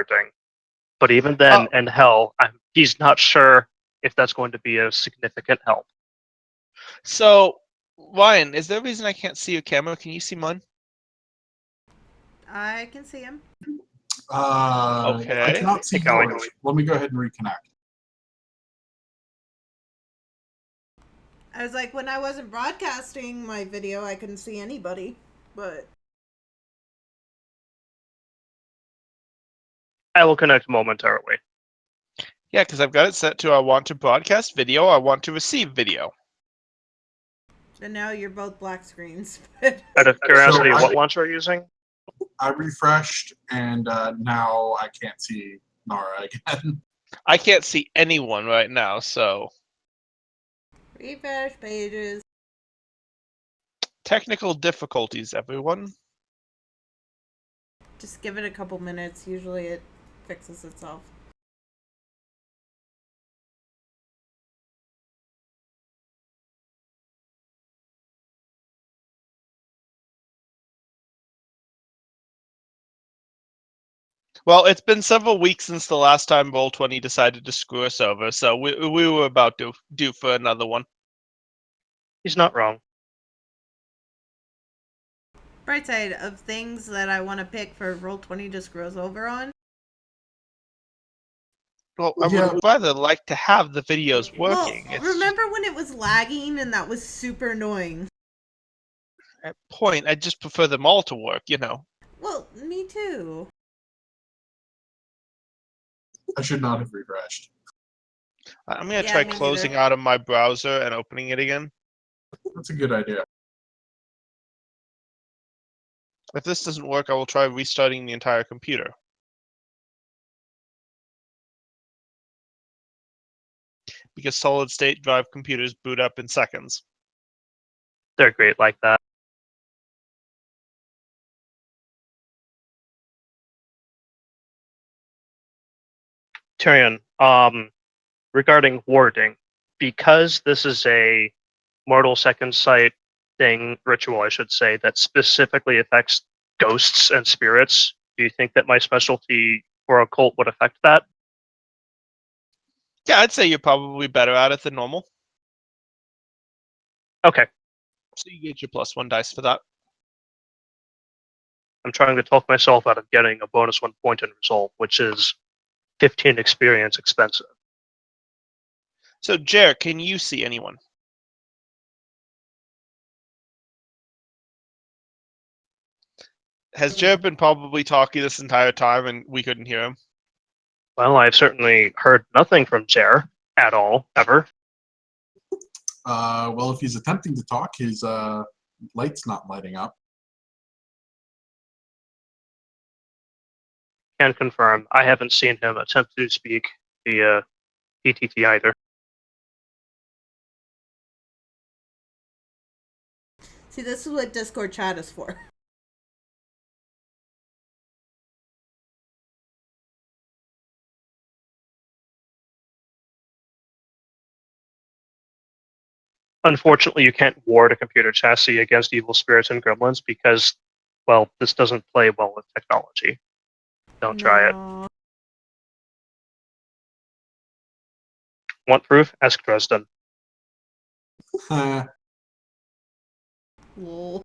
thing. But even then, in hell, he's not sure if that's going to be a significant help. So, Ryan, is there a reason I can't see your camera? Can you see mine? I can see him. Okay. I cannot see Hey, Kelly. yours. Let me go ahead and reconnect. I was like, when I wasn't broadcasting my video, I couldn't see anybody. But I will connect momentarily. Yeah, because I've got it set to I want to broadcast video, I want to receive video. and now you're both black screens. Out of curiosity, So what launcher are you using? I refreshed, and now I can't see Nara again. I can't see anyone right now, so Refresh pages. technical difficulties, everyone. Just give it a couple minutes. Usually it fixes itself. Well, it's been several weeks since the last time Roll20 decided to screw us over, so we were about to due for another one. He's not wrong. Bright side of things that I want to pick for Roll20 to screw us over on. Well, I would rather like to have the videos working. Well, remember when it was lagging and that was super annoying? At point, I just prefer them all to work, you know. Well, me too. I should not have refreshed. I'm gonna Yeah, try me closing neither. out of my browser and opening it again. That's a good idea. If this doesn't work, I will try restarting the entire computer. Because solid state drive computers boot up in seconds. They're great like that. Tyrion, regarding warding, because this is a mortal second sight ritual, I should say, that specifically affects ghosts and spirits, do you think that my specialty for occult would affect that? Yeah, I'd say you're probably better at it than normal. Okay. So you get your +1 dice for that. I'm trying to talk myself out of getting a bonus 1 point in resolve, which is 15 experience expensive. So, Jer, can you see anyone? Has Jer been probably talking this entire time and we couldn't hear him? Well, I've certainly heard nothing from Jer at all, ever. Well, if he's attempting to talk, his light's not lighting up. Can confirm, I haven't seen him attempt to speak via PTT either. See, this is what Discord chat is for. Unfortunately, you can't ward a computer chassis against evil spirits and gremlins because, well, this doesn't play well with technology. Don't try it. Want proof? Ask Dresden. Lol.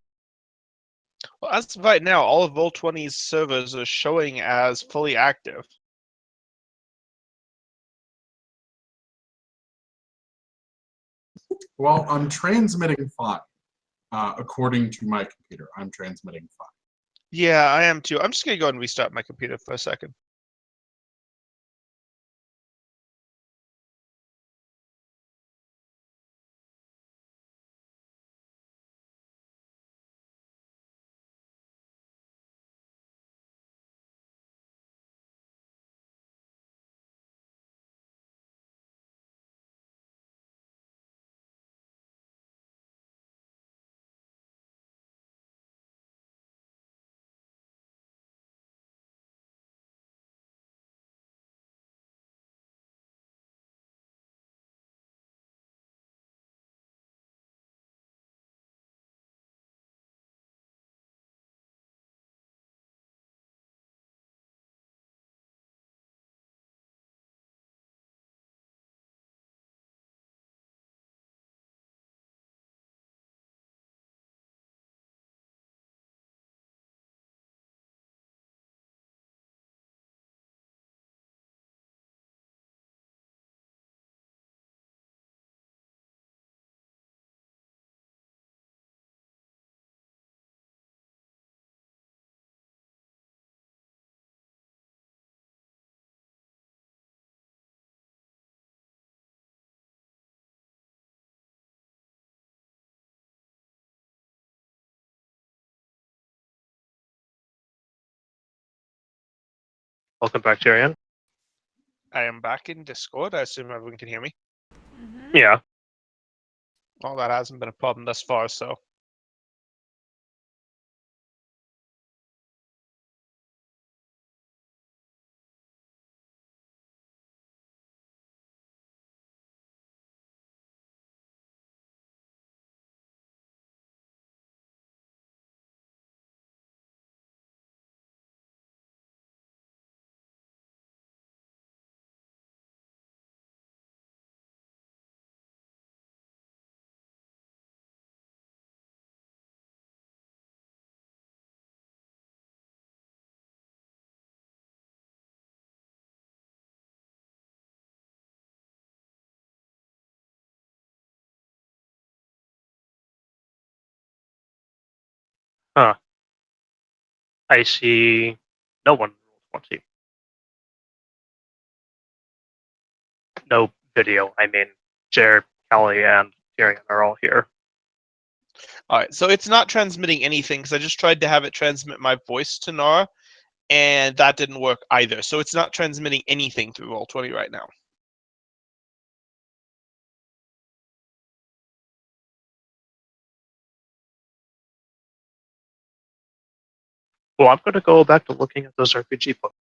Well, as of right now, all of Roll20's servers are showing as fully active. Well, I'm transmitting fine. According to my computer, I'm transmitting fine. Yeah, I am too. I'm just gonna go and restart my computer for a second. Welcome back, Tyrion. I am back in Discord. I assume everyone can hear me. Mhm. Yeah. Well, that hasn't been a problem thus far, so. I see no one in Roll 20. No video. I mean, Jared, Kelly, and Tyrion are all here. Alright, so it's not transmitting anything because I just tried to have it transmit my voice to Nora, and that didn't work either. So it's not transmitting anything through Roll20 right now. Well, I'm going to go back to looking at those RPG books.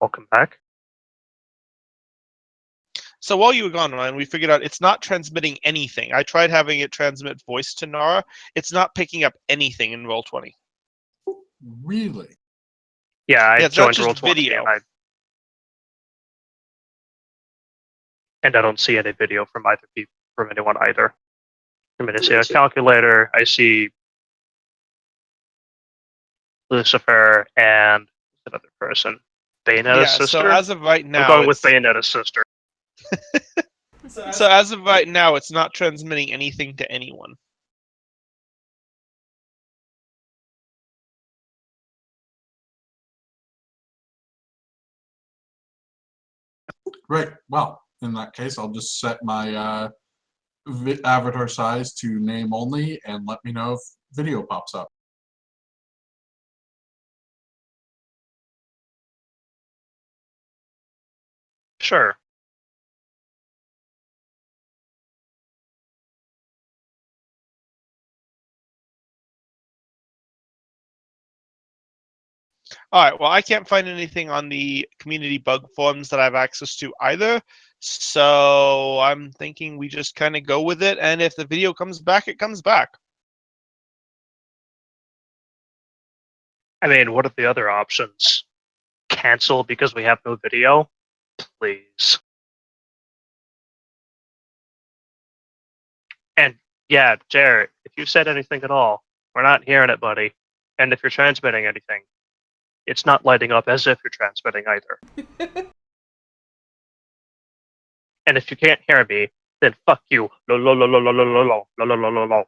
Welcome back. So while you were gone, Ryan, we figured out it's not transmitting anything. I tried having it transmit voice to Nara. It's not picking up anything in Roll20. Really? Yeah, I Yeah, it's not joined just Roll 20 video. and I don't see any video from either people, from anyone either. I mean, I see a calculator, I see Lucifer, and another person. Bayonetta's Yeah, so sister? as of right I'm now, going with it's, Bayonetta's sister. so as of right now, it's not transmitting anything to anyone. Right. Well, in that case, I'll just set my avatar size to name only and let me know if video pops up. Sure. All right, well, I can't find anything on the community bug forums that I have access to either. So I'm thinking we just kind of go with it. And if the video comes back, it comes back. I mean, what are the other options? Cancel because we have no video? Please. And yeah, Jared, if you said anything at all, we're not hearing it, buddy. And if you're transmitting anything, it's not lighting up as if you're transmitting either. And if you can't hear me, then fuck you. Lo lo lo lo lo lo lo lo lo lo lo lo lo.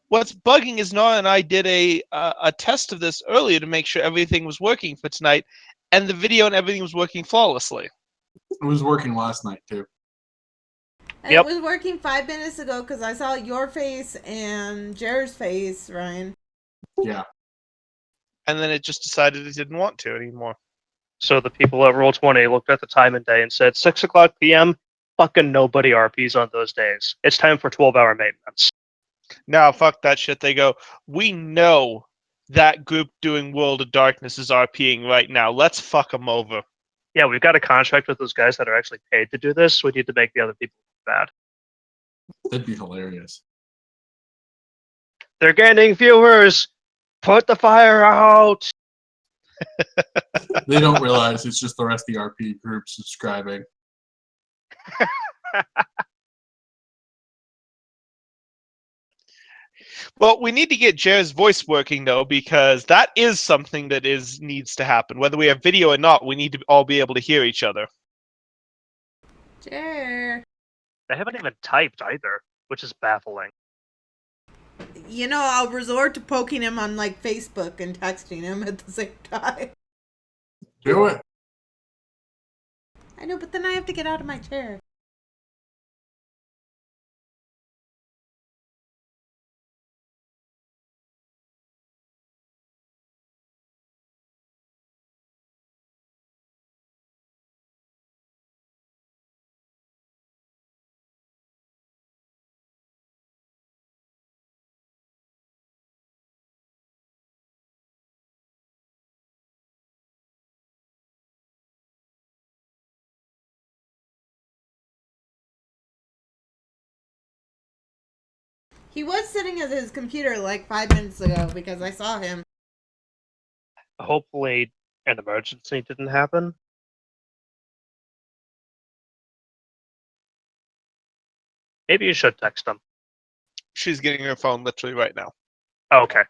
What's bugging is Nora and I did a test of this earlier to make sure everything was working for tonight, and the video and everything was working flawlessly. It was working last night too. And Yep. it was working 5 minutes ago because I saw your face and Jared's face, Ryan. Yeah. And then it just decided it didn't want to anymore. So the people at Roll20 looked at the time and day and said 6 o'clock p.m. Fucking nobody RPs on those days. It's time for 12-hour maintenance. Now, fuck that shit. They go, we know that group doing World of Darkness is RPing right now. Let's fuck them over. Yeah, we've got a contract with those guys that are actually paid to do this. We need to make the other people look bad. That'd be hilarious. They're gaining viewers. Put the fire out. They don't realize it's just the rest of the RP group subscribing. Well, we need to get Jared's voice working though, because that is something that needs to happen. Whether we have video or not, we need to all be able to hear each other. Jared. They haven't even typed either. which is baffling. You know, I'll resort to poking him on like Facebook and texting him at the same time. Do it. I know, but then I have to get out of my chair. He was sitting at his computer like 5 minutes ago because I saw him. Hopefully, an emergency didn't happen. Maybe you should text him. She's getting her phone literally right now. Okay.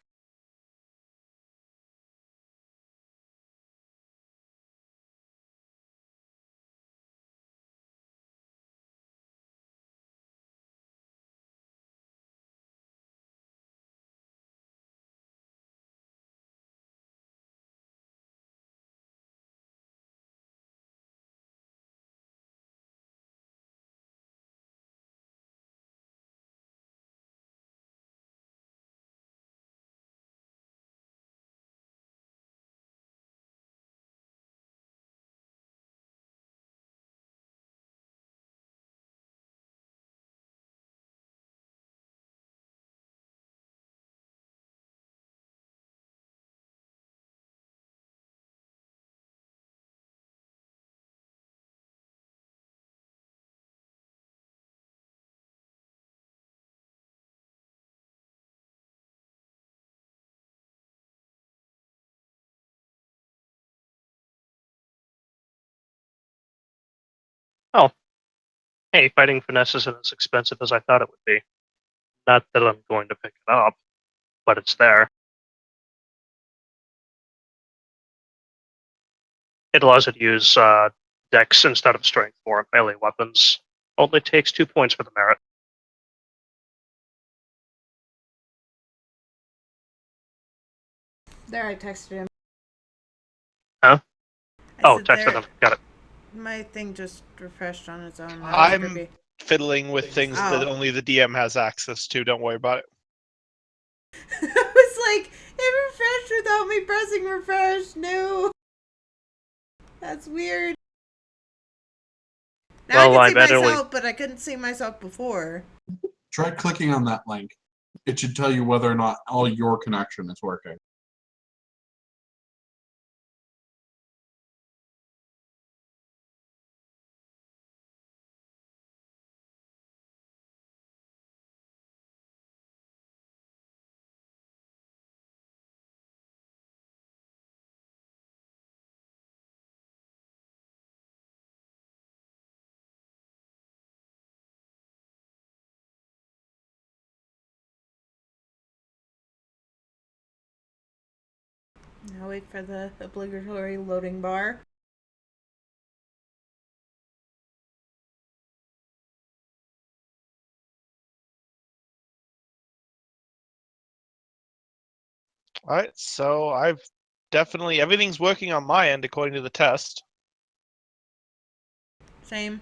Oh, hey, fighting finesse isn't as expensive as I thought it would be. Not that I'm going to pick it up, but it's there. It allows you to use dex instead of strength for melee weapons. Only takes 2 points for the merit. There, I texted him. Huh? I Oh, said texted there- them. Got it. My thing just refreshed on its own. I'm fiddling with things that Oh. only the DM has access to. Don't worry about it. I was like, it refreshed without me pressing refresh. No. That's weird. Now Well, I I can see better myself, but I couldn't see myself before. Try clicking on that link. It should tell you whether or not all your connection is working. Now wait for the obligatory loading bar. All right, so I've definitely everything's working on my end according to the test. Same.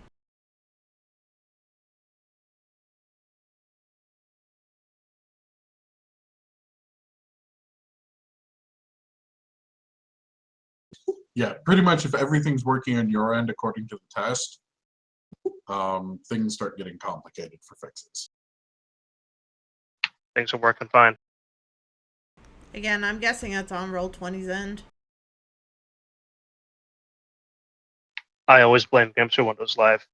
Yeah, pretty much if everything's working on your end according to the test, things start getting complicated for fixes. Things are working fine. Again, I'm guessing that's on Roll20's end. I always blame Games for Windows Live.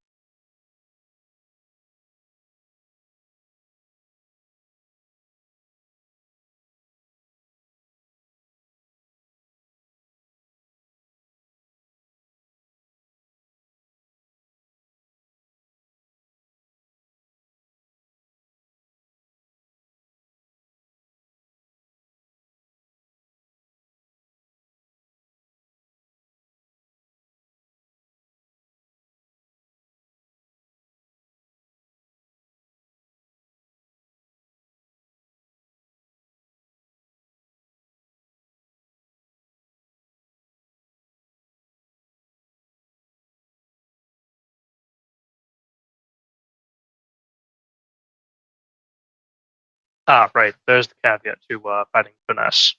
Ah, right. There's the caveat to fighting finesse.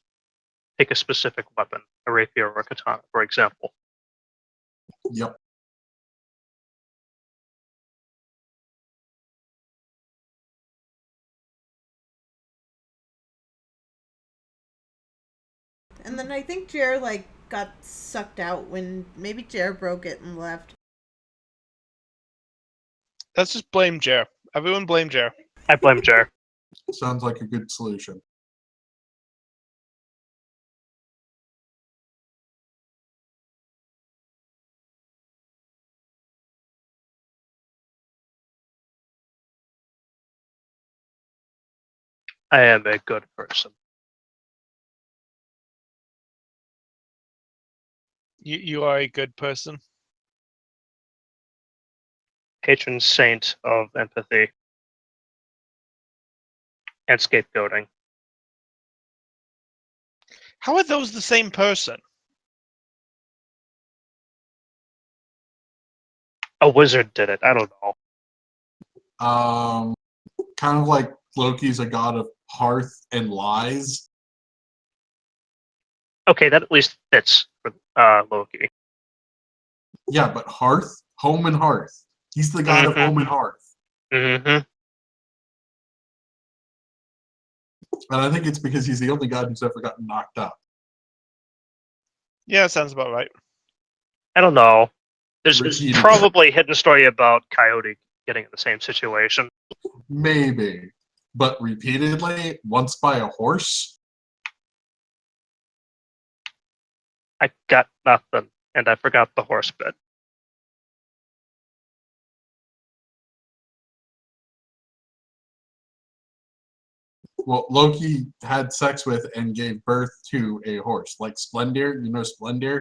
Take a specific weapon, a rapier or a katana, for example. Yep. And then I think Jer like got sucked out when maybe Jer broke it and left. Let's just blame Jer. Everyone blame Jer. I blame Jer. Sounds like a good solution. I am a good person. You are a good person. Patron saint of empathy and scapegoating. How are those the same person? A wizard did it. I don't know. Kind of like Loki's a god of hearth and lies. Okay, that at least fits for Loki. Yeah, but hearth, home and hearth. He's the god of Mhm. home and hearth. Mm-hmm. And I think it's because he's the only god who's ever gotten knocked up. Yeah, sounds about right. I don't know. There's Repeatedly. probably a hidden story about Coyote getting in the same situation. Maybe. But repeatedly, once by a horse? I got nothing, and I forgot the horse bit. Well, Loki had sex with and gave birth to a horse. Like Splendor, you know Splendor?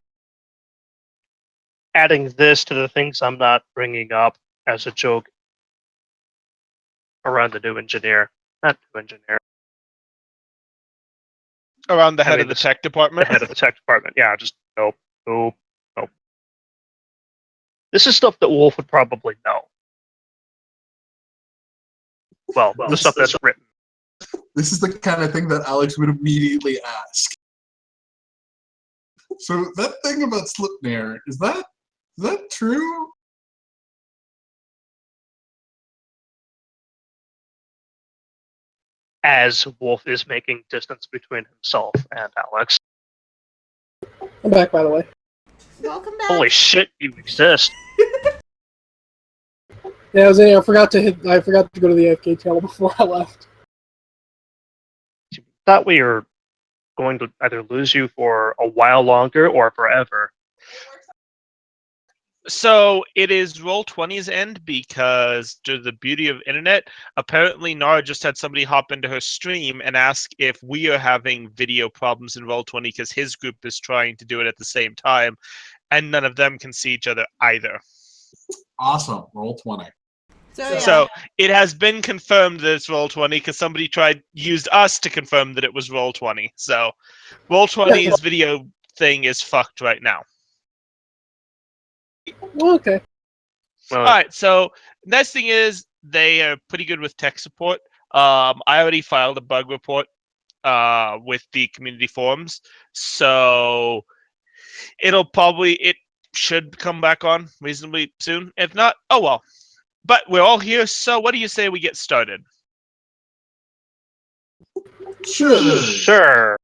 Adding this to the things I'm not bringing up as a joke around the new engineer. Not new engineer. Around the I head mean, of the the tech department. The head of the tech department. Yeah, just nope. This is stuff that Wolf would probably know. Well, the stuff that's written. This is the kind of thing that Alex would immediately ask. So that thing about Slipnir, is that true? As Wolf is making distance between himself and Alex. I'm back, by the way. Welcome back. Holy shit, you exist. Yeah, I was in. I forgot to go to the AFK channel before I left. Thought we were going to either lose you for a while longer or forever. So it is Roll20's end because to the beauty of internet, apparently Nara just had somebody hop into her stream and ask if we are having video problems in Roll20 because his group is trying to do it at the same time, and none of them can see each other either. Awesome. Roll 20. So it has been confirmed that it's Roll20 because somebody used us to confirm that it was Roll20. So Roll20's video thing is fucked right now. Well, okay. All right, so next thing is they are pretty good with tech support. I already filed a bug report with the community forums, so it should come back on reasonably soon. If not, oh well. But we're all here, so what do you say we get started? Sure.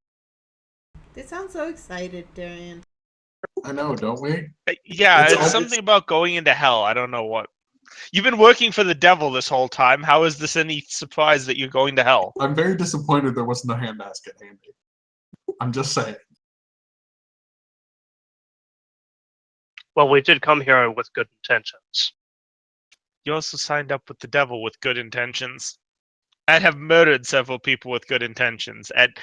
They sound so excited, Darian. I know, don't we? Yeah, It's it's all- something about going into hell. I don't know what. You've been working for the devil this whole time. How is this any surprise that you're going to hell? I'm very disappointed there wasn't a handbasket handy. I'm just saying. Well, we did come here with good intentions. You also signed up with the devil with good intentions. And have murdered several people with good intentions. And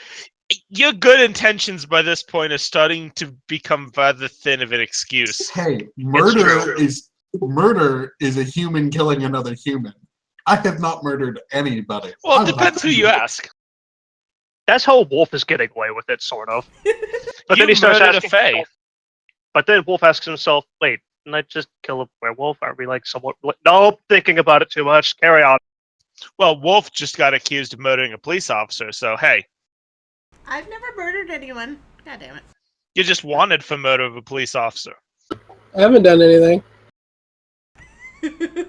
your good intentions by this point are starting to become rather thin of an excuse. Hey, murder is a human killing another human. I have not murdered anybody. Well, I'm it depends who you ask. That's how Wolf is getting away with it, sort of. But You then he starts murdered a asking. fae. But then Wolf asks himself, "Wait, didn't I just kill a werewolf? Are we like somewhat?" Nope, thinking about it too much. Carry on. Well, Wolf just got accused of murdering a police officer, so hey, I've never murdered anyone. God damn you're just wanted for murder of a police officer. I haven't done anything. it.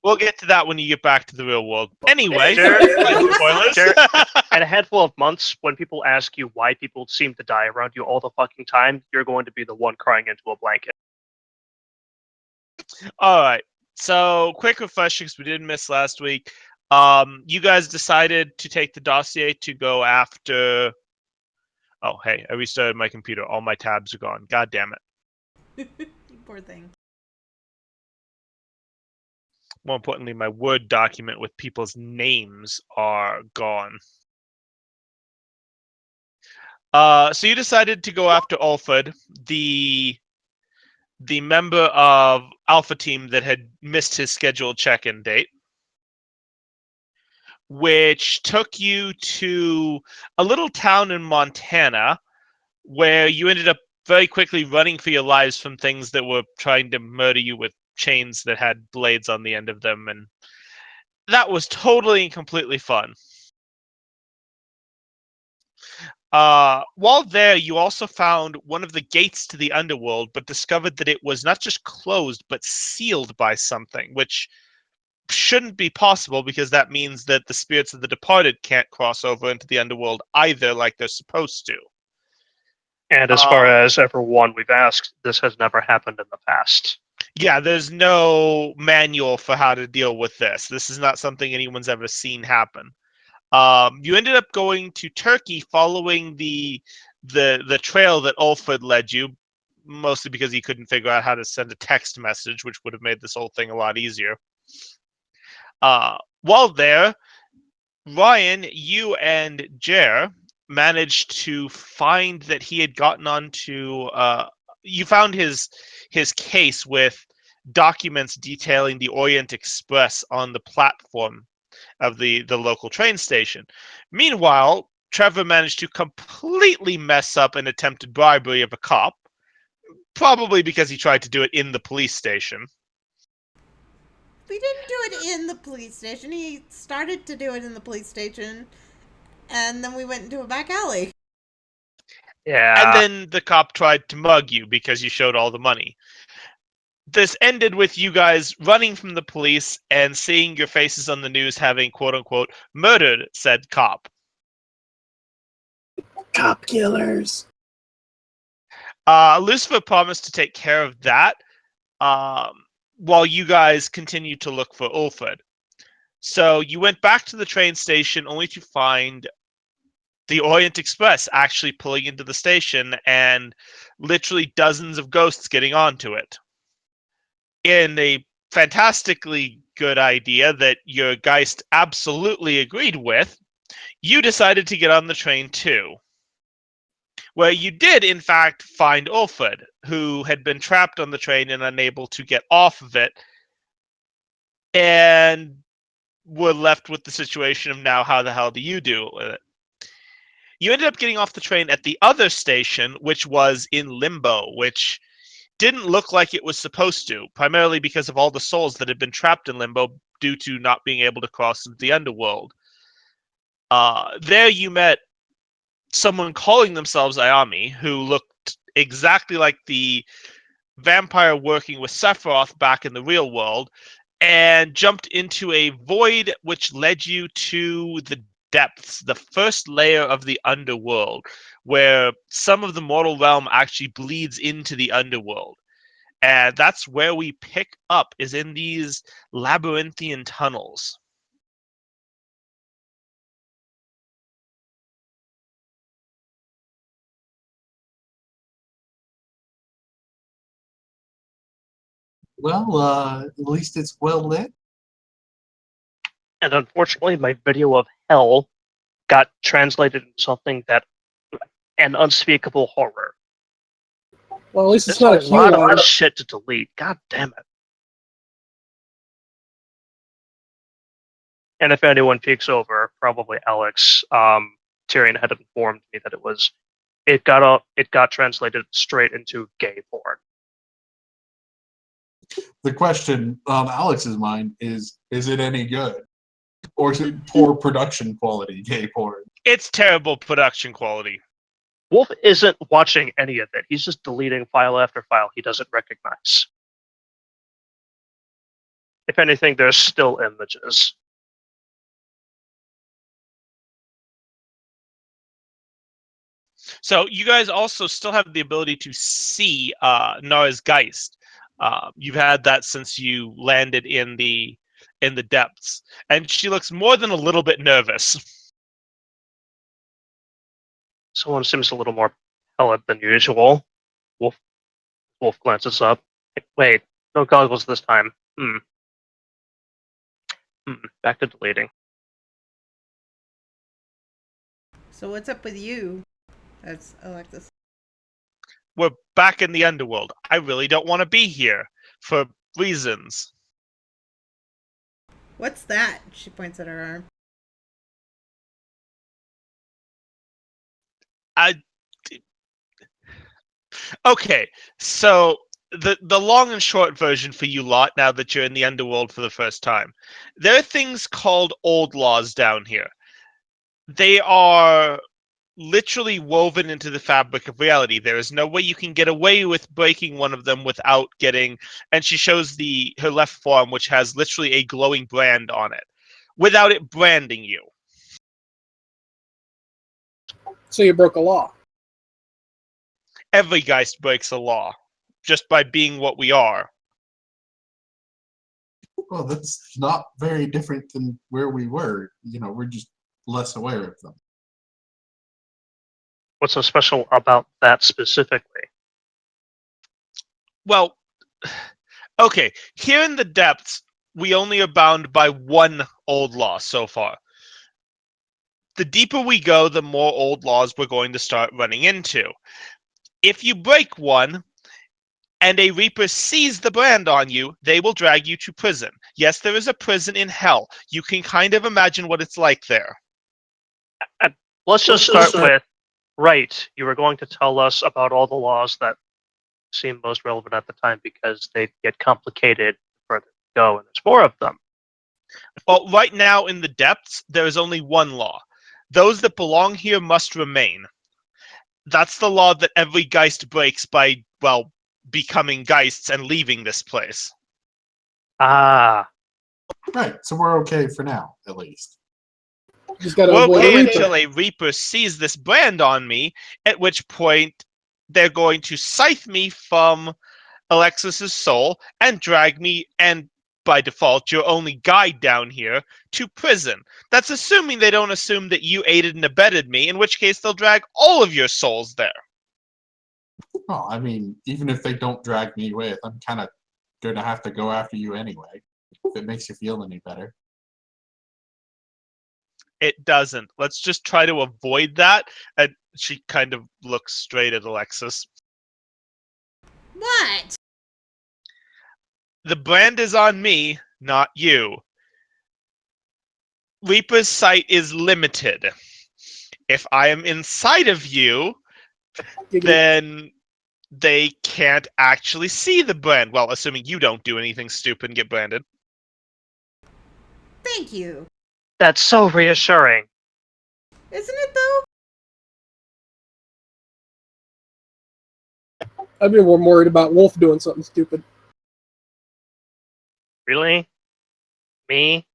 We'll get to that when you get back to the real world. Anyway, Jared- spoilers. Jared- In a handful of months, when people ask you why people seem to die around you all the fucking time, you're going to be the one crying into a blanket. All right. So, quick refresher because we didn't miss last week. You guys decided to take the dossier to go after. Oh, hey, I restarted my computer. All my tabs are gone. God damn it. You poor thing. More importantly, my Word document with people's names are gone. So you decided to go after Alfred, the member of Alpha Team that had missed his scheduled check-in date, which took you to a little town in Montana where you ended up very quickly running for your lives from things that were trying to murder you with chains that had blades on the end of them, and that was totally and completely fun. While there, you also found one of the gates to the underworld, but discovered that it was not just closed, but sealed by something, which shouldn't be possible because that means that the spirits of the departed can't cross over into the underworld either like they're supposed to. And as far as everyone we've asked, this has never happened in the past. Yeah, there's no manual for how to deal with this. This is not something anyone's ever seen happen. You ended up going to Turkey following the trail that Ulfred led you, mostly because he couldn't figure out how to send a text message, which would have made this whole thing a lot easier. While there, Ryan, you and Jer managed to find that he had gotten onto. You found his case with documents detailing the Orient Express on the platform of the local train station. Meanwhile, Trevor managed to completely mess up an attempted bribery of a cop, probably because he tried to do it in the police station. We didn't do it in the police station. He started to do it in the police station, and then we went into a back alley. Yeah. And then the cop tried to mug you because you showed all the money. This ended with you guys running from the police and seeing your faces on the news having quote-unquote murdered said cop. Cop killers. Lucifer promised to take care of that while you guys continued to look for Ulfred. So you went back to the train station only to find the Orient Express actually pulling into the station and literally dozens of ghosts getting onto it. In a fantastically good idea that your Geist absolutely agreed with, you decided to get on the train too. Where you did, in fact, find Ulfred, who had been trapped on the train and unable to get off of it, and were left with the situation of now how the hell do you do with it? You ended up getting off the train at the other station, which was in Limbo, which didn't look like it was supposed to, primarily because of all the souls that had been trapped in Limbo due to not being able to cross into the underworld. There you met someone calling themselves Ayami, who looked exactly like the vampire working with Sephiroth back in the real world, and jumped into a void which led you to the depths, the first layer of the underworld, where some of the mortal realm actually bleeds into the underworld. And that's where we pick up, is in these labyrinthian tunnels. Well, at least it's well lit. And unfortunately, my video of hell got translated into something that an unspeakable horror. Well, at least There's it's not a a lot Q1. of shit to delete. God damn it. And if anyone peeks over, probably Alex, Tyrion had informed me that it got translated straight into gay porn. The question on Alex's mind is it any good? Or is it poor production quality gay porn? It's terrible production quality. Wolf isn't watching any of it. He's just deleting file after file he doesn't recognize. If anything, there's still images. So you guys also still have the ability to see Nara's Geist. You've had that since you landed in the depths, and she looks more than a little bit nervous. Someone seems a little more pallid than usual. Wolf glances up. Wait, no goggles this time. Back to deleting. So what's up with you? That's Alexis. We're back in the underworld. I really don't want to be here for reasons. What's that? She points at her arm. Okay, so the long and short version for you lot, now that you're in the underworld for the first time, there are things called old laws down here. They are literally woven into the fabric of reality. There is no way you can get away with breaking one of them without getting, and she shows her left forearm, which has literally a glowing brand on it, without it branding you. So you broke a law. Every Geist breaks a law, just by being what we are. Well, that's not very different than where we were. We're just less aware of them. What's so special about that specifically? Well, okay, here in the depths, we only are bound by one old law so far. The deeper we go, the more old laws we're going to start running into. If you break one, and a Reaper sees the brand on you, they will drag you to prison. Yes, there is a prison in hell. You can kind of imagine what it's like there. Let's just start with, right, you were going to tell us about all the laws that seem most relevant at the time because they get complicated the further you go, and there's more of them. Well, right now in the depths, there is only one law. Those that belong here must remain. That's the law that every Geist breaks by, well, becoming Geists and leaving this place. Ah. Right, so we're okay for now, at least. Just gotta We're avoid okay a Reaper. until a Reaper sees this brand on me, at which point they're going to scythe me from Alexis's soul and drag me, and by default, your only guide down here, to prison. That's assuming they don't assume that you aided and abetted me, in which case they'll drag all of your souls there. Well, I mean, even if they don't drag me with, I'm kind of going to have to go after you anyway, if it makes you feel any better. It doesn't. Let's just try to avoid that. And she kind of looks straight at Alexis. What? The brand is on me, not you. Reaper's sight is limited. If I am inside of you, then they can't actually see the brand. Well, assuming you don't do anything stupid and get branded. Thank you. That's so reassuring. Isn't it though? I'd be more worried about Wolf doing something stupid. Really? Me?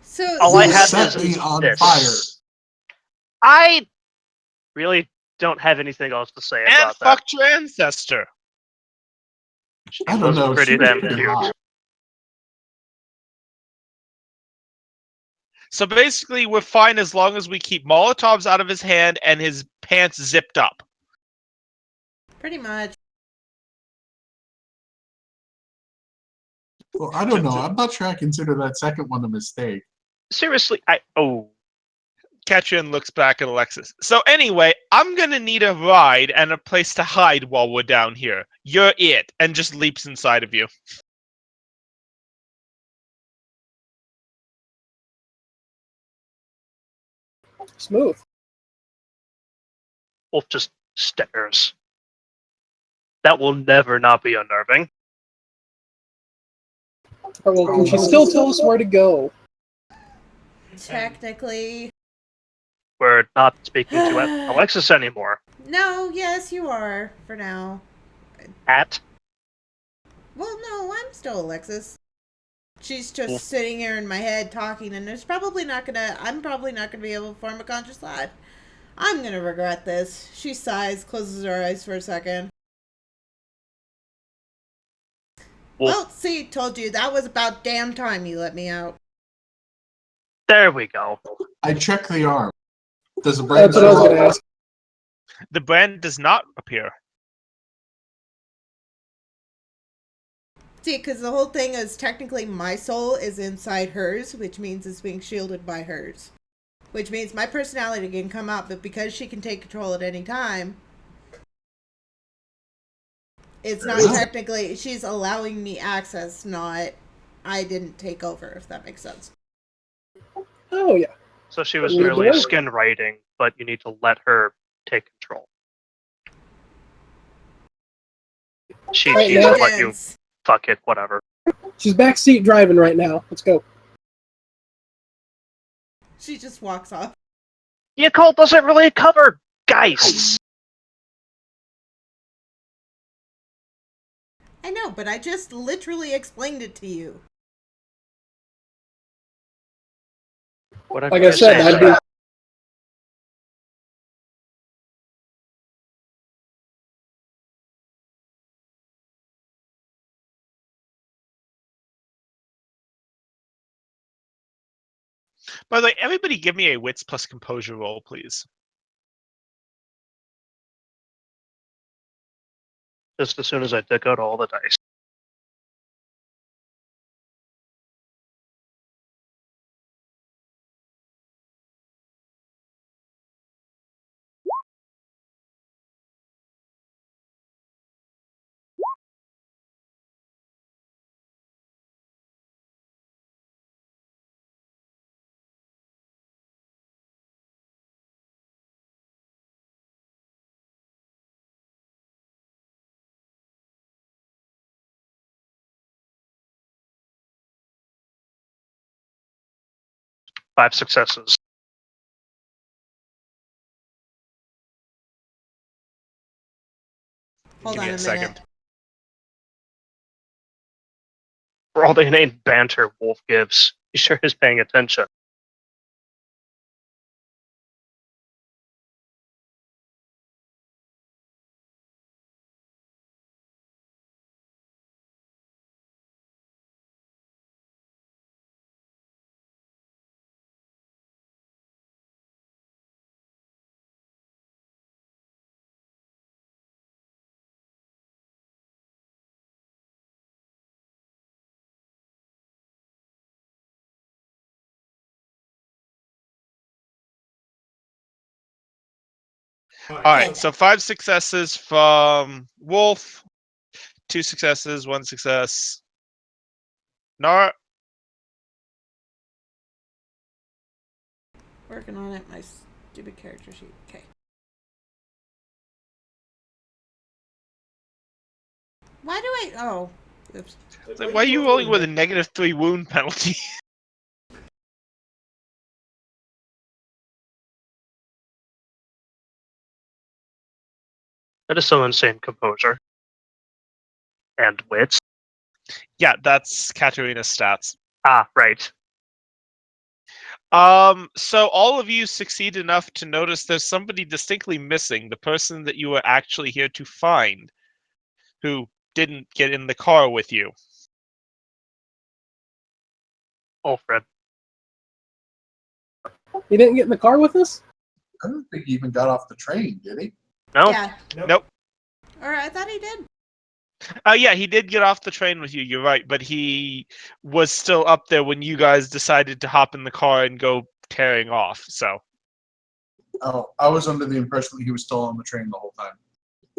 So All I You have set is me on this. fire. I really don't have anything else to say And about that. fucked your ancestor. She I don't was know. pretty She was damn pretty cute. hot. So basically, we're fine as long as we keep Molotovs out of his hand and his pants zipped up. pretty much. Well, I don't know. I'm not sure I consider that second one a mistake. Seriously, Ketrin looks back at Alexis. So anyway, I'm gonna need a ride and a place to hide while we're down here. You're it, and just leaps inside of you. Smooth. Wolf just stares. That will never not be unnerving. Or well, can she still tell us where to go? Technically. We're not speaking to Alexis anymore. No, yes, you are, for now. At Well, no, I'm still Alexis. She's just Well- sitting here in my head talking, and I'm probably not gonna be able to form a conscious thought. I'm gonna regret this. She sighs, closes her eyes for a second. Well, see, told you, that was about damn time you let me out. there we go. I check the arm. Does the brand That's what I was show going to up? ask. The brand does not appear. See, because the whole thing is technically my soul is inside hers, which means it's being shielded by hers. Which means my personality can come out, but because she can take control at any time, it's not Yeah. technically, she's allowing me access, not I didn't take over, if that makes sense. Oh, yeah. So she was Lead the merely way. skin writing, but you need to let her take control. She's Right gonna now- let you fuck it, whatever. She's backseat driving right now. Let's go. She just walks off. Your cult doesn't really cover geists. I know, but I just literally explained it to you. Whatever Like I you said, say, I'd be... By the way, everybody give me a wits plus composure roll, please. just as soon as I took out all the dice. Five successes. Hold Give on me a a minute. second. For all the inane banter Wolf gives, he sure is paying attention. All right, so 5 successes from Wolf, 2 successes, 1 success. Nara, Working on it, my stupid character sheet. Okay. Why do I... Oh. Oops. so why are you rolling with a -3 wound penalty? That is some insane composure. And wits. Yeah, that's Katerina's stats. Ah, right. So all of you succeed enough to notice there's somebody distinctly missing, the person that you were actually here to find, who didn't get in the car with you. Alfred. He didn't get in the car with us? I don't think he even got off the train, did he? No? Yeah. Nope. Or I thought he did. Yeah, he did get off the train with you, you're right, but he was still up there when you guys decided to hop in the car and go tearing off, so. Oh, I was under the impression that he was still on the train the whole time.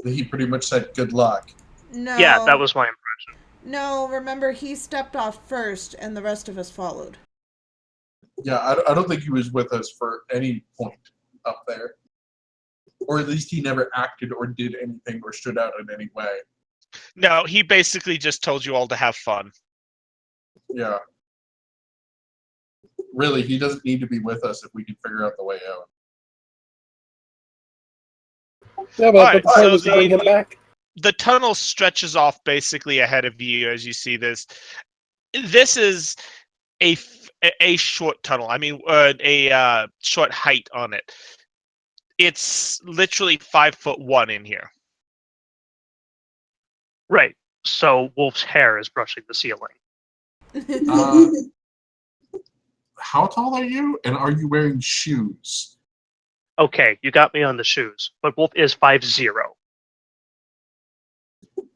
That he pretty much said good luck. No. Yeah, that was my impression. No, remember, he stepped off first, and the rest of us followed. Yeah, I don't think he was with us for any point up there. Or at least he never acted or did anything or stood out in any way. No, he basically just told you all to have fun. Yeah. Really, he doesn't need to be with us if we can figure out the way out. Yeah, but Alright, the point so was to bring him back. The tunnel stretches off basically ahead of you as you see this. This is a short tunnel. I mean, a short height on it. It's literally 5'1" in here. Right. So Wolf's hair is brushing the ceiling. Uh, how tall are you? And are you wearing shoes? Okay, you got me on the shoes, but Wolf is 5'0".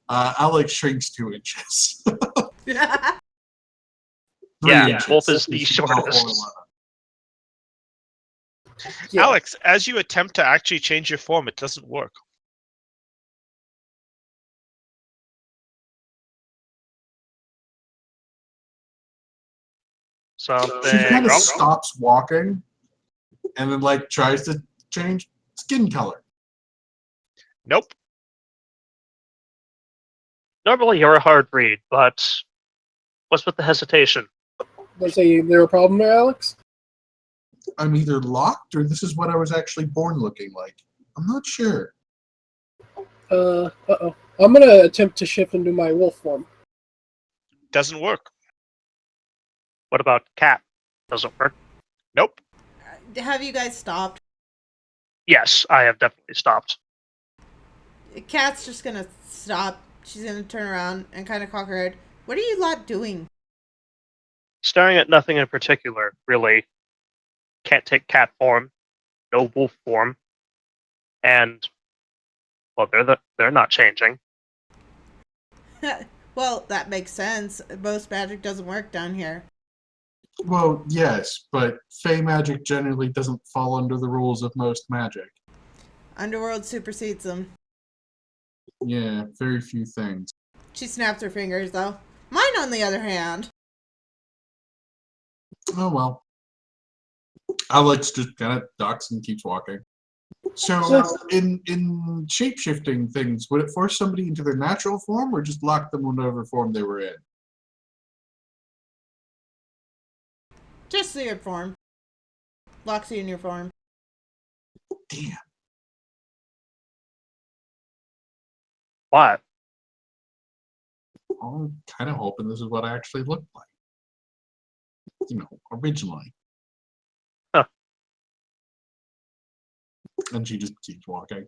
Alex shrinks 2 inches. 3 Yeah, inches. Wolf is the She's about shortest. 4'11". Yeah. Alex, as you attempt to actually change your form, it doesn't work. Something She kind of wrong? stops walking and then like tries to change skin color. Nope. Normally you're a hard read, but what's with the hesitation? Let's say there a problem there, Alex? I'm either locked or this is what I was actually born looking like. I'm not sure. Uh-oh. I'm gonna attempt to shift into my wolf form. Doesn't work. What about cat? Doesn't work. Nope. Have you guys stopped? Yes, I have definitely stopped. Kat's just gonna stop. She's gonna turn around and kind of cock her head. What are you lot doing? Staring at nothing in particular, really. Can't take cat form, no wolf form, and well, they're not changing. Well, that makes sense. Most magic doesn't work down here. Well, yes, but Fey magic generally doesn't fall under the rules of most magic. Underworld supersedes them. Yeah, very few things. She snaps her fingers, though. Mine, on the other hand. Oh well. Alex just kind of ducks and keeps walking. So, in shape-shifting things, would it force somebody into their natural form or just lock them in whatever form they were in? Just the form. Locks you in your form. Damn. What? I'm kind of hoping this is what I actually looked like. You know, originally. Huh. And she just keeps walking.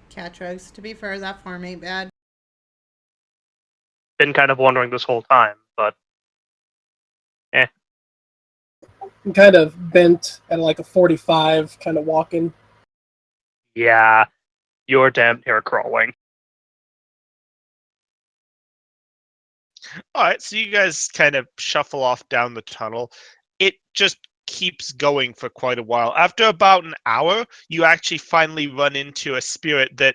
Cat shrugs. To be fair, that form ain't bad. Been kind of wondering this whole time, but I'm kind of bent at like a 45, kind of walking. yeah, you're damn near crawling. All right, so you guys kind of shuffle off down the tunnel. It just keeps going for quite a while. After about an hour, you actually finally run into a spirit that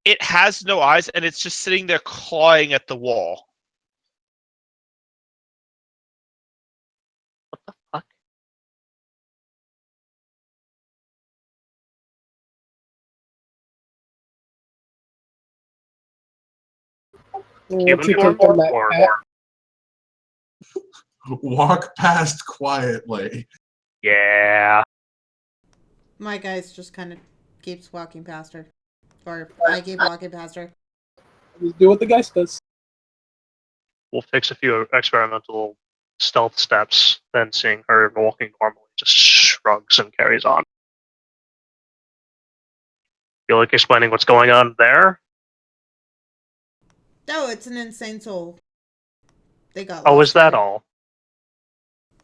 it has no eyes and it's just sitting there clawing at the wall. Fuck. What Human you form think on that or cat? Walk past quietly. yeah. My guy's just kind of keeps walking past her. Or I keep walking past her. Just do what the guy does. We'll fix a few experimental stealth steps, then seeing her walking normally, just shrugs and carries on. Feel like explaining what's going on there? No, it's an insane soul. They got Oh, lost is that there. all?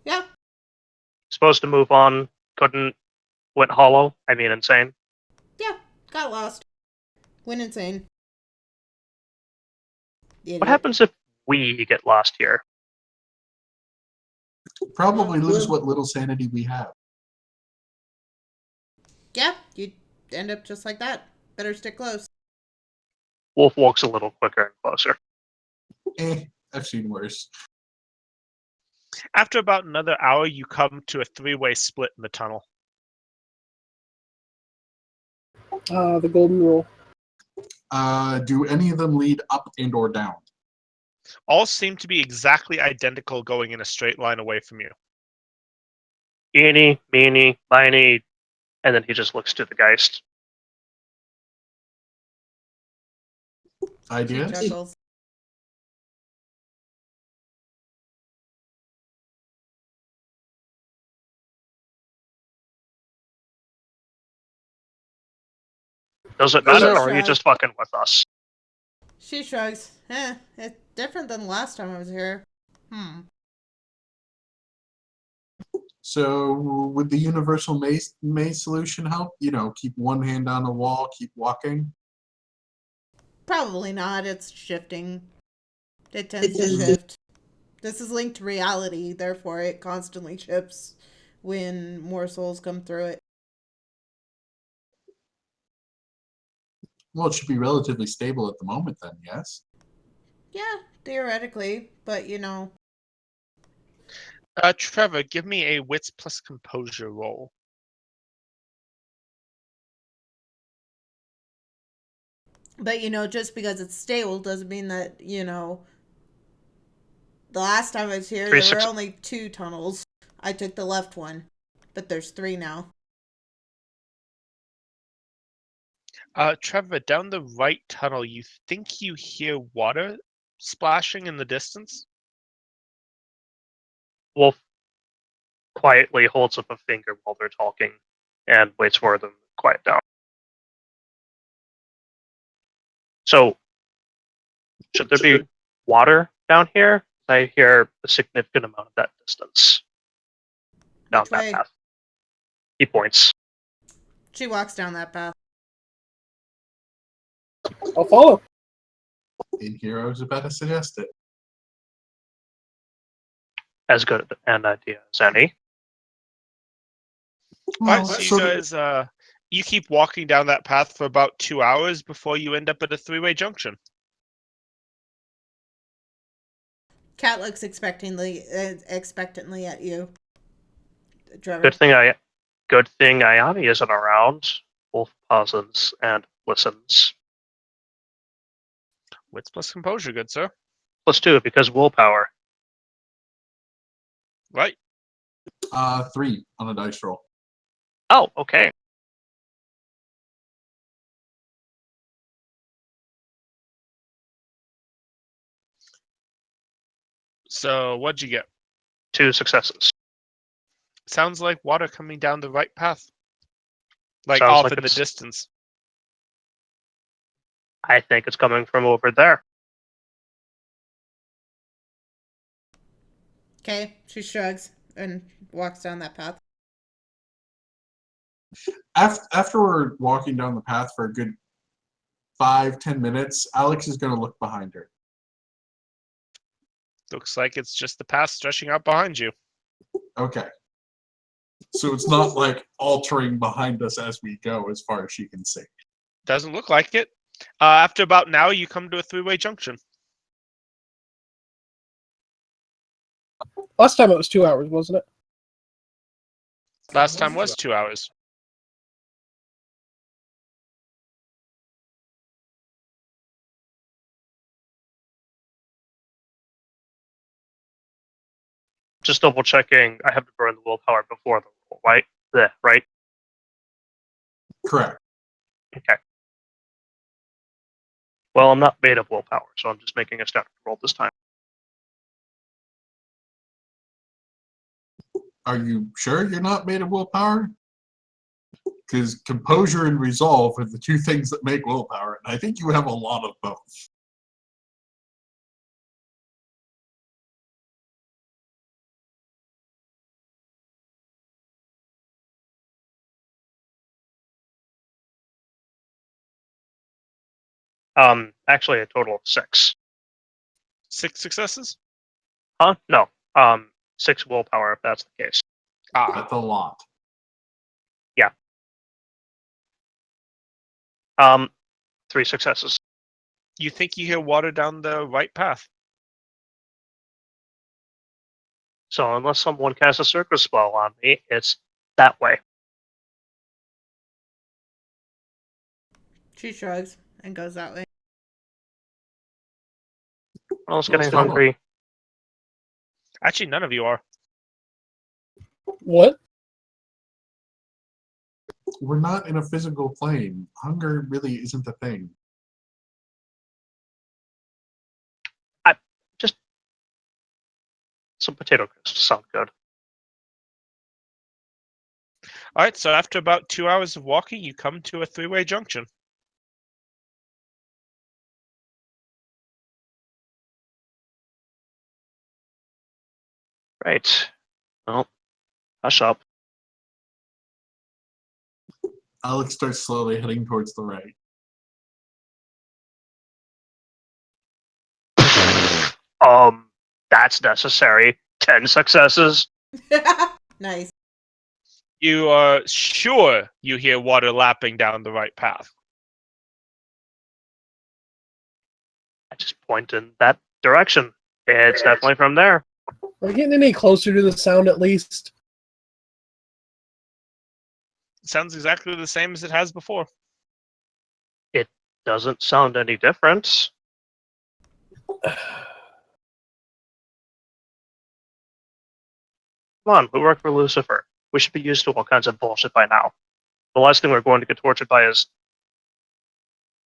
Yeah. Supposed to move on, couldn't, went hollow? I mean, insane. Yeah. Got lost. Went insane. Idiot. What happens if we get lost here? Probably lose what little sanity we have. Yeah, you'd end up just like that. Better stick close. Wolf walks a little quicker and closer. I've seen worse. After about another hour, you come to a three-way split in the tunnel. The golden rule. Do any of them lead up and or down? all seem to be exactly identical going in a straight line away from you. Eeny, meeny, miny, and then he just looks to the Geist. She Ideas? chuckles. Does it Go matter, ahead. or are you just fucking with us? She shrugs. It's different than last time I was here. So would the universal maze solution help? Keep one hand on the wall, keep walking. Probably not. It's shifting. It tends to shift. This is linked to reality, therefore it constantly shifts when more souls come through it. Well, it should be relatively stable at the moment then, yes? Yeah, theoretically, but Trevor, give me a wits plus composure roll. But just because it's stable doesn't mean that, the last time I was here, there were only 2 tunnels. I took the left one, but there's 3 now. Trevor, down the right tunnel, you think you hear water splashing in the distance? Wolf quietly holds up a finger while they're talking and waits for them to quiet down. So, should there be water down here? I hear a significant amount of that distance. Down Which that way? path. He points. She walks down that path. I'll follow. In here, I was about to suggest it. As good an idea as any. Alright, so you guys, you keep walking down that path for about 2 hours before you end up at a 3-way junction. Cat looks expectantly at you, Trevor. Good thing Ayani isn't around. Wolf pauses and listens. Wits plus composure, good sir. +2 because willpower. Right. 3 on a dice roll. Oh, okay. So, what'd you get? 2 successes. Sounds like water coming down the right path. Like Sounds off like in the it's- distance. I think it's coming from over there. Okay, she shrugs and walks down that path. After we're walking down the path for a good 5-10 minutes, Alex is going to look behind her. Looks like it's just the path stretching out behind you. Okay. So it's not like altering behind us as we go, as far as she can see. Doesn't look like it. After about an hour, you come to a 3-way junction. Last time it was 2 hours, wasn't it? Last time was 2 hours. Just double checking. I have to burn the willpower before the roll, right? Yeah, right? Correct. Okay. Well, I'm not made of willpower, so I'm just making a standard roll this time. Are you sure you're not made of willpower? Because composure and resolve are the 2 things that make willpower, and I think you have a lot of both. Actually, a total of 6. 6 successes? Huh? No. 6 willpower, if that's the case. That's a lot. 3 successes. You think you hear water down the right path. So unless someone casts a circus spell on me, it's that way. She shrugs and goes that way. Ronald's Well, getting Ronald. hungry. Actually, none of you are. What? We're not in a physical plane. Hunger really isn't a thing. Just some potato crisps sound good. All right, so after about 2 hours of walking, you come to a three-way junction. Right. Well, hush up. Alex starts slowly heading towards the right. That's necessary. 10 successes. Nice. You are sure you hear water lapping down the right path. I just point in that direction. It's definitely from there. Are we getting any closer to the sound at least? It sounds exactly the same as it has before. Doesn't sound any different. Come on, we work for Lucifer. We should be used to all kinds of bullshit by now. The last thing we're going to get tortured by is...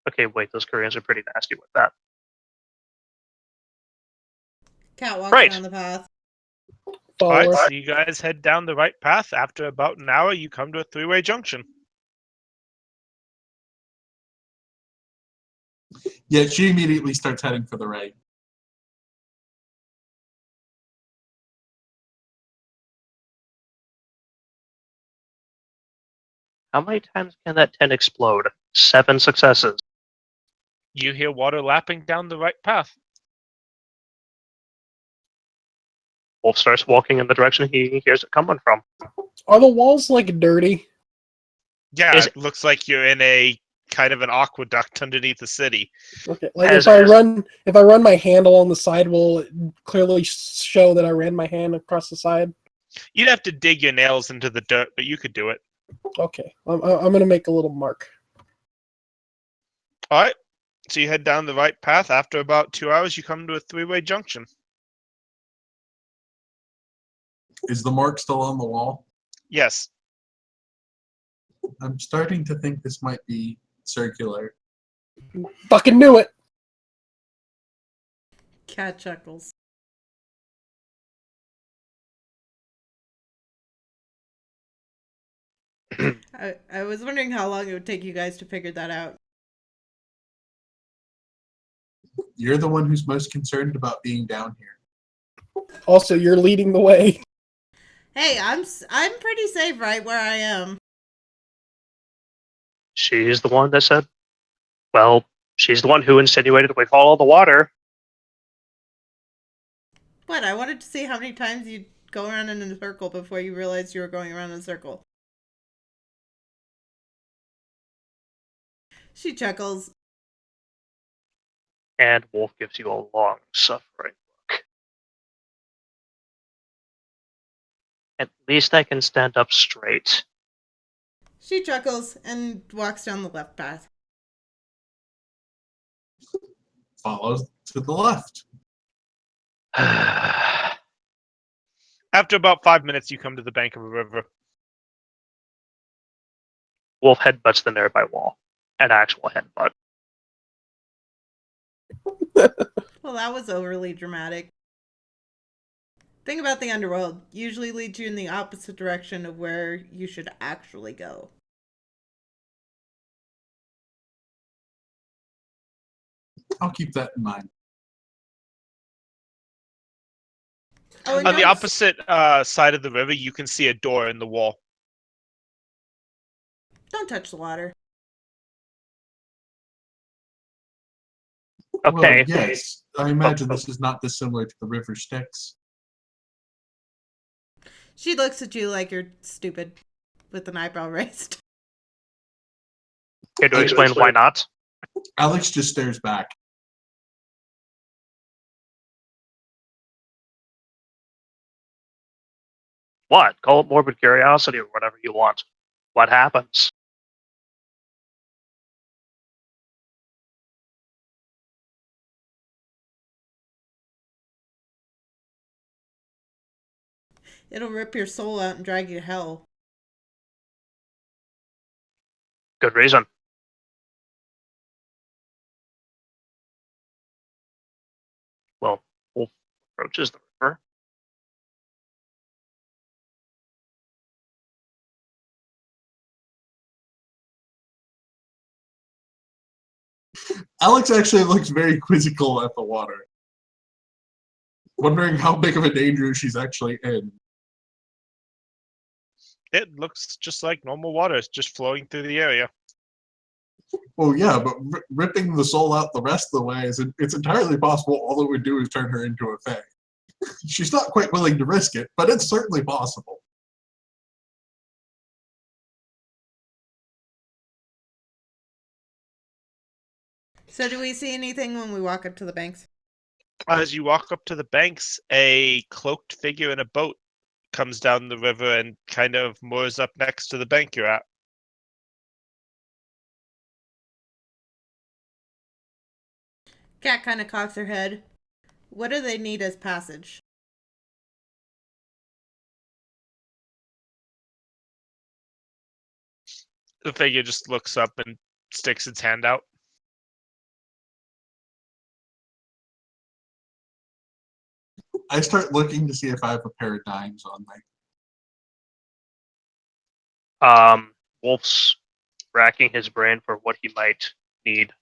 Okay, wait, those Koreans are pretty nasty with that. Cat walks Right. down the path. All right, Follower. so you guys head down the right path. After about an hour, you come to a three-way junction. Yeah, she immediately starts heading for the right. How many times can that 10 explode? 7 successes. You hear water lapping down the right path. Wolf starts walking in the direction he hears it coming from. Are the walls like dirty? Yeah, Is- it looks like you're in a kind of an aqueduct underneath the city. Okay. Like As- if I run my hand along the side, will it clearly show that I ran my hand across the side? You'd have to dig your nails into the dirt, but you could do it. Okay. I'm gonna make a little mark. All right, so you head down the right path. After about 2 hours, you come to a three-way junction. Is the mark still on the wall? Yes. I'm starting to think this might be circular. Fucking knew it. Cat chuckles. I was wondering how long it would take you guys to figure that out. You're the one who's most concerned about being down here. Also, you're leading the way. Hey, I'm pretty safe right where I am. She's the one that said, well, she's the one who insinuated we follow the water. What? I wanted to see how many times you'd go around in a circle before you realized you were going around in a circle. She chuckles. And Wolf gives you a long suffering look. At least I can stand up straight. She chuckles and walks down the left path. Follows to the left. After about 5 minutes, you come to the bank of a river. Wolf headbutts the nearby wall. An actual headbutt. Well, that was overly dramatic. Thing about the underworld usually leads you in the opposite direction of where you should actually go. I'll keep that in mind. Oh, and On the don't- opposite side of the river, you can see a door in the wall. Don't touch the water. Okay. Well, yes. I imagine this is not dissimilar to the River Styx. She looks at you like you're stupid with an eyebrow raised. Can you explain why not? Alex just stares back. What? Call it morbid curiosity or whatever you want. What happens? It'll rip your soul out and drag you to hell. Good reason. Well, Wolf approaches the river. Alex actually looks very quizzical at the water, wondering how big of a danger she's actually in. It looks just like normal water. It's just flowing through the area. Well, yeah, but ripping the soul out the rest of the way it's entirely possible all it would do is turn her into a fae. She's not quite willing to risk it, but it's certainly possible. So do we see anything when we walk up to the banks? As you walk up to the banks, a cloaked figure in a boat comes down the river and kind of moors up next to the bank you're at. Cat kind of cocks her head. What do they need as passage? The figure just looks up and sticks its hand out. I start looking to see if I have a pair of dimes on me. Wolf's racking his brain for what he might need.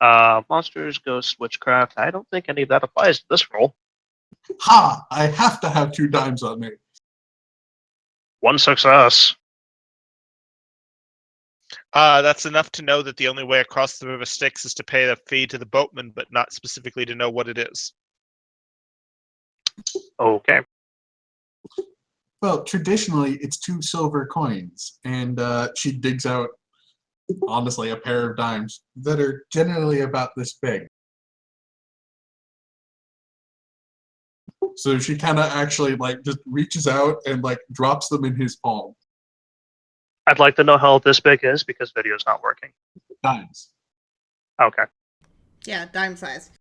Monsters, ghosts, witchcraft. I don't think any of that applies to this roll. Ha! I have to have 2 dimes on me. One success. That's enough to know that the only way across the river Styx is to pay the fee to the boatman, but not specifically to know what it is. Okay. Well, traditionally, it's 2 silver coins, and she digs out, honestly, a pair of dimes that are generally about this big. So she kind of actually, like, just reaches out and, like, drops them in his palm. I'd like to know how this big is because video's not working. Dimes. Okay. Yeah, dime size.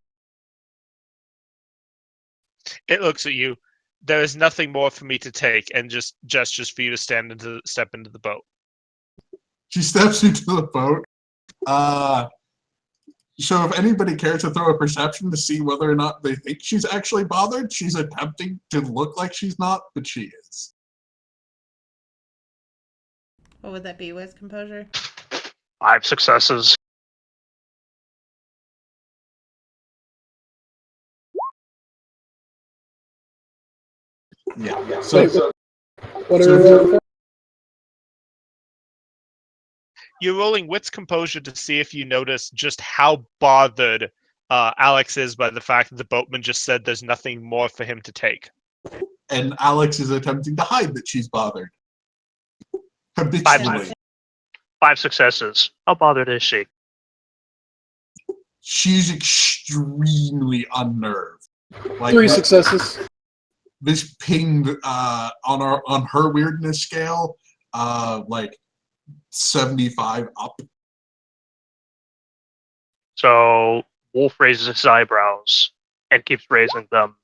It looks at you. There is nothing more for me to take, and just gestures for you to step into the boat. She steps into the boat. So if anybody cares to throw a perception to see whether or not they think she's actually bothered, she's attempting to look like she's not, but she is. What would that be with composure? 5 successes. Yeah. Wait, what are so we rolling for? You're rolling wits composure to see if you notice just how bothered Alex is by the fact that the boatman just said there's nothing more for him to take. And Alex is attempting to hide that she's bothered. Habitually. 5 successes. How bothered is she? She's extremely unnerved. Like 3 successes. This pinged on her weirdness scale, like 75 up. So Wolf raises his eyebrows and keeps raising them.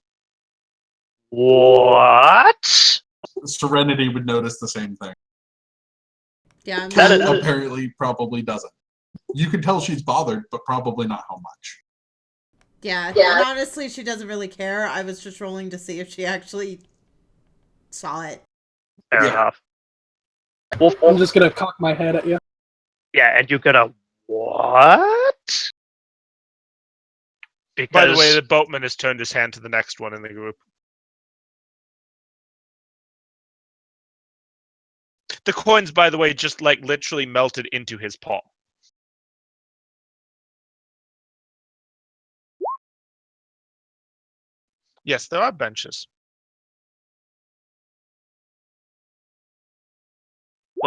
What? Serenity would notice the same thing. Yeah, I'm That Cat is- apparently probably doesn't. You can tell she's bothered, but probably not how much. yeah. And honestly, she doesn't really care. I was just rolling to see if she actually saw it. Fair Yeah. enough. Wolf, I'm just gonna cock my head at you. yeah, and you get a what? Because By the way, the boatman has turned his hand to the next one in the group. The coins, by the way, just like literally melted into his palm. Yes, there are benches.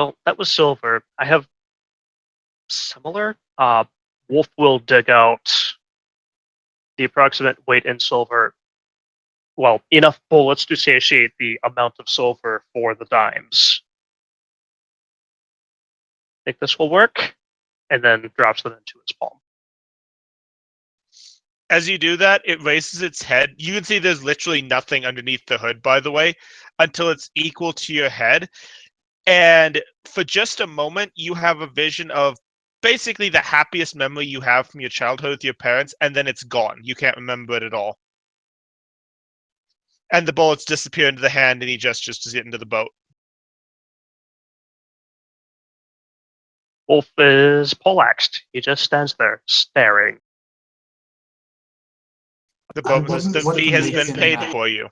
well, that was silver. I have similar. Wolf will dig out the approximate weight in silver. Well, enough bullets to satiate the amount of silver for the dimes. Think this will work? And then drops them into his palm. As you do that, it raises its head. You can see there's literally nothing underneath the hood, by the way. until it's equal to your head. And for just a moment, you have a vision of basically the happiest memory you have from your childhood with your parents, and then it's gone. You can't remember it at all. And the bullets disappear into the hand, and he gestures to get into the boat. Wolf is poleaxed. He just stands there, staring. The boatman says, wouldn't the want fee to has make been him paid mad. for you.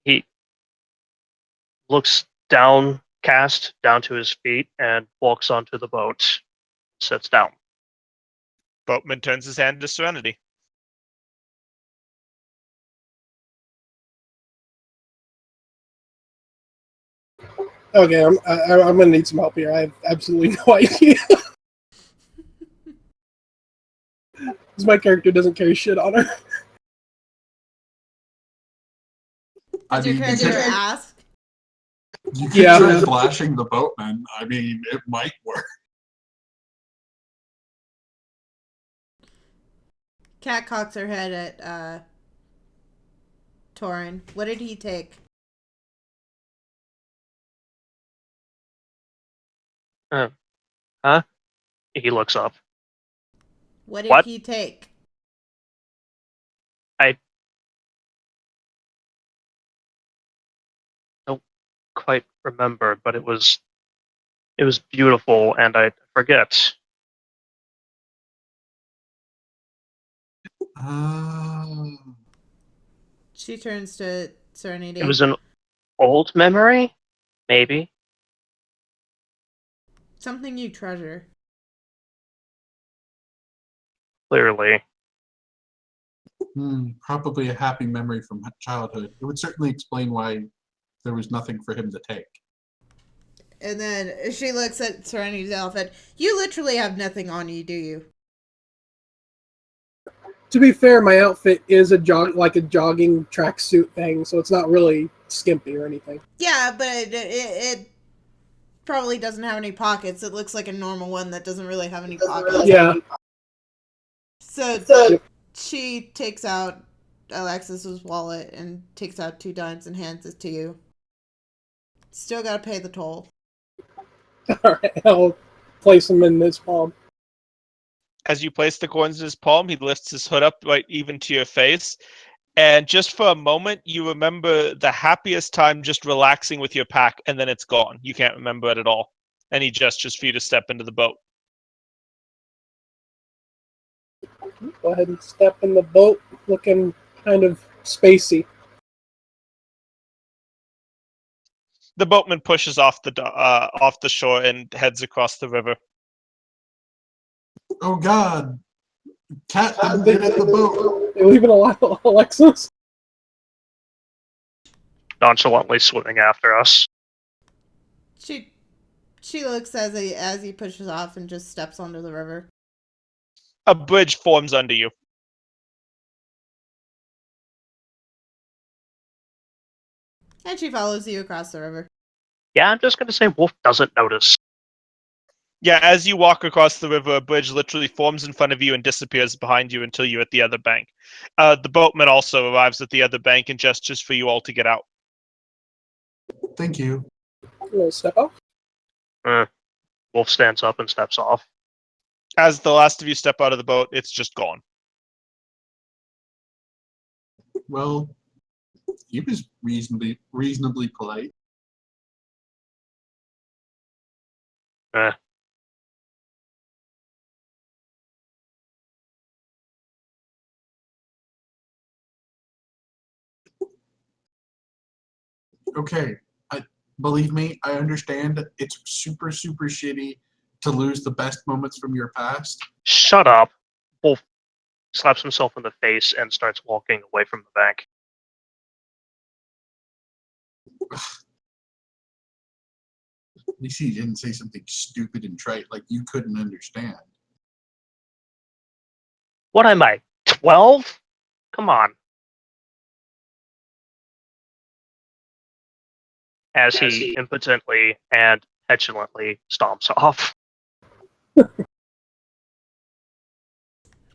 He looks downcast down to his feet and walks onto the boat, sits down. Boatman turns his hand to Serenity. Okay, I'm gonna need some help here. I have absolutely no idea. Because my character doesn't carry shit on her. I Did your mean, character ask? you could Yeah. try flashing the boatman. I mean, it might work. Cat cocks her head at Torin. What did he take? Huh? He looks up. What did What? he take? Don't quite remember, but it was beautiful, and I forget. She turns to Serenity. It was an old memory, maybe. Something you treasure. Clearly, Probably a happy memory from childhood. It would certainly explain why there was nothing for him to take. And then she looks at Serenity's outfit. You literally have nothing on you, do you? To be fair, my outfit is a jogging tracksuit thing, so it's not really skimpy or anything. Yeah, but it probably doesn't have any pockets. It looks like a normal one that doesn't really have any pockets. Yeah. So Yep. she takes out Alexis's wallet and takes out 2 dimes and hands it to you. Still gotta pay the toll. Alright, I'll place them in this palm. As you place the coins in his palm, he lifts his hood up right even to your face. And just for a moment, you remember the happiest time just relaxing with your pack, and then it's gone. You can't remember it at all. And he gestures for you to step into the boat. Go ahead and step in the boat, looking kind of spacey. The boatman pushes off the shore and heads across the river. Oh God! Cat didn't get in the boat. They leave it alive, Alexis? nonchalantly swimming after us. She looks as he pushes off and just steps onto the river. A bridge forms under you. And she follows you across the river. Yeah, I'm just gonna say Wolf doesn't notice. Yeah, as you walk across the river, a bridge literally forms in front of you and disappears behind you until you're at the other bank. The boatman also arrives at the other bank and gestures for you all to get out. Thank you. We'll step off. Wolf stands up and steps off. As the last of you step out of the boat, it's just gone. Well, he was reasonably polite. Okay, believe me, I understand it's super, super shitty to lose the best moments from your past. Shut up. Wolf slaps himself in the face and starts walking away from the bank. At least he didn't say something stupid and trite like you couldn't understand. What am I, 12? Come on. As he impotently and petulantly stomps off.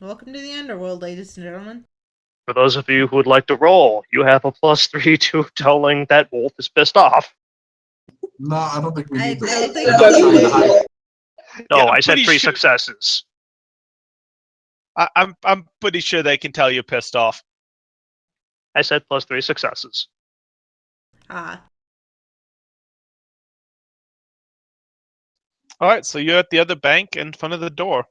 Welcome to the underworld, ladies and gentlemen. For those of you who would like to roll, you have a +3 to telling that Wolf is pissed off. No, I don't think we I need to. don't think We're not we trying to do. hide. No, Yeah, I'm I said pretty 3 sure- successes. I'm pretty sure they can tell you're pissed off. I said +3 successes. Ah. All right, so you're at the other bank in front of the door.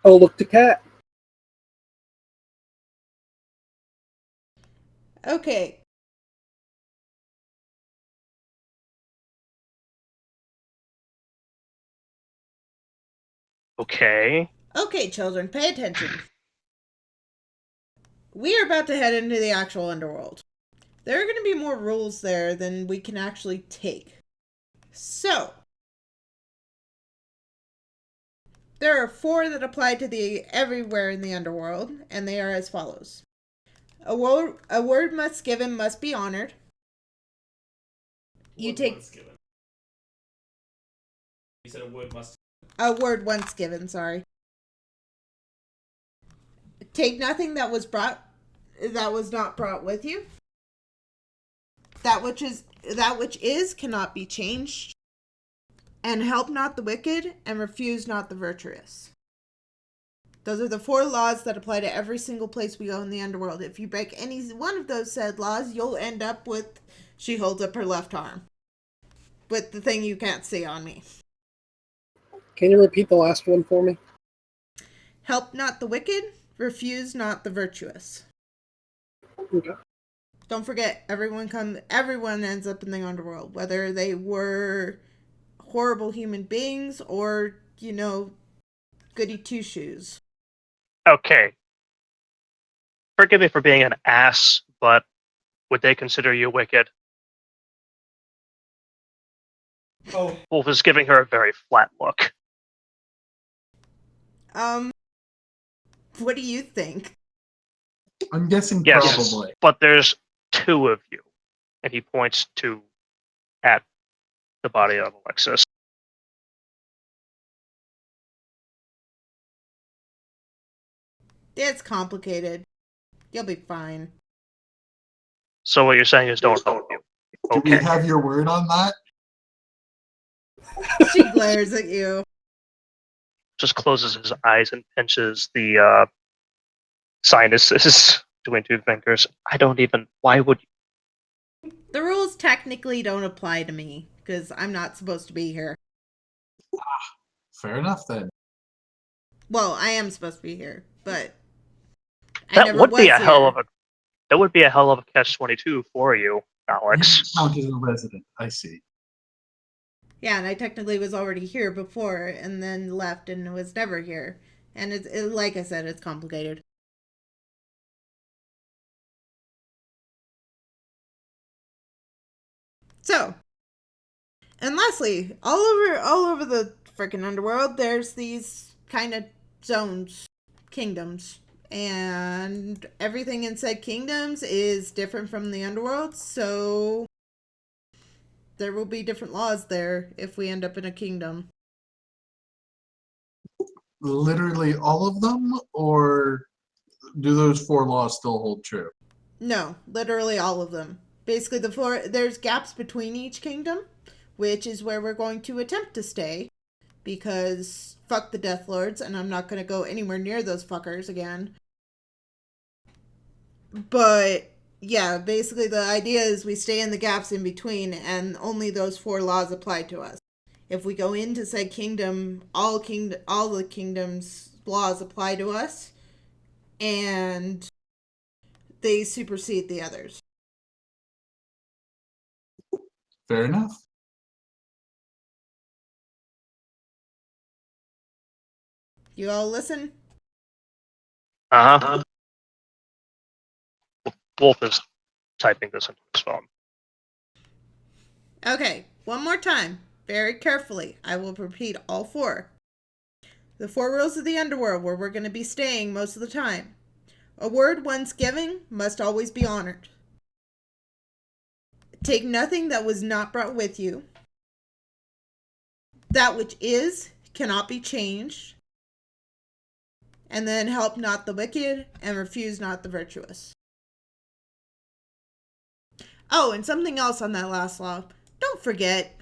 Oh, look, the cat. Okay. Okay. Okay, children, pay attention. We are about to head into the actual underworld. There are going to be more rules there than we can actually take. So, there are 4 that apply to the everywhere in the underworld, and they are as follows. A word must given must be honored. You take You said a word must. a word once given, sorry. Take nothing that was not brought with you. That which is cannot be changed. And help not the wicked, and refuse not the virtuous. Those are the 4 laws that apply to every single place we go in the underworld. If you break any one of those said laws, you'll end up with... She holds up her left arm. With the thing you can't see on me. Can you repeat the last one for me? Help not the wicked, refuse not the virtuous. Okay. Don't forget, everyone ends up in the underworld. Whether they were horrible human beings or, goody two-shoes. Okay. Forgive me for being an ass, but would they consider you wicked? Oh. Wolf is giving her a very flat look. What do you think? I'm guessing Yes, probably. but there's 2 of you. And he points at the body of Alexis. It's complicated. You'll be fine. So what you're saying is don't help you. Do we Okay. have your word on that? She glares at you. Just closes his eyes and pinches the sinuses between 2 fingers. Why would you? The rules technically don't apply to me, because I'm not supposed to be here. Fair enough then. Well, I am supposed to be here, but I That never would was be a here. hell of a catch-22 for you, Alex. Count as a resident. I see. Yeah, and I technically was already here before, and then left and was never here. And like I said, it's complicated. So, and lastly, all over the freaking underworld, there's these kind of zones, kingdoms, and everything in said kingdoms is different from the underworld. So there will be different laws there if we end up in a kingdom. Literally all of them, or do those 4 laws still hold true? No, literally all of them. Basically, there's gaps between each kingdom, which is where we're going to attempt to stay, because fuck the Death Lords, and I'm not going to go anywhere near those fuckers again. But yeah, basically the idea is we stay in the gaps in between, and only those 4 laws apply to us. If we go into said kingdom, all the kingdom's laws apply to us, and they supersede the others. Fair enough. You all listen? Uh-huh. Wolf is typing this into his phone. Okay, one more time. Very carefully. I will repeat all 4. The 4 rules of the underworld where we're going to be staying most of the time. A word once given must always be honored. Take nothing that was not brought with you. That which is cannot be changed, and then help not the wicked and refuse not the virtuous. Oh, and something else on that last law. Don't forget,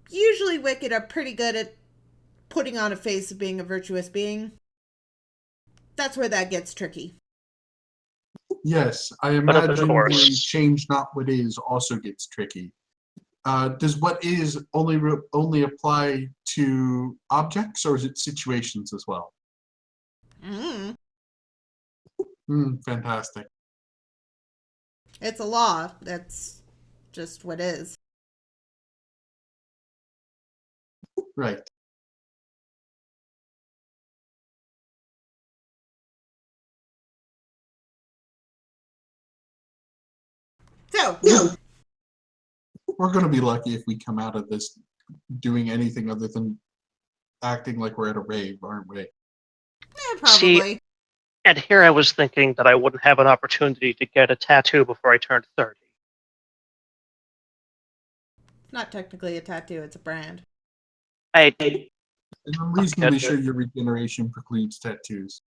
usually wicked are pretty good at putting on a face of being a virtuous being. That's where that gets tricky. Yes, I But of imagine the course. change not what is also gets tricky. Does what is only apply to objects, or is it situations as well? Mm. Fantastic. It's a law. That's just what is. Right. So, We're going to be lucky if we come out of this doing anything other than acting like we're at a rave, aren't we? probably. See, and here I was thinking that I wouldn't have an opportunity to get a tattoo before I turned 30. It's not technically a tattoo, it's a brand. I And I'm reasonably Okay. sure your regeneration precludes tattoos.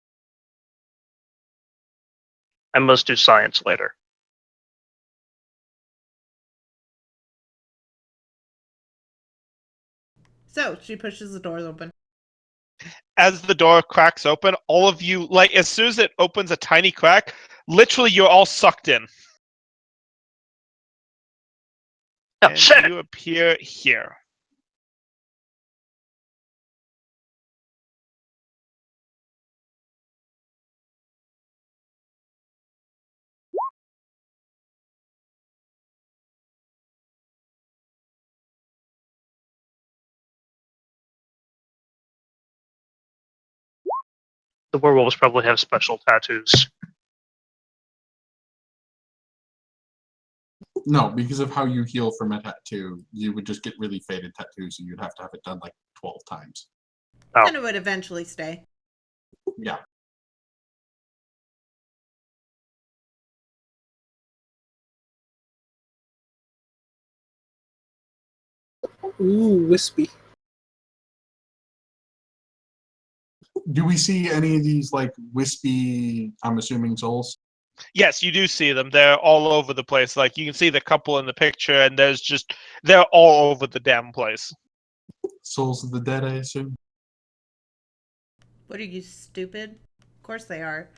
must do science later. So, she pushes the doors open. As the door cracks open, all of you, like, as soon as it opens a tiny crack, literally you're all sucked in. Oh, And shit! you appear here. The werewolves probably have special tattoos. No, because of how you heal from a tattoo, you would just get really faded tattoos, and you'd have to have it done like 12 times. Oh. And it would eventually stay. Yeah. Ooh, wispy. Do we see any of these like wispy, I'm assuming, souls? Yes, you do see them. They're all over the place. Like, you can see the couple in the picture, and they're all over the damn place. Souls of the dead, I assume? What are you, stupid? Of course they are.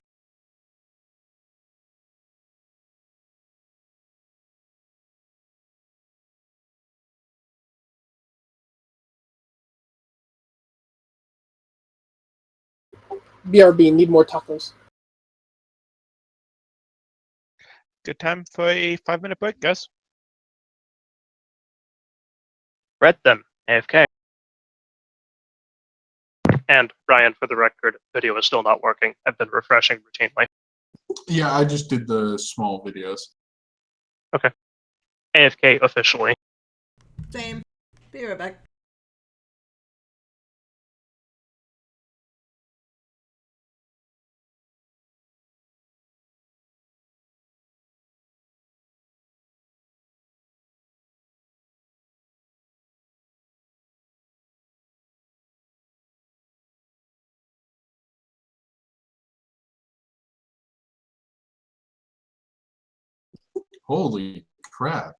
BRB, need more tacos. Good time for a 5-minute break, guys. Read them. AFK. And Ryan, for the record, video is still not working. I've been refreshing routinely. Yeah, I just did the small videos. AFK officially. Same. Be right back. Holy crap.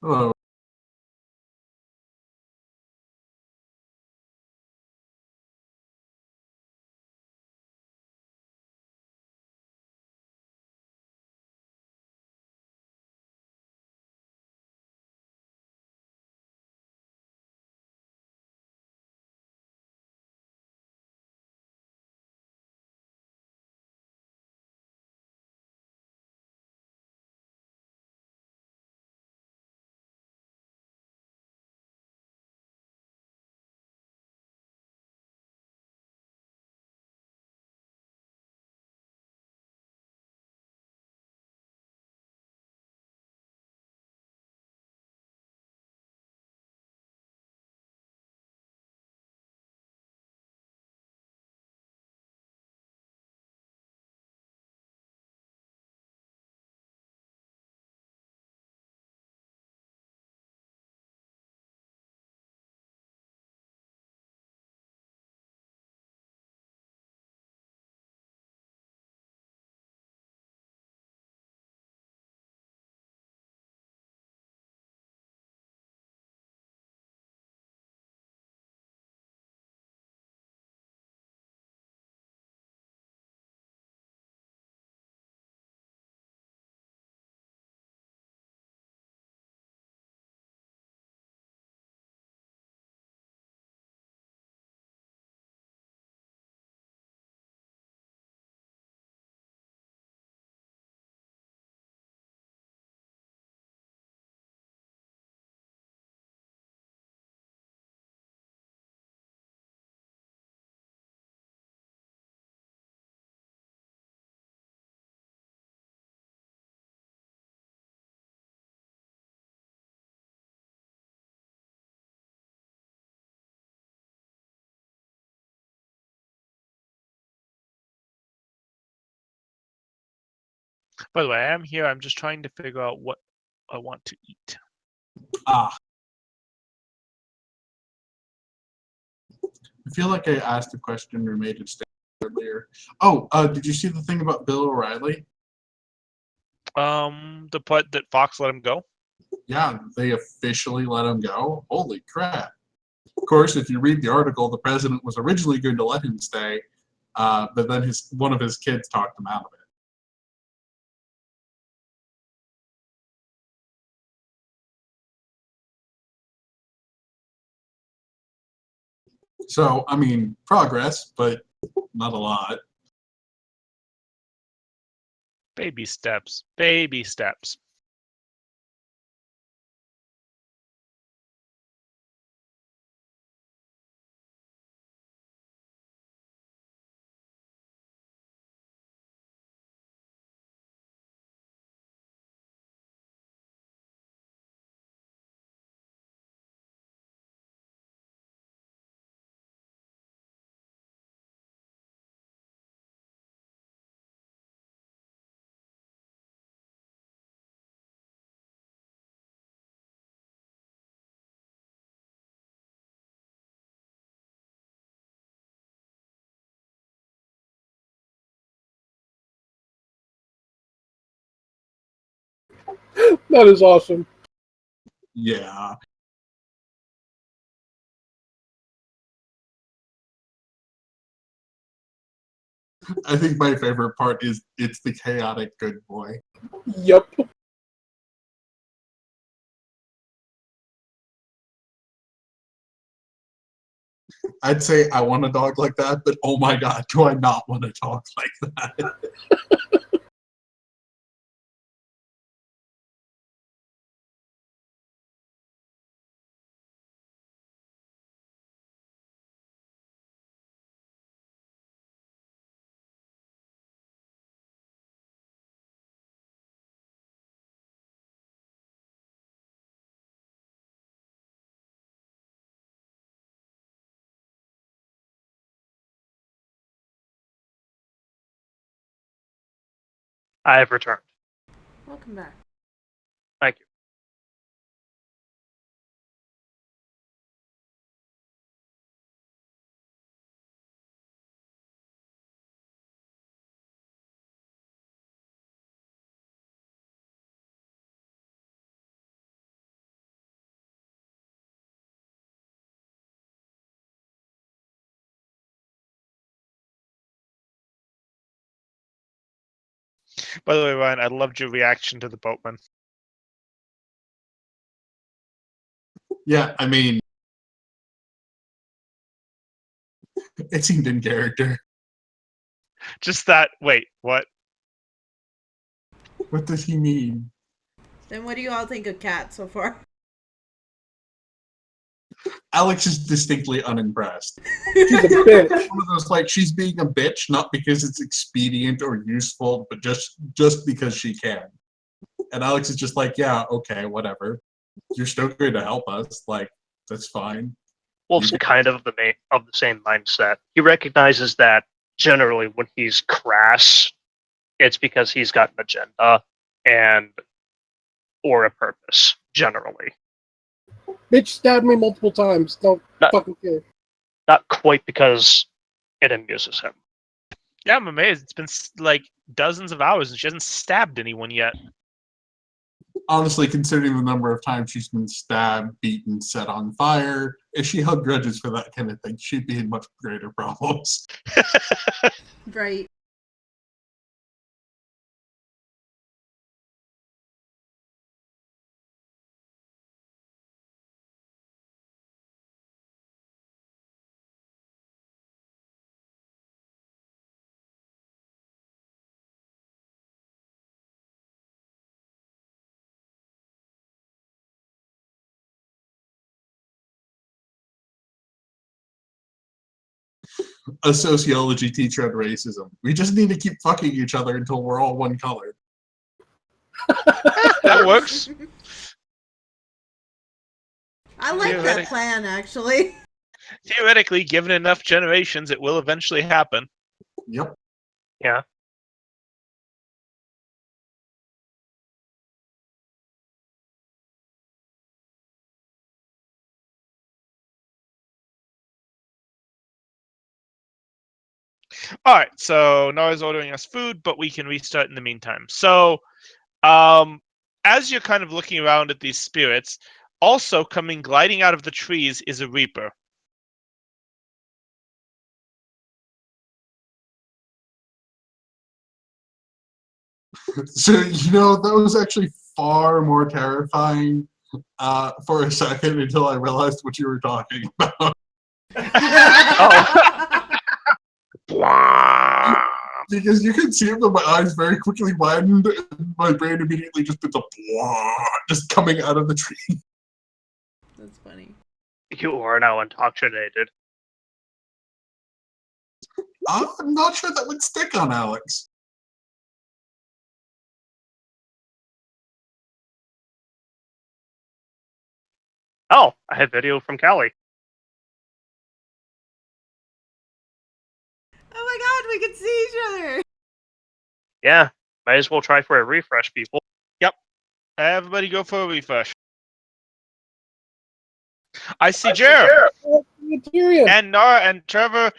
Hello. By the way, I am here. I'm just trying to figure out what I want to eat. Ah. I feel like I asked a question or made a statement earlier. Oh, did you see the thing about Bill O'Reilly? The part that Fox let him go. Yeah, they officially let him go. Holy crap. Of course, if you read the article, the president was originally going to let him stay, but then one of his kids talked him out of it. So, I mean, progress, but not a lot. Baby steps. Baby steps. That is awesome. Yeah. I think my favorite part is it's the chaotic good boy. Yep. I'd say I want a dog like that, but oh my god, do I not want a dog like that? I have returned. Welcome back. Thank you. By the way, Ryan, I loved your reaction to the boatman. Yeah, I mean, it seemed in character. Just that. Wait, what? What does he mean? Then what do you all think of Cat so far? Alex is distinctly unimpressed. She's a bitch. One of those, like, she's being a bitch, not because it's expedient or useful, but just because she can. And Alex is just like, yeah, okay, whatever. You're still going to help us. Like, that's fine. Wolf's kind of the same mindset. He recognizes that generally when he's crass, it's because he's got an agenda and or a purpose. Generally, Bitch stabbed me multiple times. Don't No. fucking care. not quite because it amuses him. Yeah, I'm amazed. It's been like dozens of hours and she hasn't stabbed anyone yet. Honestly, considering the number of times she's been stabbed, beaten, set on fire, if she held grudges for that kind of thing, she'd be in much greater problems. Right. A sociology teacher on racism. We just need to keep fucking each other until we're all one color. That works. I like that Theoretic- plan, actually. Theoretically, given enough generations, it will eventually happen. Yep. Yeah. All right, so Nora's ordering us food, but we can restart in the meantime. So, as you're kind of looking around at these spirits, also coming gliding out of the trees is a reaper. So, that was actually far more terrifying for a second until I realized what you were talking about. Because you could see it, but my eyes very quickly widened, and my brain immediately just did the just coming out of the tree. That's funny. You are now indoctrinated. I'm not sure that would stick on Alex. Oh, I have video from Callie. Oh my god, we can see each other! Yeah, might as well try for a refresh, people. Everybody go for a refresh. I see Jer Tyrion. and Nora and Trevor.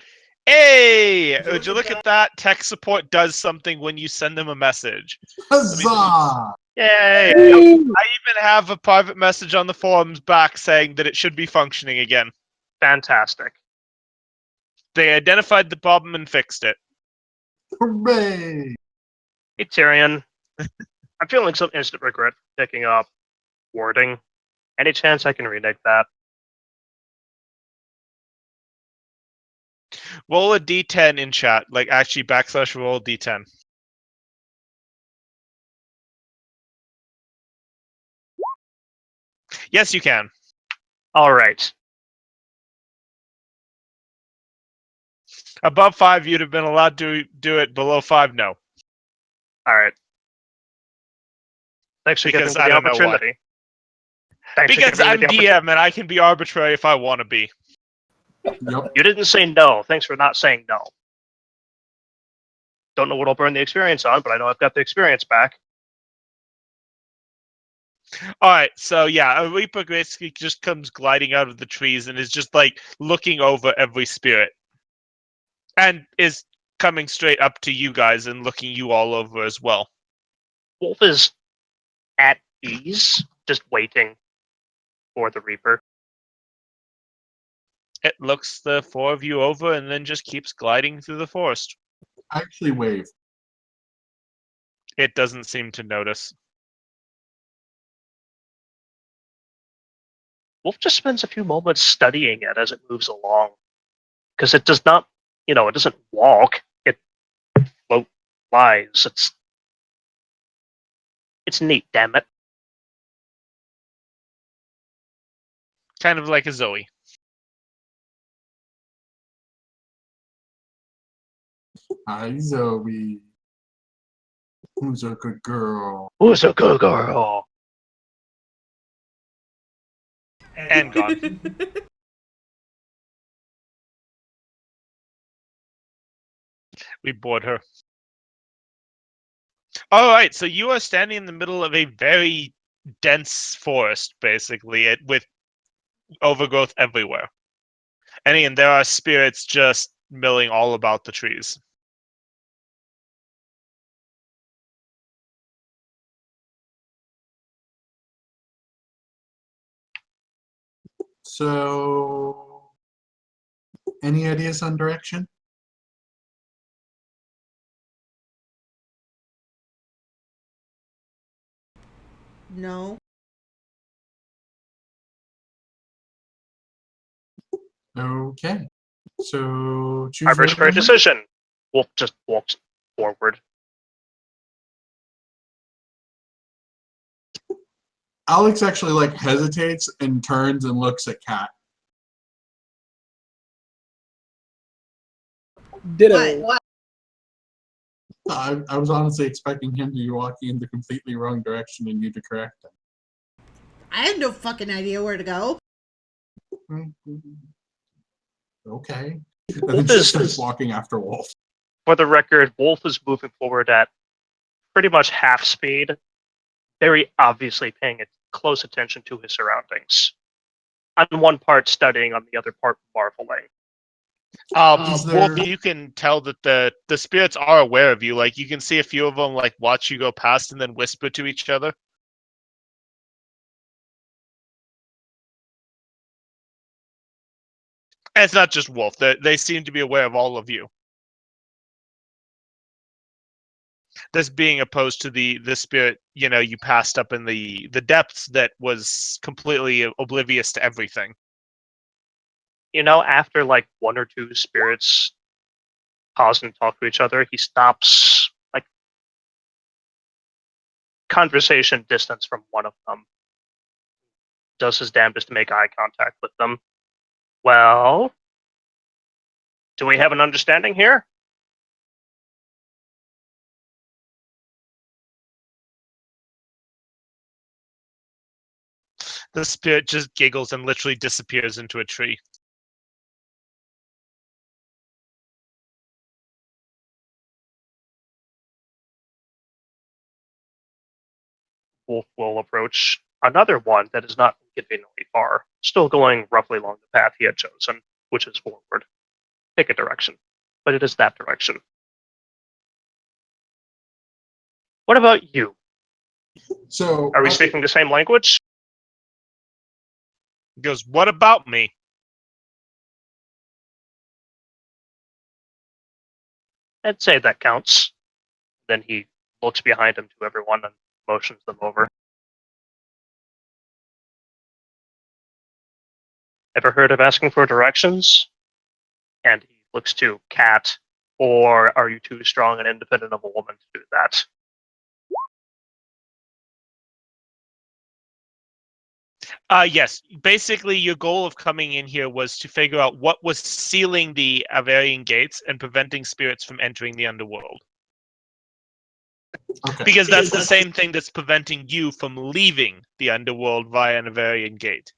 Hey, would you look at that? Tech support does something when you send them a message. Huzzah! Yay! Woo! I even have a private message on the forums back saying that it should be functioning again. Fantastic. They identified the problem and fixed it. Hooray! Hey, Tyrion. I'm feeling some instant regret for picking up warding. Any chance I can renege that? Roll a d10 in chat. Like, actually, / roll d10. Yes, you can. All right. Above 5, you'd have been allowed to do it. Below 5, no. All right. Thanks for Because giving I me the don't know why. opportunity. Thanks for Because giving me I'm the opportunity. DM and I can be arbitrary if I want to be. Yep. You didn't say no. Thanks for not saying no. Don't know what I'll burn the experience on, but I know I've got the experience back. All right, so yeah, a Reaper basically just comes gliding out of the trees and is just like looking over every spirit, and is coming straight up to you guys and looking you all over as well. Wolf is at ease, just waiting for the Reaper. It looks the 4 of you over and then just keeps gliding through the forest. I actually wave. It doesn't seem to notice. Wolf just spends a few moments studying it as it moves along. Because it does not, it doesn't walk. It flies. It's neat, damn it. Kind of like a Zoe. Hi, Zoe. Who's a good girl? Who's a good girl? And gone. We bored her. All right, so you are standing in the middle of a very dense forest, basically, with overgrowth everywhere. And again, there are spirits just milling all about the trees. So, any ideas on direction? No. Okay. So, choose Arbitrary random. decision. Wolf just walks forward. Alex actually like hesitates and turns and looks at Kat. Ditto. What? I was honestly expecting him to be walking in the completely wrong direction and you to correct him. I have no fucking idea where to go. Okay. And then she starts walking after Wolf. For the record, Wolf is moving forward at pretty much half speed, very obviously paying close attention to his surroundings. On one part studying, on the other part marveling. Wolf, you can tell that the spirits are aware of you. Like, you can see a few of them like watch you go past and then whisper to each other. And it's not just Wolf. They seem to be aware of all of you. This being opposed to the spirit, you passed up in the depths that was completely oblivious to everything. After like one or two spirits pause and talk to each other, he stops, like, conversation distance from one of them. Does his damnedest to make eye contact with them. Well, do we have an understanding here? The spirit just giggles and literally disappears into a tree. Wolf will approach another one that is not conveniently far, still going roughly along the path he had chosen, which is forward. Pick a direction, but it is that direction. What about you? So, Are we speaking the same language? He goes, "What about me?" I'd say that counts. Then he looks behind him to everyone and motions them over. Ever heard of asking for directions? And he looks to Kat, or are you too strong and independent of a woman to do that? Yes. Basically, your goal of coming in here was to figure out what was sealing the Avarian gates and preventing spirits from entering the underworld. okay. Because that's the same thing that's preventing you from leaving the underworld via an Avarian gate.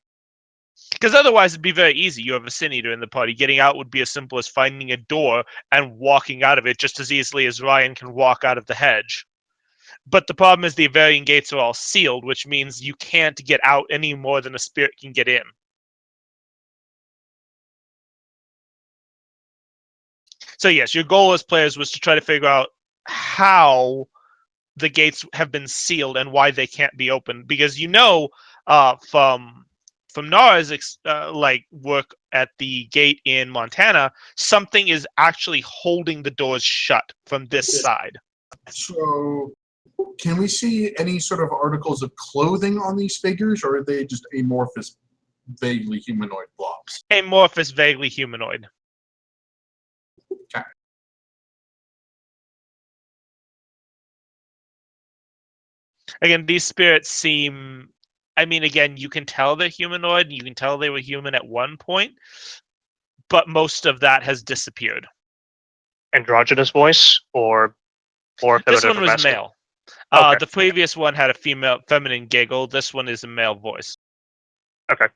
Because otherwise, it'd be very easy. You have a Sin Eater in the party. Getting out would be as simple as finding a door and walking out of it just as easily as Ryan can walk out of the hedge. But the problem is the Avarian gates are all sealed, which means you can't get out any more than a spirit can get in. So yes, your goal as players was to try to figure out how the gates have been sealed and why they can't be opened, because from Nara's work at the gate in Montana, something is actually holding the doors shut from this side. So, Can we see any sort of articles of clothing on these figures, or are they just amorphous, vaguely humanoid blobs? Amorphous, vaguely humanoid. Okay. Again, these spirits seem. I mean, again, you can tell they're humanoid. You can tell they were human at one point, but most of that has disappeared. Androgynous voice or more This feminine one or was masculine? male. Okay. The previous one had a feminine giggle. This one is a male voice. Okay.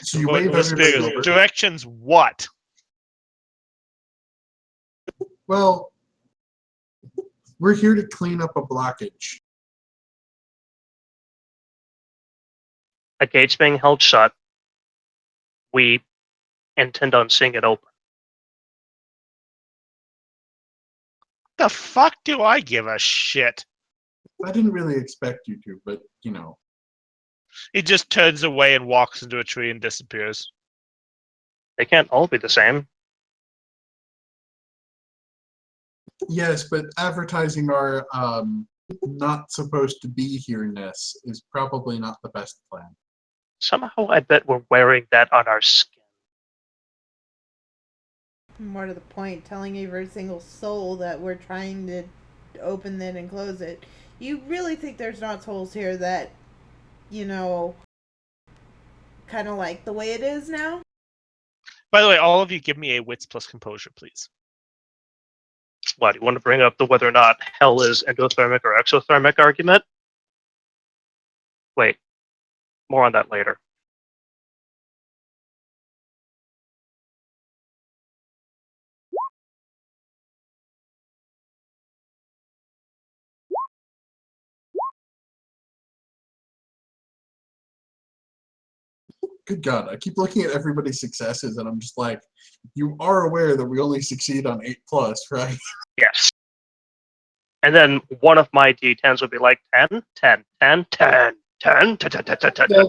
So you According wave to the everybody spirits, over. directions what? Well, we're here to clean up a blockage. A gate's being held shut. We intend on seeing it open. The fuck do I give a shit? I didn't really expect you to, but you know. He just turns away and walks into a tree and disappears. They can't all be the same. Yes, but advertising our not supposed to be here-ness is probably not the best plan. Somehow I bet we're wearing that on our skin. More to the point, telling every single soul that we're trying to open it and close it. You really think there's not souls here that, you know, kind of like the way it is now? By the way, all of you give me a wits plus composure, please. What, you want to bring up the whether or not hell is endothermic or exothermic argument? Wait, more on that later. Good God, I keep looking at everybody's successes and I'm just like, you are aware that we only succeed on 8+, right? Yes. And then one of my D10s would be like 10, 10, 10, 10, 10, 10, 10, 10, 10, 10. Yeah.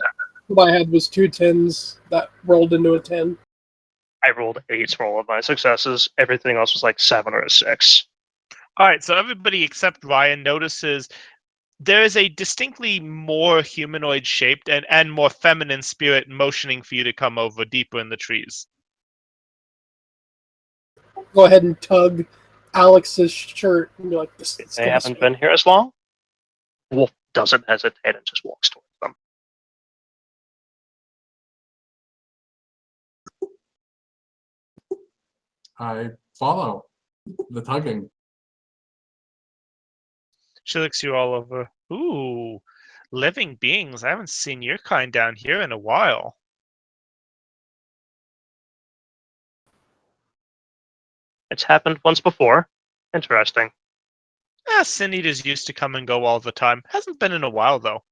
My head was 2 10s that rolled into a 10. I rolled 8s for all of my successes. Everything else was like 7 or a 6. All right, so everybody except Ryan notices there is a distinctly more humanoid shaped and more feminine spirit motioning for you to come over deeper in the trees. Go ahead and tug Alex's shirt and be like, this They haven't been here as long. Wolf doesn't hesitate and just walks towards them. I follow the tugging. She looks you all over. Ooh, living beings. I haven't seen your kind down here in a while. It's happened once before. Interesting. Sin Eaters used to come and go all the time. Hasn't been in a while, though.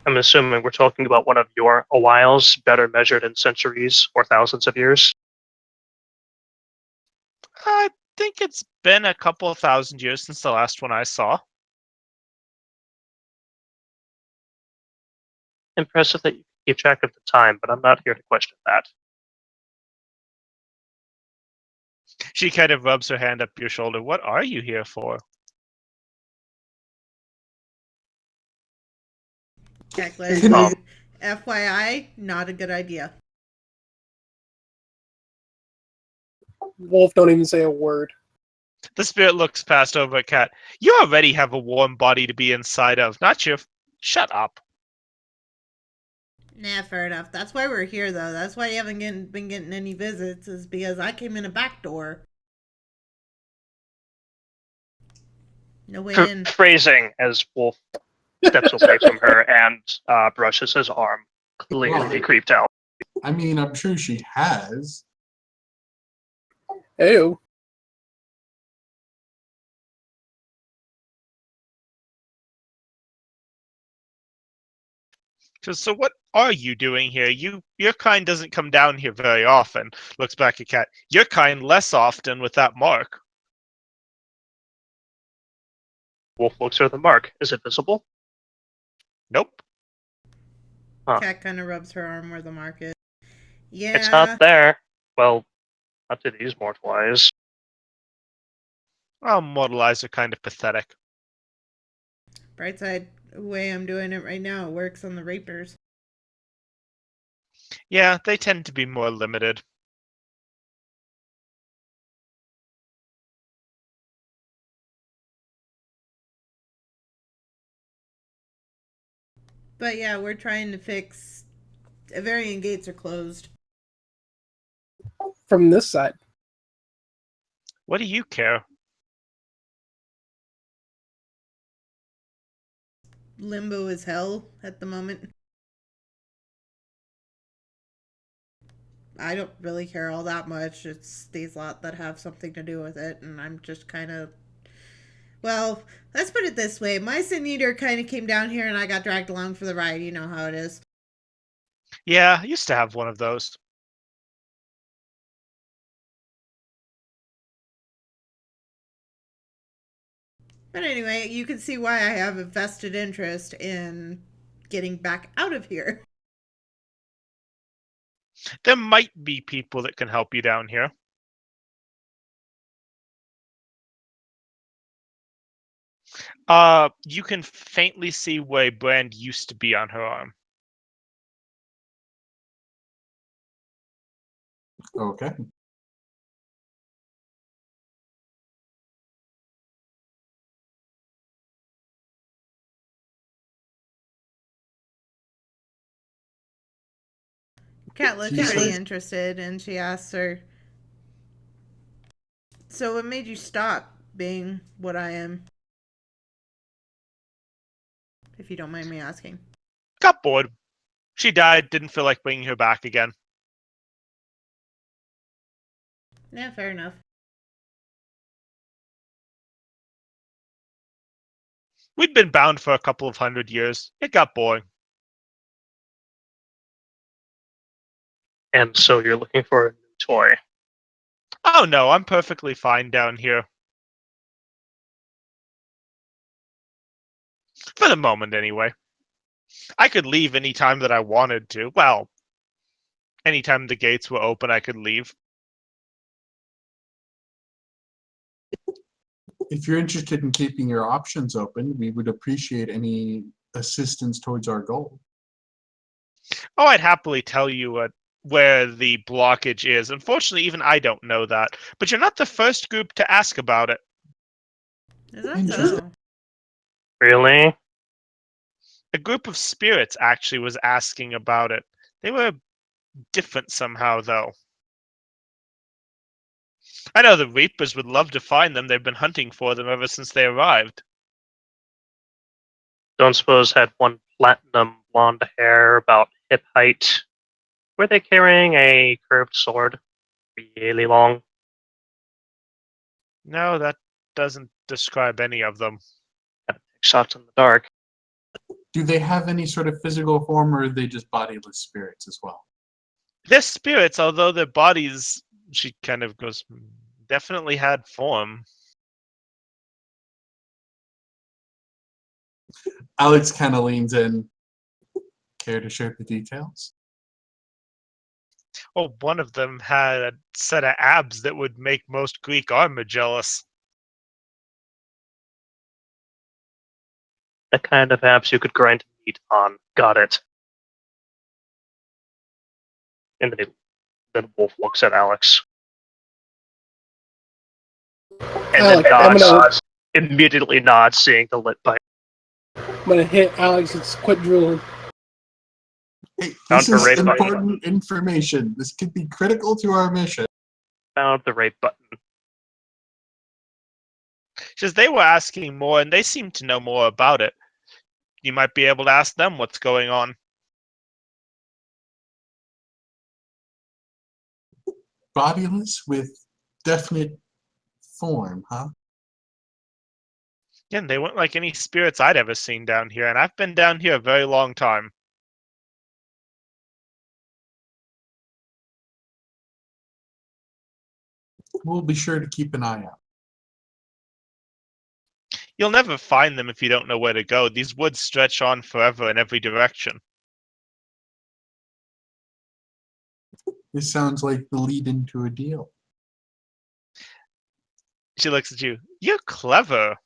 I'm assuming we're talking about one of your a whiles, better measured in centuries or thousands of years. I think it's been a couple of thousand years since the last one I saw. Impressive that you keep track of the time, but I'm not here to question that. She kind of rubs her hand up your shoulder. What are you here for? Checklist. FYI, not a good idea. Wolf don't even say a word. The spirit looks past over at Cat. You already have a warm body to be inside of, not you. Shut up. Nah, fair enough. That's why we're here, though. That's why you haven't been getting any visits, is because I came in a back door. No way in. Phrasing as Wolf steps away from her and brushes his arm, clearly creeped out. I mean, I'm sure she has. Ew. So what are you doing here? Your kind doesn't come down here very often. Looks back at Cat. Your kind less often with that mark. Wolf looks at the mark. Is it visible? Nope. Huh. Cat kind of rubs her arm where the mark is. Yeah. It's not there. Well, not to these mortal eyes. Well, mortal eyes are kind of pathetic. Bright side, the way I'm doing it right now, it works on the rapers. Yeah, they tend to be more limited. But yeah, we're trying to fix. Avarian gates are closed. From this side. What do you care? Limbo is hell at the moment. I don't really care all that much. It's these lot that have something to do with it, and I'm just kind of. Well, let's put it this way. My Sin Eater kind of came down here and I got dragged along for the ride. You know how it is. Yeah, I used to have one of those. But anyway, you can see why I have a vested interest in getting back out of here. There might be people that can help you down here. You can faintly see where a brand used to be on her arm. Okay. Kat looks She pretty says- interested and she asks her, "So what made you stop being what I am?" If you don't mind me asking. Got bored. She died, didn't feel like bringing her back again. Yeah, fair enough. We'd been bound for a couple of 100 years. It got boring. And so you're looking for a new toy. Oh no, I'm perfectly fine down here. For the moment, anyway. I could leave any time that I wanted to. Well, anytime the gates were open, I could leave. If you're interested in keeping your options open, we would appreciate any assistance towards our goal. Oh, I'd happily tell you where the blockage is. Unfortunately, even I don't know that. But you're not the first group to ask about it. Is that Interesting. so? Really? A group of spirits actually was asking about it. They were different somehow, though. I know the Reapers would love to find them. They've been hunting for them ever since they arrived. Don't suppose had one platinum blonde hair about hip height. Were they carrying a curved sword? Really long? No, that doesn't describe any of them. Take shots in the dark. Do they have any sort of physical form, or are they just bodiless spirits as well? They're spirits, although their bodies, she kind of goes, definitely had form. Alex kind of leans in. Care to share the details? Oh, one of them had a set of abs that would make most Greek armor jealous. The kind of abs you could grind meat on. Got it. And then Wolf looks at Alex. And then nods. Immediately nods, seeing the lit bite. I'm gonna hit Alex and quit drooling. Hey, Found this the is rape button. important information. This could be critical to our mission. Found the rape button. Just they were asking more, and they seem to know more about it. You might be able to ask them what's going on. Bodiless with definite form, huh? Again, they weren't like any spirits I'd ever seen down here, and I've been down here a very long time. We'll be sure to keep an eye out. You'll never find them if you don't know where to go. These woods stretch on forever in every direction. This sounds like the lead into a deal. She looks at you. You're clever.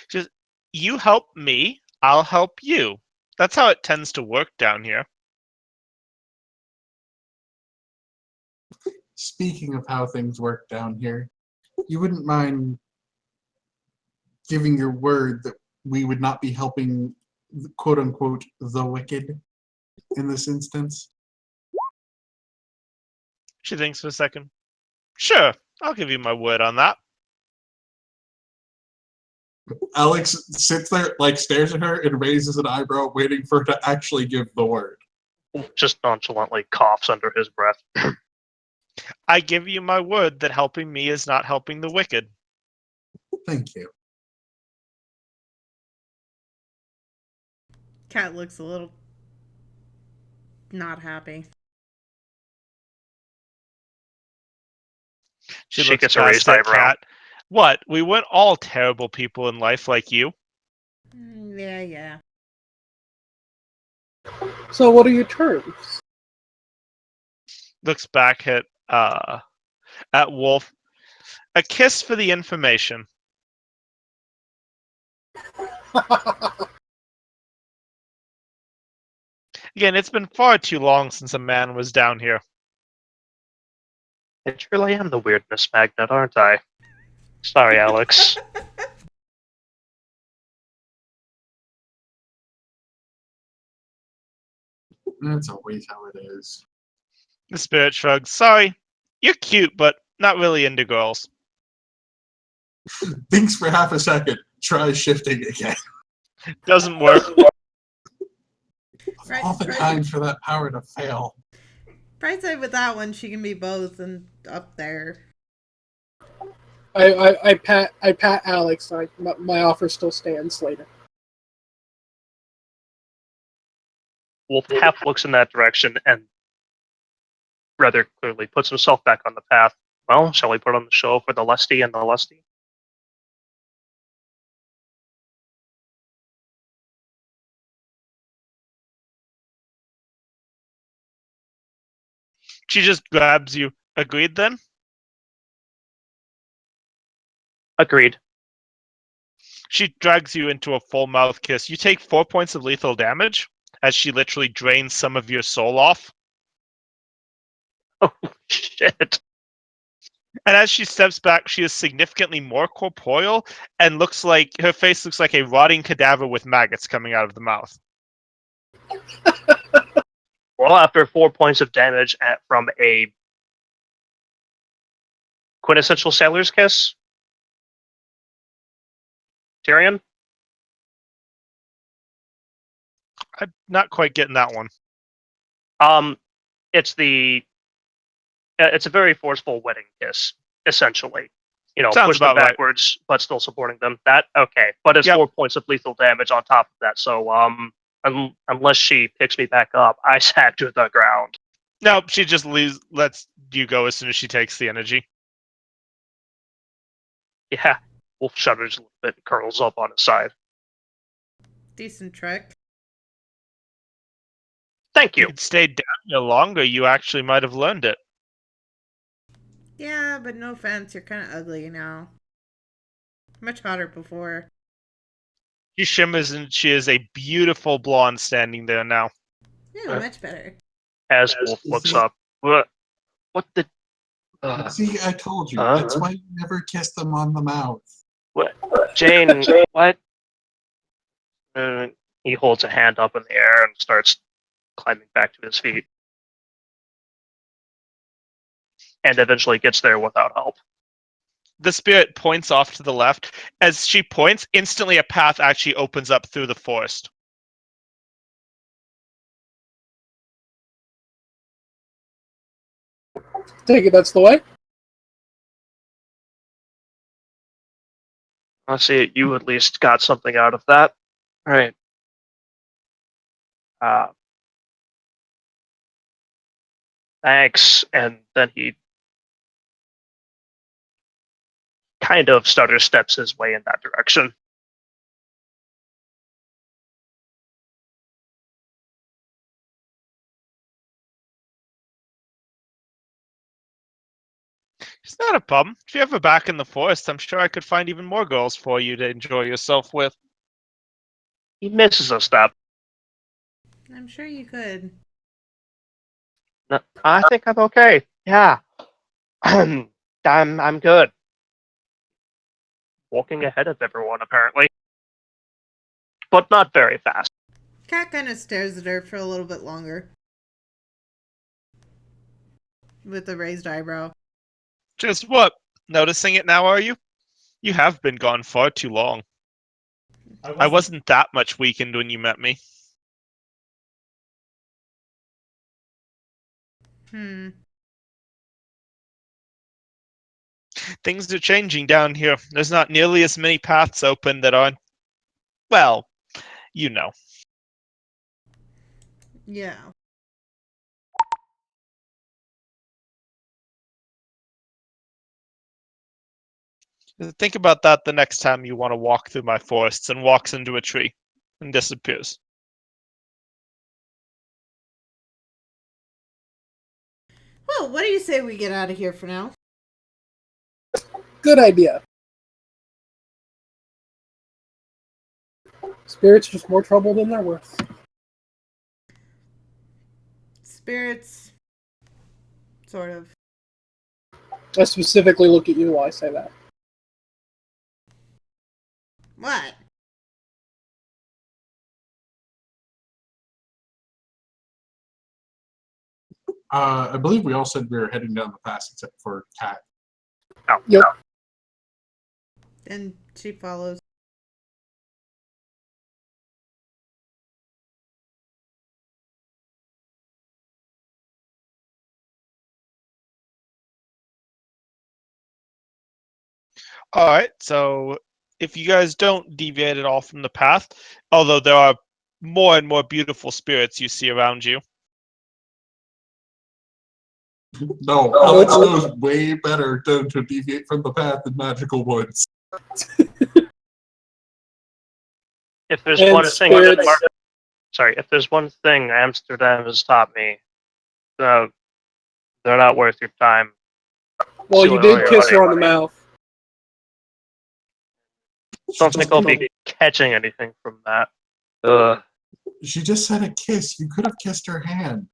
She says, you help me, I'll help you. That's how it tends to work down here. Speaking of how things work down here, you wouldn't mind giving your word that we would not be helping, quote unquote, the wicked in this instance? She thinks for a second. Sure, I'll give you my word on that. Alex sits there, like stares at her and raises an eyebrow, waiting for her to actually give the word. Wolf just nonchalantly coughs under his breath. I give you my word that helping me is not helping the wicked. Thank you. Cat looks a little not happy. She She looks gets a past raised that eyebrow. cat. What? We weren't all terrible people in life like you. Yeah. So what are your terms? Looks back at Wolf. A kiss for the information. Again, it's been far too long since a man was down here. I truly am the weirdness magnet, aren't I? Sorry, Alex. That's always how it is. The spirit shrugs. Sorry, you're cute, but not really into girls. Thinks for half a second, tries shifting again. Doesn't work. Right, All the time for that power to fail. Bright side with that one, she can be both and up there. I pat Alex. My offer still stands later. Wolf half looks in that direction and rather clearly puts himself back on the path. Well, shall we put on the show for the lusty and the lusty? She just grabs you. Agreed then? Agreed. She drags you into a full mouth kiss. You take 4 points of lethal damage as she literally drains some of your soul off. Oh, shit. And as she steps back, she is significantly more corporeal and looks like her face looks like a rotting cadaver with maggots coming out of the mouth. Well, after 4 points of damage from a quintessential sailor's kiss, Tyrion? I'm not quite getting that one. It's it's a very forceful wedding kiss, essentially. You know, Sounds push them about right. backwards, but still supporting them. That okay, but it's Yep. 4 points of lethal damage on top of that. So, unless she picks me back up, I sag to the ground. No, she just lets you go as soon as she takes the energy. Yeah, Wolf shudders a little bit and curls up on his side. Decent trick. Thank You you. could stay down here longer. You actually might have learned it. Yeah, but no offense, you're kind of ugly now. Much hotter before. She shimmers and she is a beautiful blonde standing there now. Yeah, much better. As Wolf looks up, what the? See, I told you. That's why you never kiss them on the mouth. What? Jane, what? He holds a hand up in the air and starts climbing back to his feet. And eventually gets there without help. The spirit points off to the left. As she points, instantly a path actually opens up through the forest. Take it that's the way. I see you at least got something out of that. All right. Thanks. And then he kind of stutter steps his way in that direction. It's not a problem. If you're ever back in the forest, I'm sure I could find even more girls for you to enjoy yourself with. He misses a step. I'm sure you could. No, I think I'm okay. Yeah. I'm good. Walking ahead of everyone, apparently. But not very fast. Cat kind of stares at her for a little bit longer. With a raised eyebrow. Just what? Noticing it now, are you? You have been gone far too long. I wasn't that much weakened when you met me. Things are changing down here. There's not nearly as many paths open that aren't, well, you know. Yeah. Think about that the next time you want to walk through my forests and walks into a tree and disappears. Well, what do you say we get out of here for now? Good idea. Spirits just more trouble than they're worth. Spirits. Sort of. I specifically look at you while I say that. What? I believe we all said we were heading down the pass except for Cat. Oh, Yep. no. And she follows. All right, so if you guys don't deviate at all from the path, although there are more and more beautiful spirits you see around you. No, Alex knows way better to deviate from the path in magical woods. If there's And one thing, spirits- if there's one thing Amsterdam has taught me, they're not worth your time. Well, you did kiss her on the mouth. Don't think I'll be catching anything from that. Ugh. She just said a kiss. You could have kissed her hand.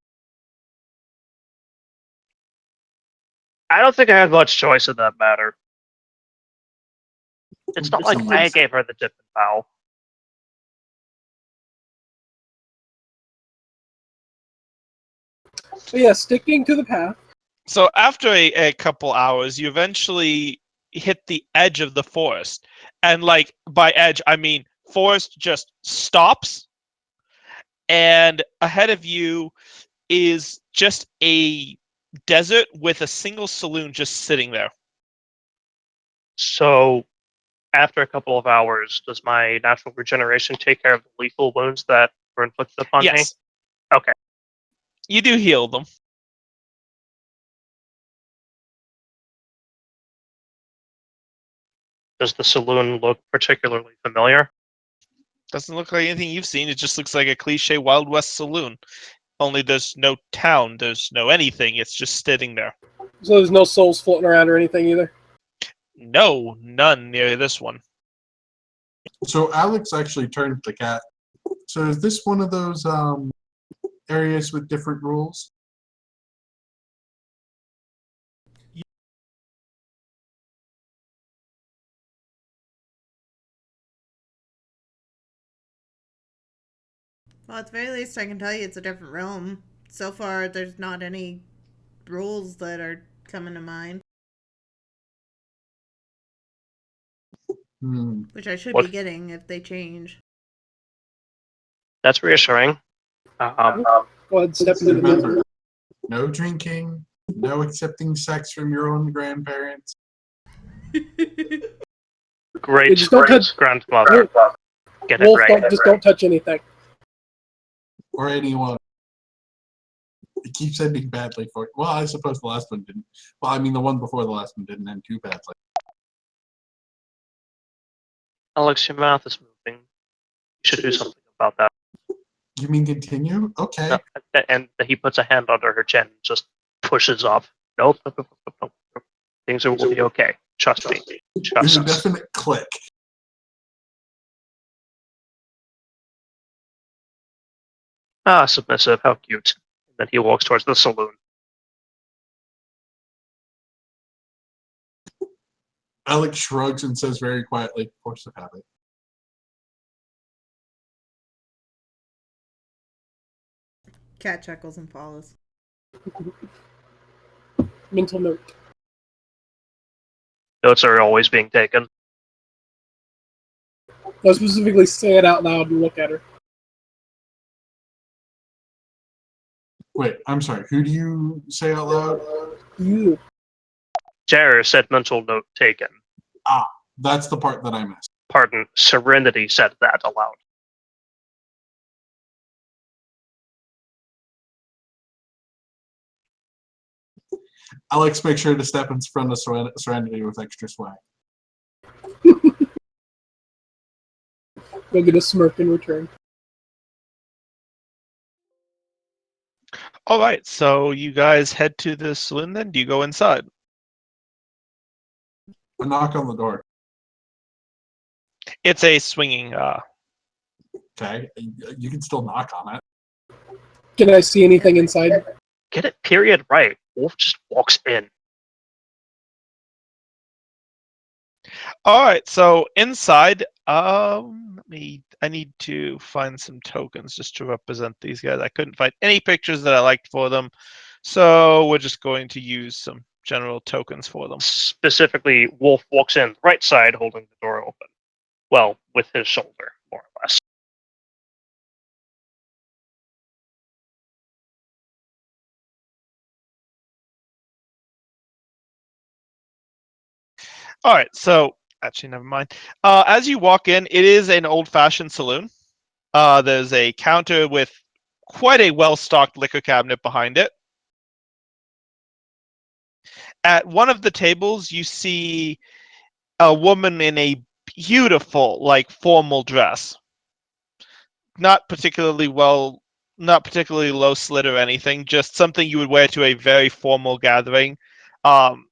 I don't think I had much choice in that matter. It's not like I gave her the dip and bow. So yeah, sticking to the path. So after a couple hours, you eventually hit the edge of the forest. And like by edge, I mean forest just stops. And ahead of you is just a desert with a single saloon just sitting there. So, after a couple of hours, does my natural regeneration take care of the lethal wounds that were inflicted upon me? Yes. Okay. You do heal them. Does the saloon look particularly familiar? Doesn't look like anything you've seen. It just looks like a cliche Wild West saloon. Only there's no town, there's no anything. It's just sitting there. So there's no souls floating around or anything either. No, none near this one. So Alex actually turned to Cat. So is this one of those areas with different rules? Well, at the very least, I can tell you it's a different realm. So far, there's not any rules that are coming to mind, which I should be getting if they change. That's reassuring. Go ahead, step into the Remember, no drinking, no accepting sex from your own grandparents. Great, just don't touch- grandmother. Get it Wolf, right. just don't touch anything. Or anyone. It keeps ending badly for you. Well, I suppose the last one didn't. Well, I mean, the one before the last one didn't end too badly. Alex, your mouth is moving. You should do something about that. You mean continue? Okay. No, and he puts a hand under her chin and just pushes off. Nope. Things will be okay. Trust me. There's Trust a us. definite click. Ah, submissive. How cute. And then he walks towards the saloon. Alex shrugs and says very quietly, "Force of habit." Cat chuckles and follows. Mental note. Notes are always being taken. I specifically say it out loud and look at her. Wait, I'm sorry. Who do you say out loud? You. Jarrah said mental note taken. That's the part that I missed. Pardon, Serenity said that aloud. Alex makes sure to step in front of Serenity with extra swag. Go get a smirk in return. All right, so you guys head to the saloon. Then do you go inside? A knock on the door. It's a swinging. Okay, you can still knock on it. Can I see anything inside? Get it period right. Wolf just walks in. All right, so inside, I need to find some tokens just to represent these guys. I couldn't find any pictures that I liked for them, so we're just going to use some general tokens for them. Specifically, Wolf walks in right side holding the door open. Well, with his shoulder, more or less. All right, so actually, never mind. As you walk in, it is an old-fashioned saloon. There's a counter with quite a well-stocked liquor cabinet behind it. At one of the tables, you see a woman in a beautiful, like, formal dress. Not particularly low slit or anything, just something you would wear to a very formal gathering.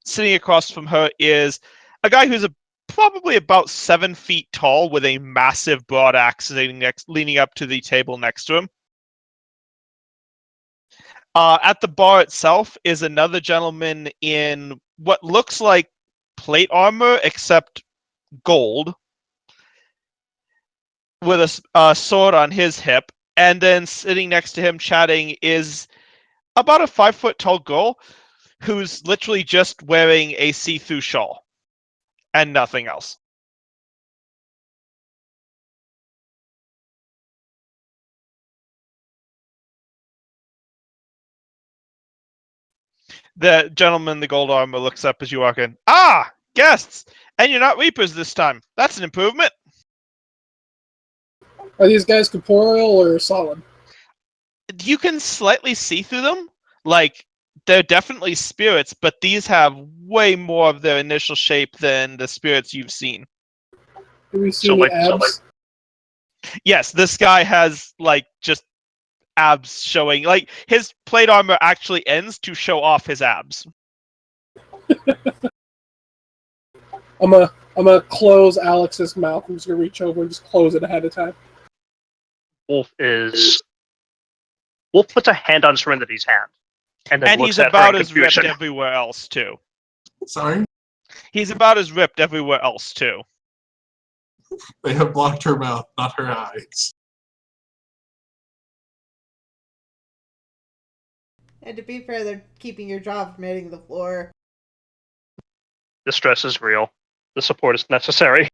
Sitting across from her is a guy who's probably about 7 feet tall with a massive broad axe leaning up to the table next to him. At the bar itself is another gentleman in what looks like plate armor, except gold, with a sword on his hip. And then sitting next to him chatting is about a 5 foot tall girl who's literally just wearing a see-through shawl and nothing else. The gentleman in the gold armor looks up as you walk in. Ah, guests! And you're not Reapers this time. That's an improvement. Are these guys corporeal or solid? You can slightly see through them. Like, they're definitely spirits, but these have way more of their initial shape than the spirits you've seen. Do we see So, any like- so, abs? Yes, this guy has, like, just abs showing. Like, his plate armor actually ends to show off his abs. I'm gonna close Alex's mouth. I'm just gonna reach over and just close it ahead of time. Wolf puts a hand on Serenity's hand. And then And looks he's at her about in as ripped confusion. everywhere else, too. Sorry? He's about as ripped everywhere else, too. They have blocked her mouth, not her eyes. And to be fair, they're keeping your jaw from hitting the floor. The stress is real. The support is necessary.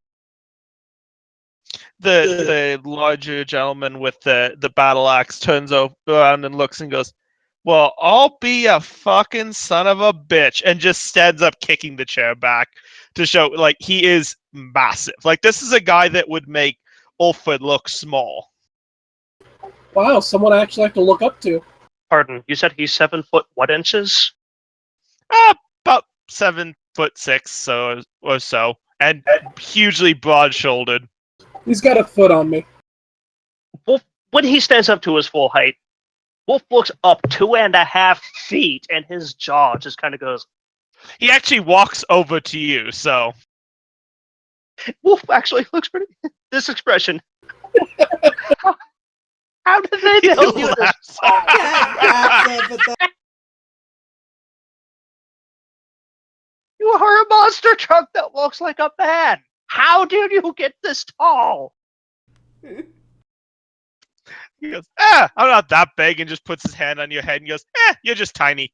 The larger gentleman with the battle axe turns around and looks and goes, "Well, I'll be a fucking son of a bitch," and just stands up kicking the chair back to show, like, he is massive. Like, this is a guy that would make Ulfred look small. Wow, someone I actually have to look up to. Pardon, you said he's 7 foot what inches? About 7'6" or so, and hugely broad-shouldered. He's got a foot on me. Wolf, when he stands up to his full height, Wolf looks up 2.5 feet, and his jaw just kind of goes. He actually walks over to you, so Wolf actually looks pretty. This expression. How did they he build you this laughs. tall? Cat cracks up at that. You are a monster truck that looks like a man. How did you get this tall? He goes, I'm not that big, and just puts his hand on your head and goes, you're just tiny.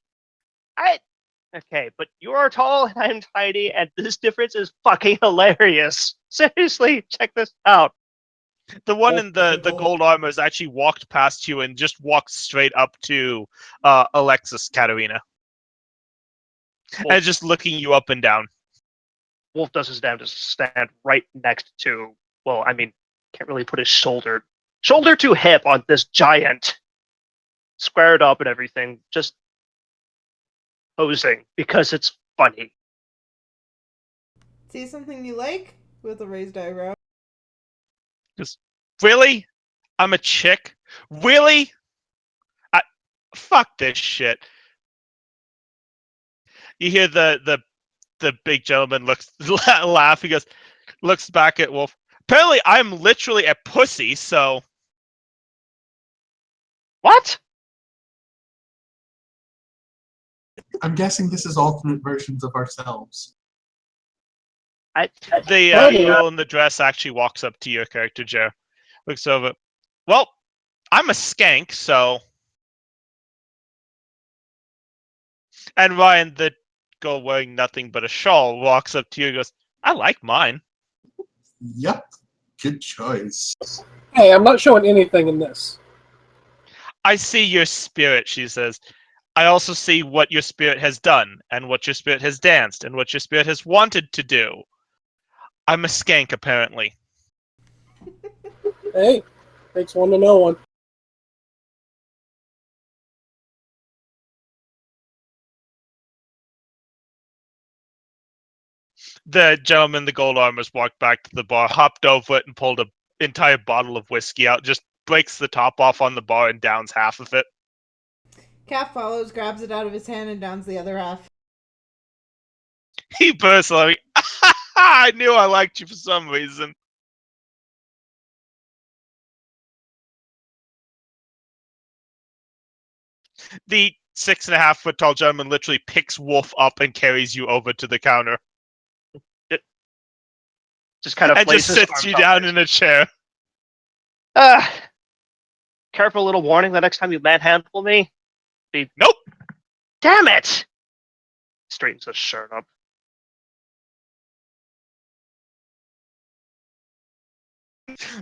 Okay, but you are tall and I'm tiny, and this difference is fucking hilarious. Seriously, check this out. The one Wolf in the giggled. gold armor has actually walked past you and just walked straight up to Alexis Katarina. And just looking you up and down. Wolf does his damnedest to stand right next to, well, I mean, can't really put his shoulder to hip on this giant, squared up and everything, just posing because it's funny. See something you like? With a raised eyebrow. Really? I'm a chick? Really? Fuck this shit. You hear the big gentleman laugh. He goes, looks back at Wolf. Apparently, I'm literally a pussy, so. What? I'm guessing this is alternate versions of ourselves. The Probably. girl in the dress actually walks up to your character, Jer. Looks over. Well, I'm a skank, so. And Ryan, the girl wearing nothing but a shawl, walks up to you and goes, I like mine. Yep. Good choice. Hey, I'm not showing anything in this. I see your spirit, she says. I also see what your spirit has done, and what your spirit has danced, and what your spirit has wanted to do. I'm a skank, apparently. Hey, takes one to know one. The gentleman in the gold armors walked back to the bar, hopped over it, and pulled an entire bottle of whiskey out, just breaks the top off on the bar and downs half of it. Cat follows, grabs it out of his hand, and downs the other half. He bursts like, I knew I liked you for some reason. The 6.5-foot tall gentleman literally picks Wolf up and carries you over to the counter. Just kind of and just places sits you down in a chair. Careful, little warning. The next time you manhandle me, Nope. Damn it! Straightens his shirt up.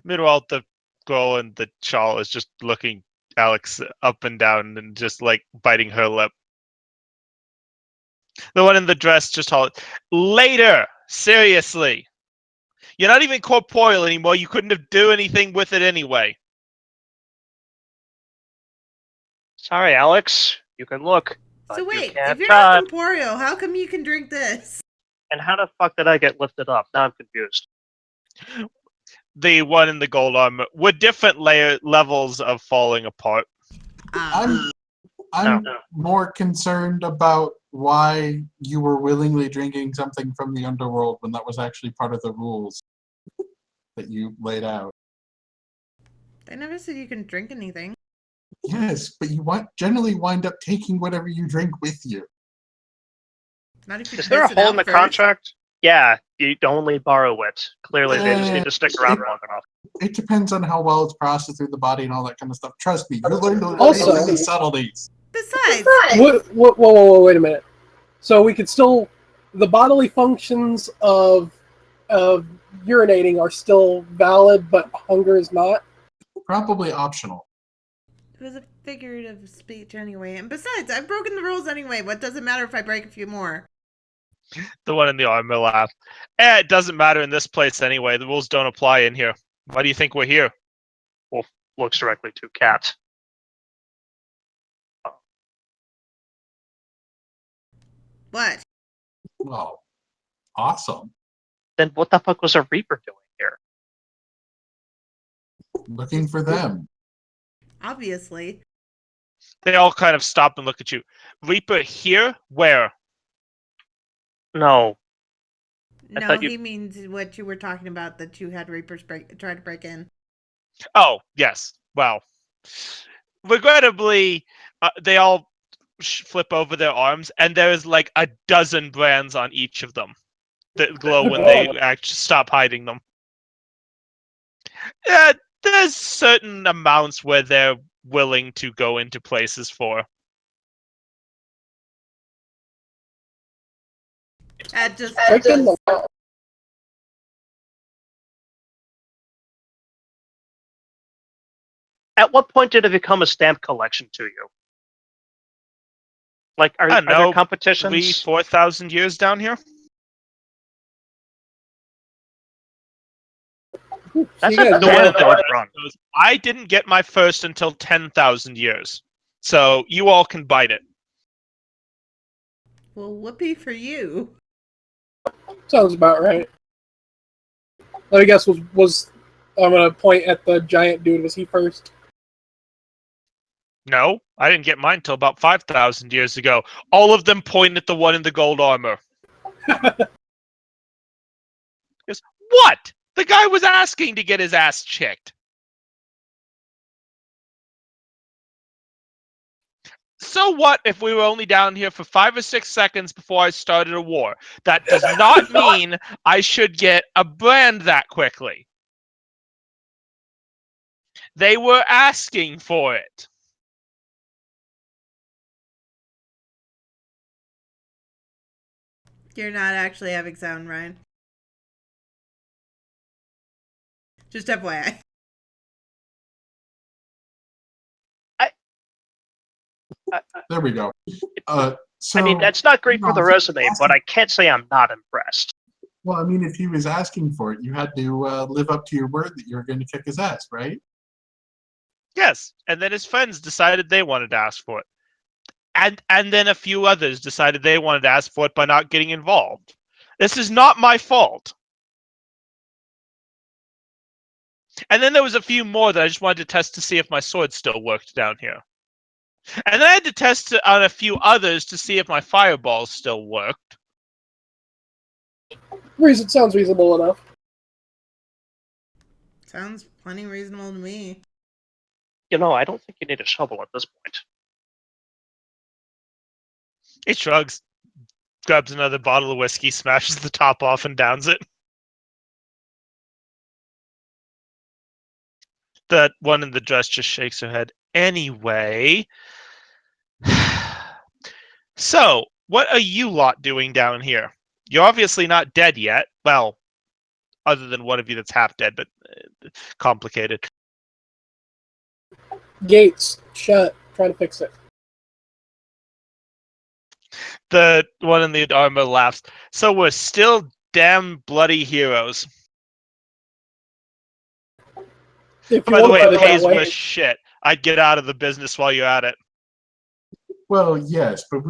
Meanwhile, the girl in the shawl is just looking Alex up and down and just like biting her lip. The one in the dress just hollered, later! Seriously! You're not even corporeal anymore. You couldn't have do anything with it anyway. Sorry, Alex. You can look. So but you wait, can't if you're not touch. corporeal, how come you can drink this? And how the fuck did I get lifted up? Now I'm confused. The one in the gold armor were different levels of falling apart. I'm No. more concerned about why you were willingly drinking something from the underworld when that was actually part of the rules that you laid out. They never said you can drink anything. Yes, but you generally wind up taking whatever you drink with you. Not if you Is there a piss it hole out in the first. contract? Yeah, you only borrow it. Clearly, they just need to stick around long enough. It depends on how well it's processed through the body and all that kind of stuff. Trust me, you learn to Also- handle these subtleties. Besides, Whoa, wait a minute. So we could still, the bodily functions of urinating are still valid, but hunger is not. Probably optional. it was a figurative speech anyway. And besides, I've broken the rules anyway. What does it matter if I break a few more? The one in the armor laughed. It doesn't matter in this place anyway. The rules don't apply in here. Why do you think we're here? Wolf looks directly to Cat. What? Oh, awesome. Then what the fuck was a Reaper doing here? Looking for them. Obviously. They all kind of stop and look at you. Reaper here? Where? No. I No, thought you- he means what you were talking about, that you had Reapers try to break in. Oh, yes. Well, regrettably, they all flip over their arms, and there's like a dozen brands on each of them that glow when they actually stop hiding them. Yeah, there's certain amounts where they're willing to go into places for. That just Breaking the wall. At what point did it become a stamp collection to you? Like, I are don't there know, competitions? 3,000-4,000 years down here. That's You a guys The one damn in the good west run. goes, I didn't get my first until 10,000 years. So you all can bite it. well, whoopee for you. Sounds about right. Let me guess, was I'm gonna point at the giant dude. Was he first? No, I didn't get mine until about 5,000 years ago. All of them point at the one in the gold armor. Goes, what? The guy was asking to get his ass checked. So what if we were only down here for 5 or 6 seconds before I started a war? That does not mean I should get a brand that quickly. They were asking for it. You're not actually having sound, Ryan. Just FYI. There we go. So I mean, that's not great for no, the if he was resume, but asking- I can't say I'm not impressed. Well, I mean, if he was asking for it, you had to live up to your word that you were going to kick his ass, right? Yes, and then his friends decided they wanted to ask for it. And then a few others decided they wanted to ask for it by not getting involved. This is not my fault. And then there was a few more that I just wanted to test to see if my sword still worked down here. And then I had to test it on a few others to see if my fireballs still worked. Reason sounds reasonable enough. Sounds plenty reasonable to me. You know, I don't think you need a shovel at this point. He shrugs, grabs another bottle of whiskey, smashes the top off, and downs it. The one in the dress just shakes her head. Anyway. So, what are you lot doing down here? You're obviously not dead yet. Well, other than one of you that's half dead, but complicated. Gates shut. Trying to fix it. The one in the armor laughs. So we're still damn bloody heroes. If you By the want way, to put it it that pays way. with shit. I'd get out of the business while you're at it. Well, yes, but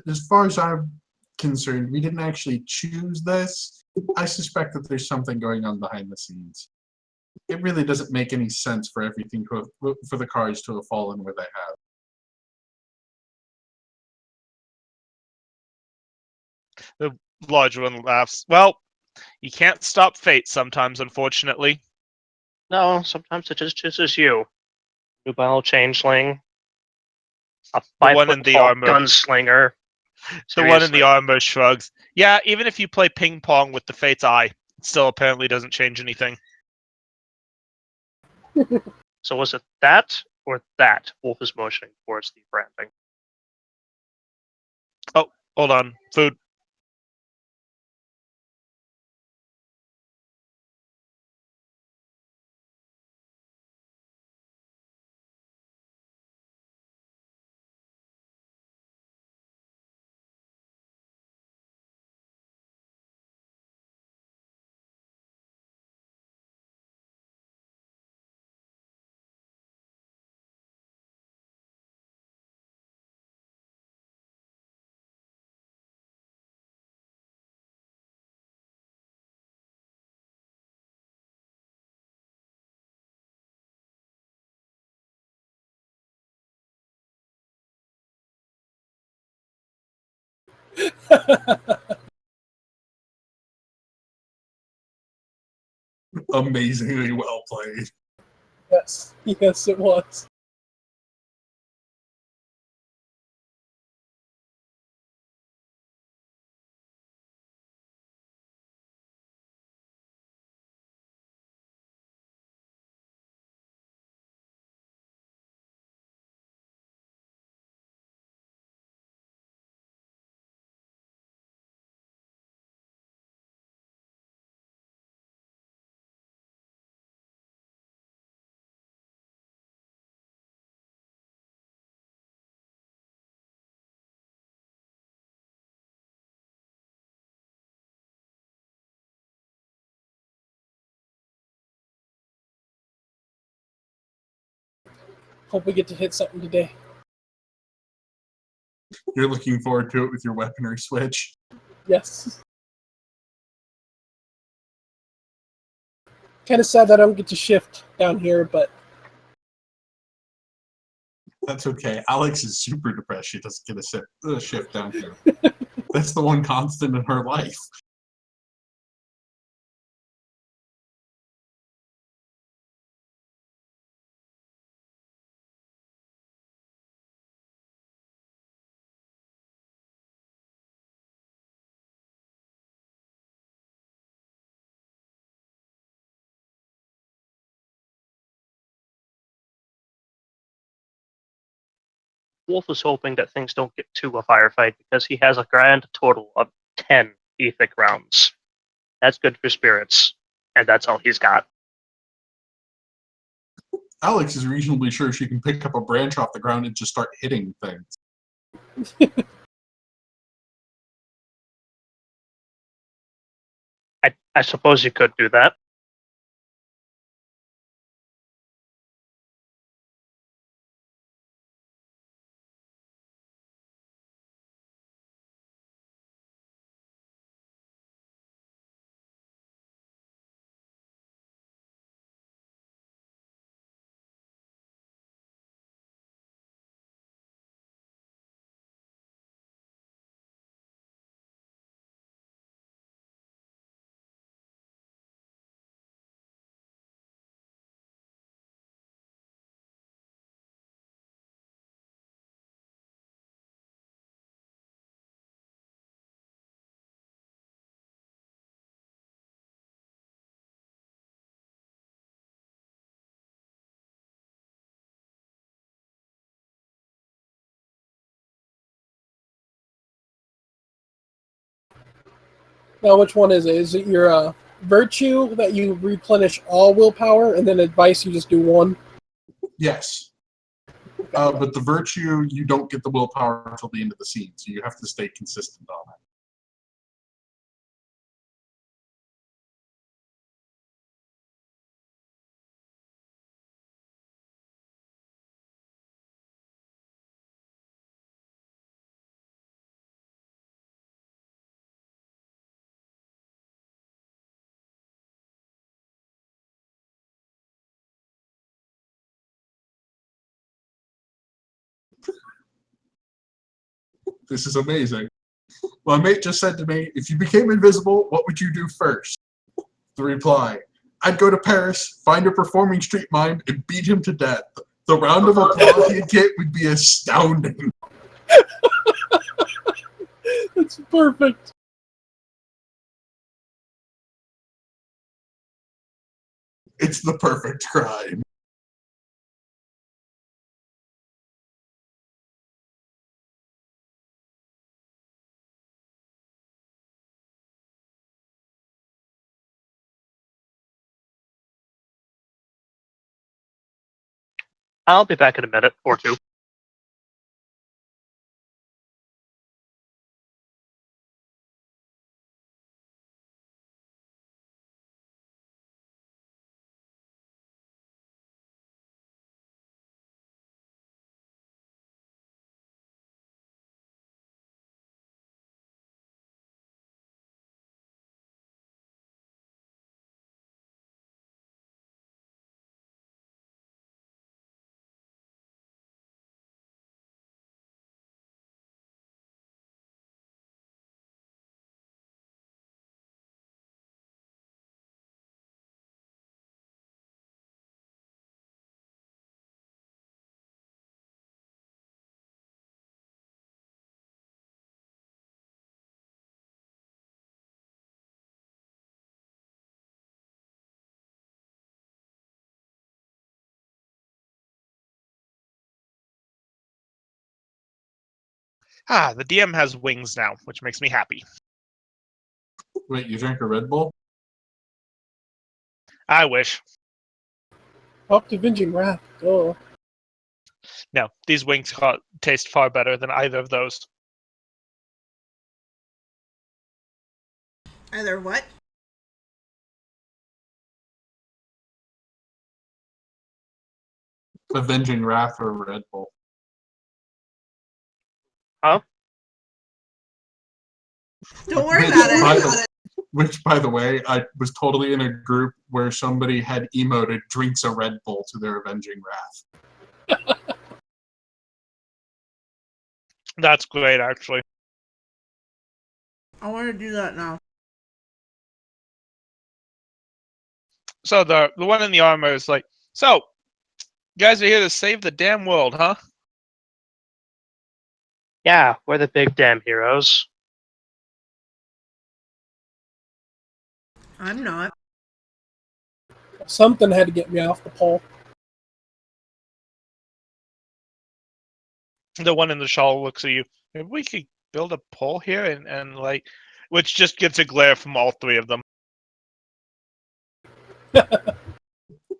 as far as I'm concerned, we didn't actually choose this. I suspect that there's something going on behind the scenes. It really doesn't make any sense for everything for the cards to have fallen where they have. The larger one laughs. Well, you can't stop fate sometimes, unfortunately. No, sometimes it just chooses you. Nubile changeling. A The 5 one foot in the tall armor. gunslinger. The one in the Seriously. armor shrugs. Yeah, even if you play ping pong with the Fate's Eye, it still apparently doesn't change anything. So was it that or that Wolf is motioning towards the branding? Oh, hold on. Food. Amazingly well played. Yes, yes, it was. Hope we get to hit something today. You're looking forward to it with your weaponry switch. Yes. Kind of sad that I don't get to shift down here, but That's okay. Alex is super depressed. She doesn't get a shift down here. That's the one constant in her life. Wolf is hoping that things don't get to a firefight because he has a grand total of 10 ethic rounds. That's good for spirits, and that's all he's got. Alex is reasonably sure she can pick up a branch off the ground and just start hitting things. I suppose you could do that. now which one is it? Is it your virtue that you replenish all willpower, and then advice you just do one? Yes. But the virtue, you don't get the willpower until the end of the scene, so you have to stay consistent on it. This is amazing. My mate just said to me, if you became invisible, what would you do first? The reply, I'd go to Paris, find a performing street mime, and beat him to death. The round of applause he'd get would be astounding. It's perfect. It's the perfect crime. I'll be back in a minute or two. The DM has wings now, which makes me happy. Wait, you drank a Red Bull? I wish. Up to Avenging Wrath. Oh. No, these wings taste far better than either of those. Either what? Avenging Wrath or Red Bull? Huh? Don't worry Which, about it. by the- Which, by the way, I was totally in a group where somebody had emoted drinks a Red Bull to their Avenging Wrath. That's great, actually. I want to do that now. So the one in the armor is like, so, you guys are here to save the damn world, huh? Yeah, we're the big damn heroes. I'm not. Something had to get me off the pole. The one in the shawl looks at you. Maybe we could build a pole here and like, which just gets a glare from all three of them.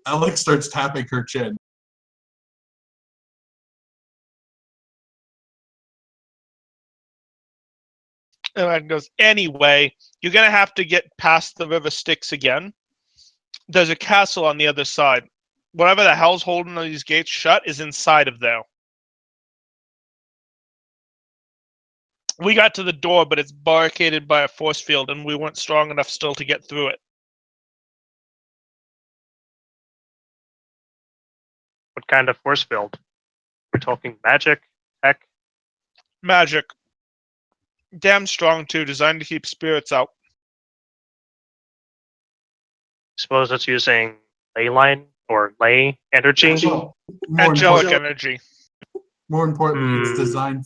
Alex starts tapping her chin. And then goes, anyway, you're gonna have to get past the river Styx again. There's a castle on the other side. Whatever the hell's holding these gates shut is inside of there. We got to the door, but it's barricaded by a force field, and we weren't strong enough still to get through it. What kind of force field? We're talking magic, tech. Magic. Damn strong, too, designed to keep spirits out. Suppose it's using ley line or ley energy. Angelic energy. More importantly, it's Hmm. designed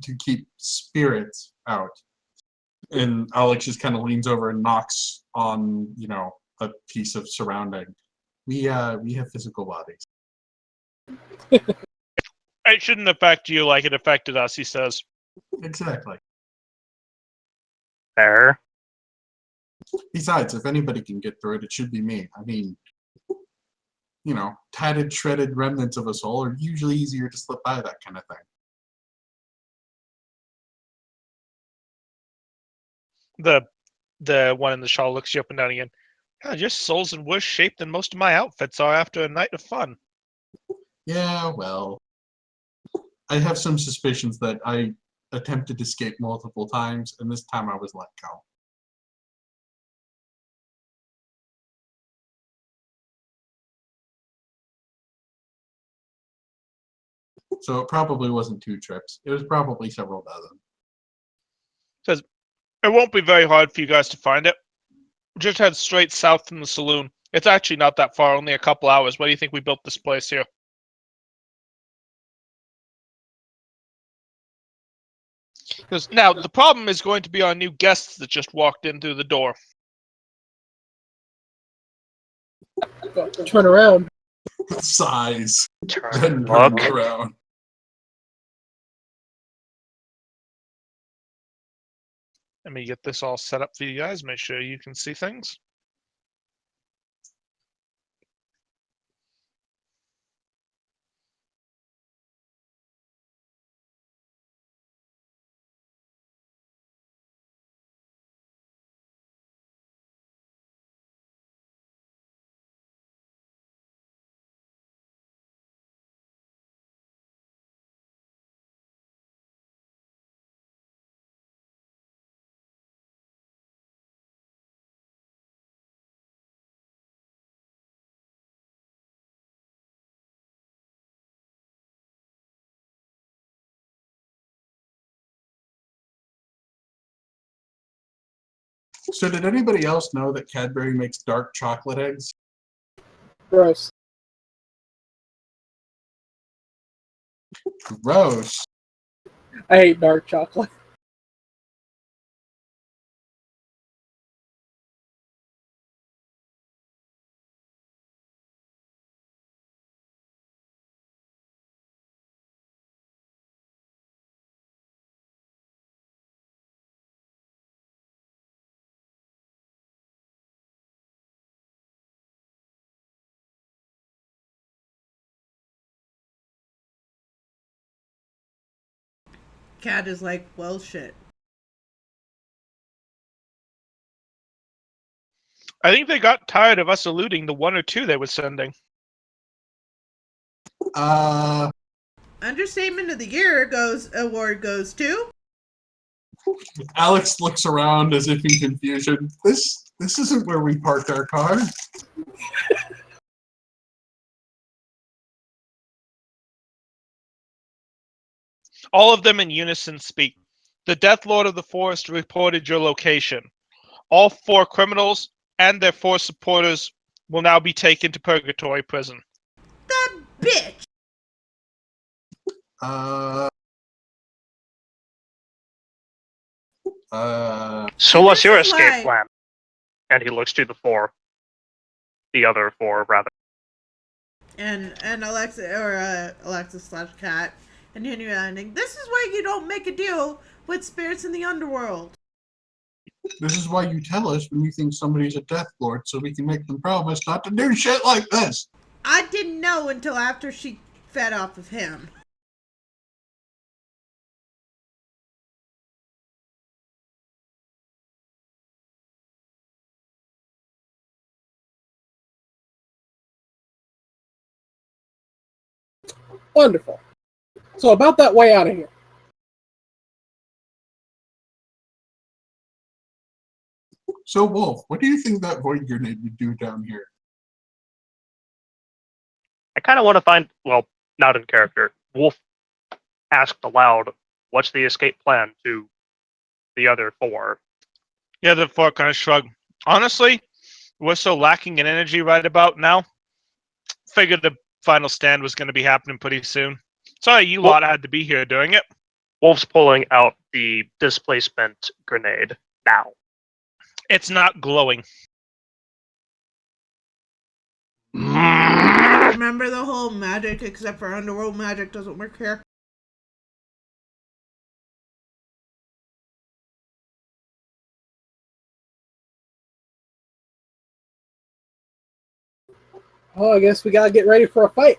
to keep spirits out. And Alex just kind of leans over and knocks on, a piece of surrounding. We have physical bodies. It shouldn't affect you like it affected us, he says. Exactly. There. Besides, if anybody can get through it, it should be me. I mean, tatted, shredded remnants of a soul are usually easier to slip by that kind of thing. The one in the shawl looks you up and down again. God, your soul's in worse shape than most of my outfits are after a night of fun. Yeah, well, I have some suspicions that I attempted to escape multiple times, and this time I was let go. So it probably wasn't 2 trips. It was probably several dozen. Says, it won't be very hard for you guys to find it. Just head straight south from the saloon. It's actually not that far, only a couple hours. Why do you think we built this place here? Because now the problem is going to be our new guests that just walked in through the door. Turn around. Size. Turn Then and turns look. around. Let me get this all set up for you guys. Make sure you can see things. So did anybody else know that Cadbury makes dark chocolate eggs? Gross. Gross. I hate dark chocolate. Cat is like, well, shit. I think they got tired of us eluding the 1 or 2 they were sending. Understatement of the year award goes to. Alex looks around as if in confusion. This isn't where we parked our car. All of them in unison speak. The Death Lord of the Forest reported your location. All 4 criminals and their 4 supporters will now be taken to Purgatory Prison. The bitch! So what's your This is escape why- plan? And he looks to the 4. The other 4, rather. And Alexis slash Cat, and Henry ending. This is why you don't make a deal with spirits in the underworld. This is why you tell us when you think somebody's a Death Lord, so we can make them promise not to do shit like this. I didn't know until after she fed off of him. Wonderful. So about that way out of here. So, Wolf, what do you think that void grenade would do down here? I kind of want to find, well, not in character. Wolf asked aloud, what's the escape plan to the other 4? Yeah, the 4 kind of shrug. Honestly, we're so lacking in energy right about now. Figured the final stand was going to be happening pretty soon. Sorry, you lot had to be here doing it. Wolf's pulling out the displacement grenade now. It's not glowing. Remember the whole magic except for underworld magic doesn't work here? Oh, I guess we gotta get ready for a fight.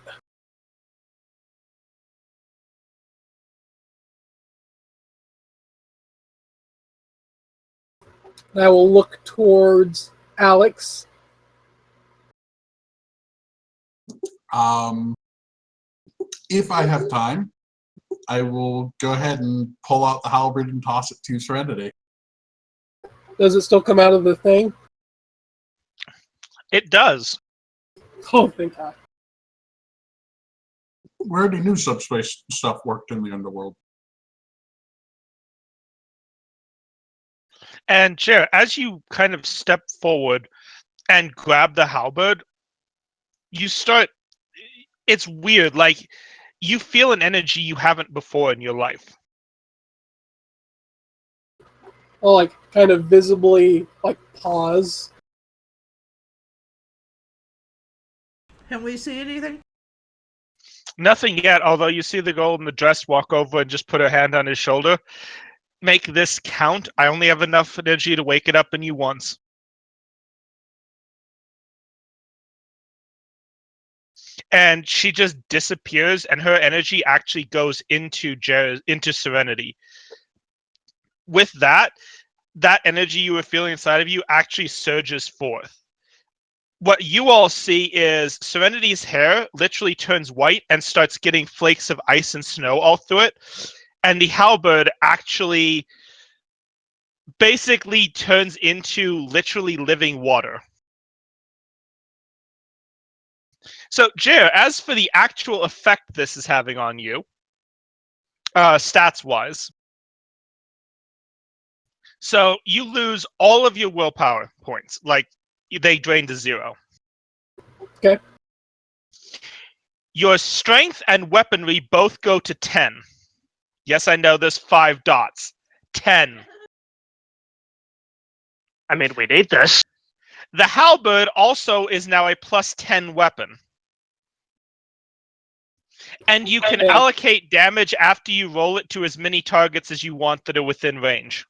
I will look towards Alex. If I have time, I will go ahead and pull out the halberd and toss it to Serenity. Does it still come out of the thing? It does. Oh, thank God. We already knew subspace stuff worked in the underworld. And Chair, as you kind of step forward and grab the halberd, you start. It's weird. Like, you feel an energy you haven't before in your life. I'll like kind of visibly like pause. Can we see anything? Nothing yet, although you see the girl in the dress walk over and just put her hand on his shoulder. Make this count. I only have enough energy to wake it up in you once. And she just disappears, and her energy actually goes into Serenity. With that energy you were feeling inside of you actually surges forth. What you all see is Serenity's hair literally turns white and starts getting flakes of ice and snow all through it. And the halberd actually basically turns into literally living water. So, Jer, as for the actual effect this is having on you, stats-wise, so you lose all of your willpower points. Like, they drain to 0. Okay. Your strength and weaponry both go to 10. Yes, I know there's 5 dots. 10. I mean, we need this. The halberd also is now a plus 10 weapon. And you can allocate damage after you roll it to as many targets as you want that are within range.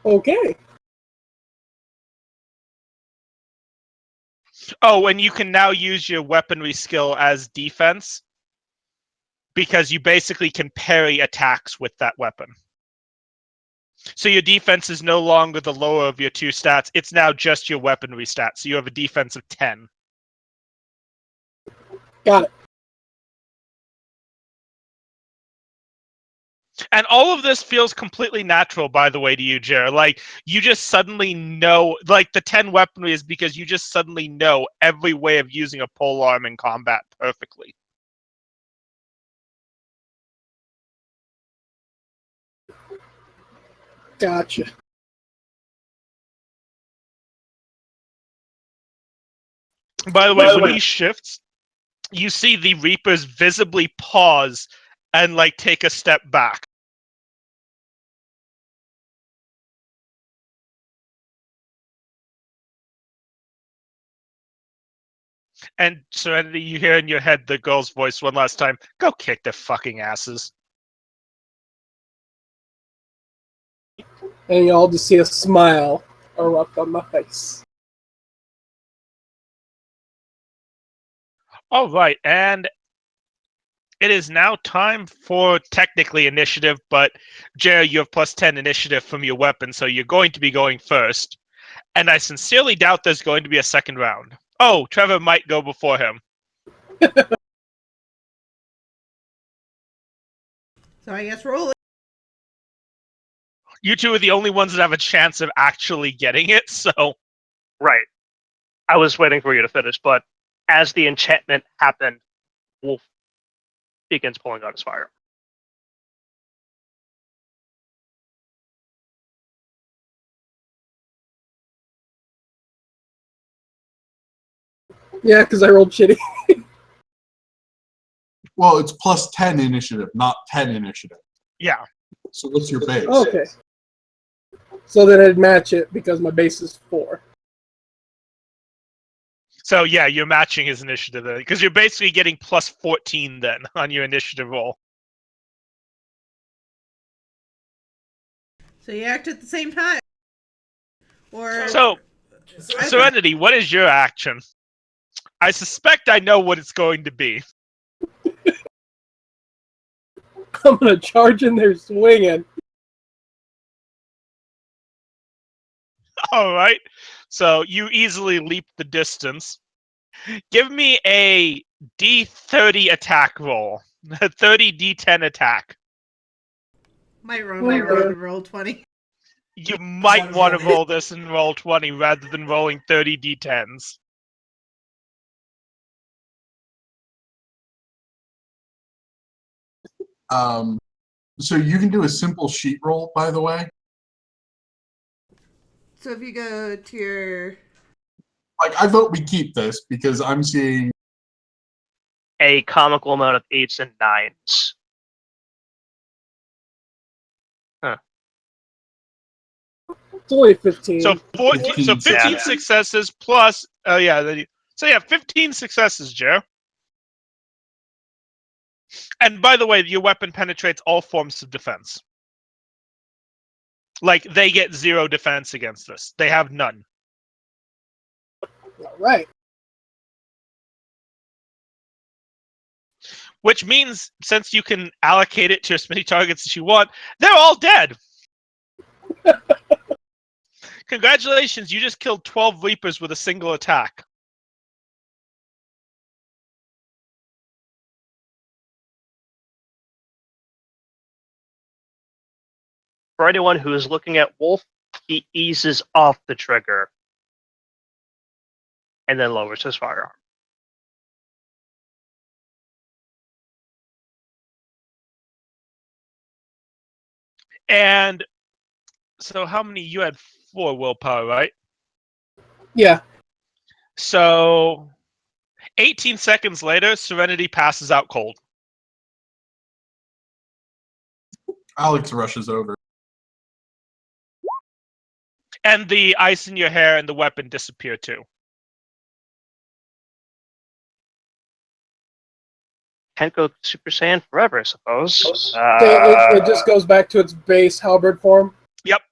Okay. Oh, and you can now use your weaponry skill as defense. because you basically can parry attacks with that weapon. So your defense is no longer the lower of your 2 stats. It's now just your weaponry stats. So you have a defense of 10. Got it. And all of this feels completely natural, by the way, to you, Jer. Like, you just suddenly know, like, the 10 weaponry is because you just suddenly know every way of using a polearm in combat perfectly. Gotcha. By the way, when he shifts, you see the Reapers visibly pause and, like, take a step back. And Serenity, you hear in your head the girl's voice one last time. Go kick their fucking asses. And you all just see a smile erupt on my face. All right, and it is now time for technically initiative, but Jerry, you have plus 10 initiative from your weapon, so you're going to be going first. And I sincerely doubt there's going to be a second round. Oh, Trevor might go before him. So I guess roll it. You two are the only ones that have a chance of actually getting it, so... Right. I was waiting for you to finish, but as the enchantment happened, Wolf begins pulling out his fire. Yeah, because I rolled shitty. Well, it's plus 10 initiative, not 10 initiative. Yeah. So what's your base? Okay. So then I'd match it because my base is 4. So yeah, you're matching his initiative then, because you're basically getting plus 14 then on your initiative roll. So you act at the same time. Or So, Serenity, what is your action? I suspect I know what it's going to be. I'm gonna charge in there swinging. All right. So you easily leap the distance. Give me a D30 attack roll. A 30 D10 attack. might roll 20. You might want to roll this and roll 20 rather than rolling 30 D10s. So you can do a simple sheet roll, by the way. So if you go to your... Like, I vote we keep this because I'm seeing A comical amount of 8s and 9s. It's only 15. So 15 Yeah. successes plus... Oh, yeah. So yeah, 15 successes, Jer. And by the way, your weapon penetrates all forms of defense. Like, they get 0 defense against this. They have none. All right. Which means, since you can allocate it to as many targets as you want, they're all dead! Congratulations, you just killed 12 Reapers with a single attack. For anyone who is looking at Wolf, he eases off the trigger and then lowers his firearm. And so how many? You had 4 willpower, right? Yeah. So 18 seconds later, Serenity passes out cold. Alex rushes over. And the ice in your hair and the weapon disappear too. Can't go Super Saiyan forever, I suppose. It just goes back to its base halberd form. Yep.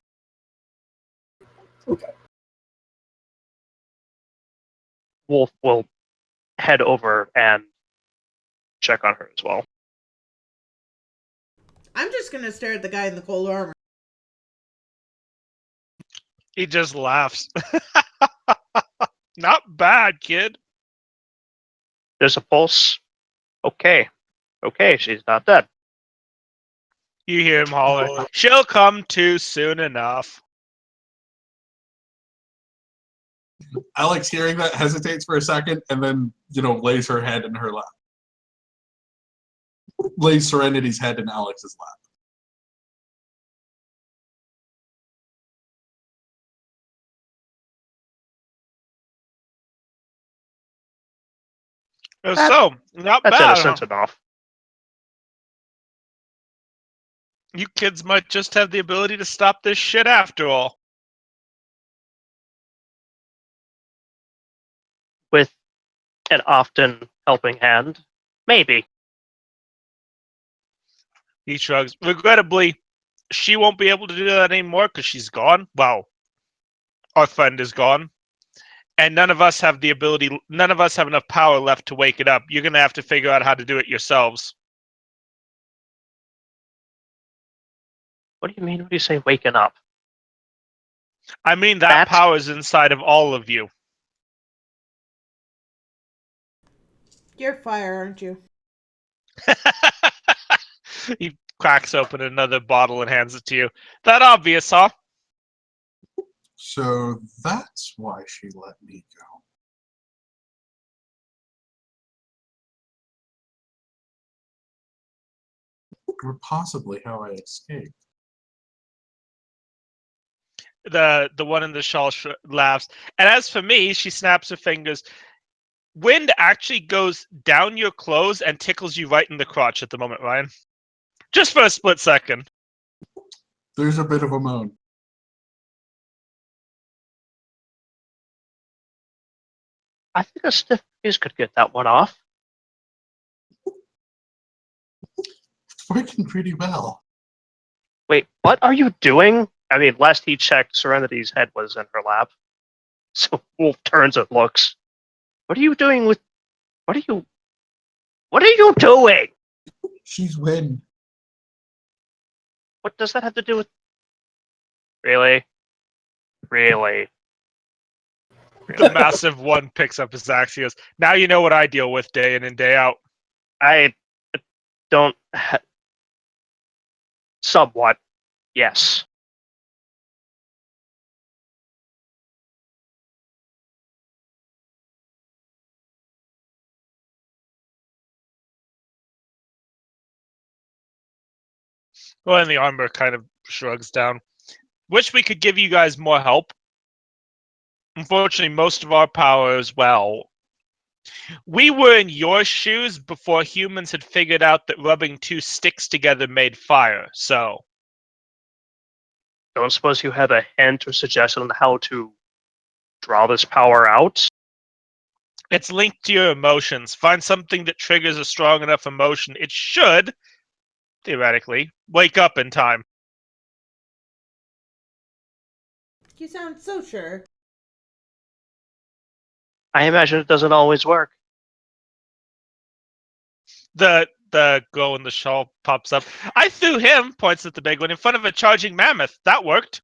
Okay. Wolf will head over and check on her as well. I'm just gonna stare at the guy in the cold armor. He just laughs. Not bad, kid. There's a pulse. Okay. Okay, she's not dead. You hear him holler. She'll come to soon enough. Alex, hearing that, hesitates for a second and then, lays her head in her lap. Lays Serenity's head in Alex's lap. So, not That's bad. innocent Huh? enough. You kids might just have the ability to stop this shit after all. With an often helping hand, maybe. He shrugs. Regrettably, she won't be able to do that anymore because she's gone. Well, our friend is gone. And none of us have the ability, none of us have enough power left to wake it up. You're going to have to figure out how to do it yourselves. What do you mean when you say waking up? I mean, that power is inside of all of you. You're fire, aren't you? He cracks open another bottle and hands it to you. That obvious, huh? So that's why she let me go. Or possibly how I escaped. The one in the shawl laughs. And as for me, she snaps her fingers. Wind actually goes down your clothes and tickles you right in the crotch at the moment, Ryan. Just for a split second. There's a bit of a moan. I think a stiff breeze could get that one off. It's working pretty well. Wait, what are you doing? I mean, last he checked, Serenity's head was in her lap. So Wolf turns and looks. What are you doing with... What are you doing? She's Wind. What does that have to do with... Really? Really? The massive one picks up his axe. He goes, now you know what I deal with day in and day out. I don't... Somewhat. Yes. Well, and the armor kind of shrugs down. Wish we could give you guys more help. Unfortunately, most of our power as well. We were in your shoes before humans had figured out that rubbing two sticks together made fire, so... Don't suppose you had a hint or suggestion on how to draw this power out? It's linked to your emotions. Find something that triggers a strong enough emotion. It should, theoretically, wake up in time. You sound so sure. I imagine it doesn't always work. The girl in the shawl pops up. I threw him, points at the big one, in front of a charging mammoth. That worked.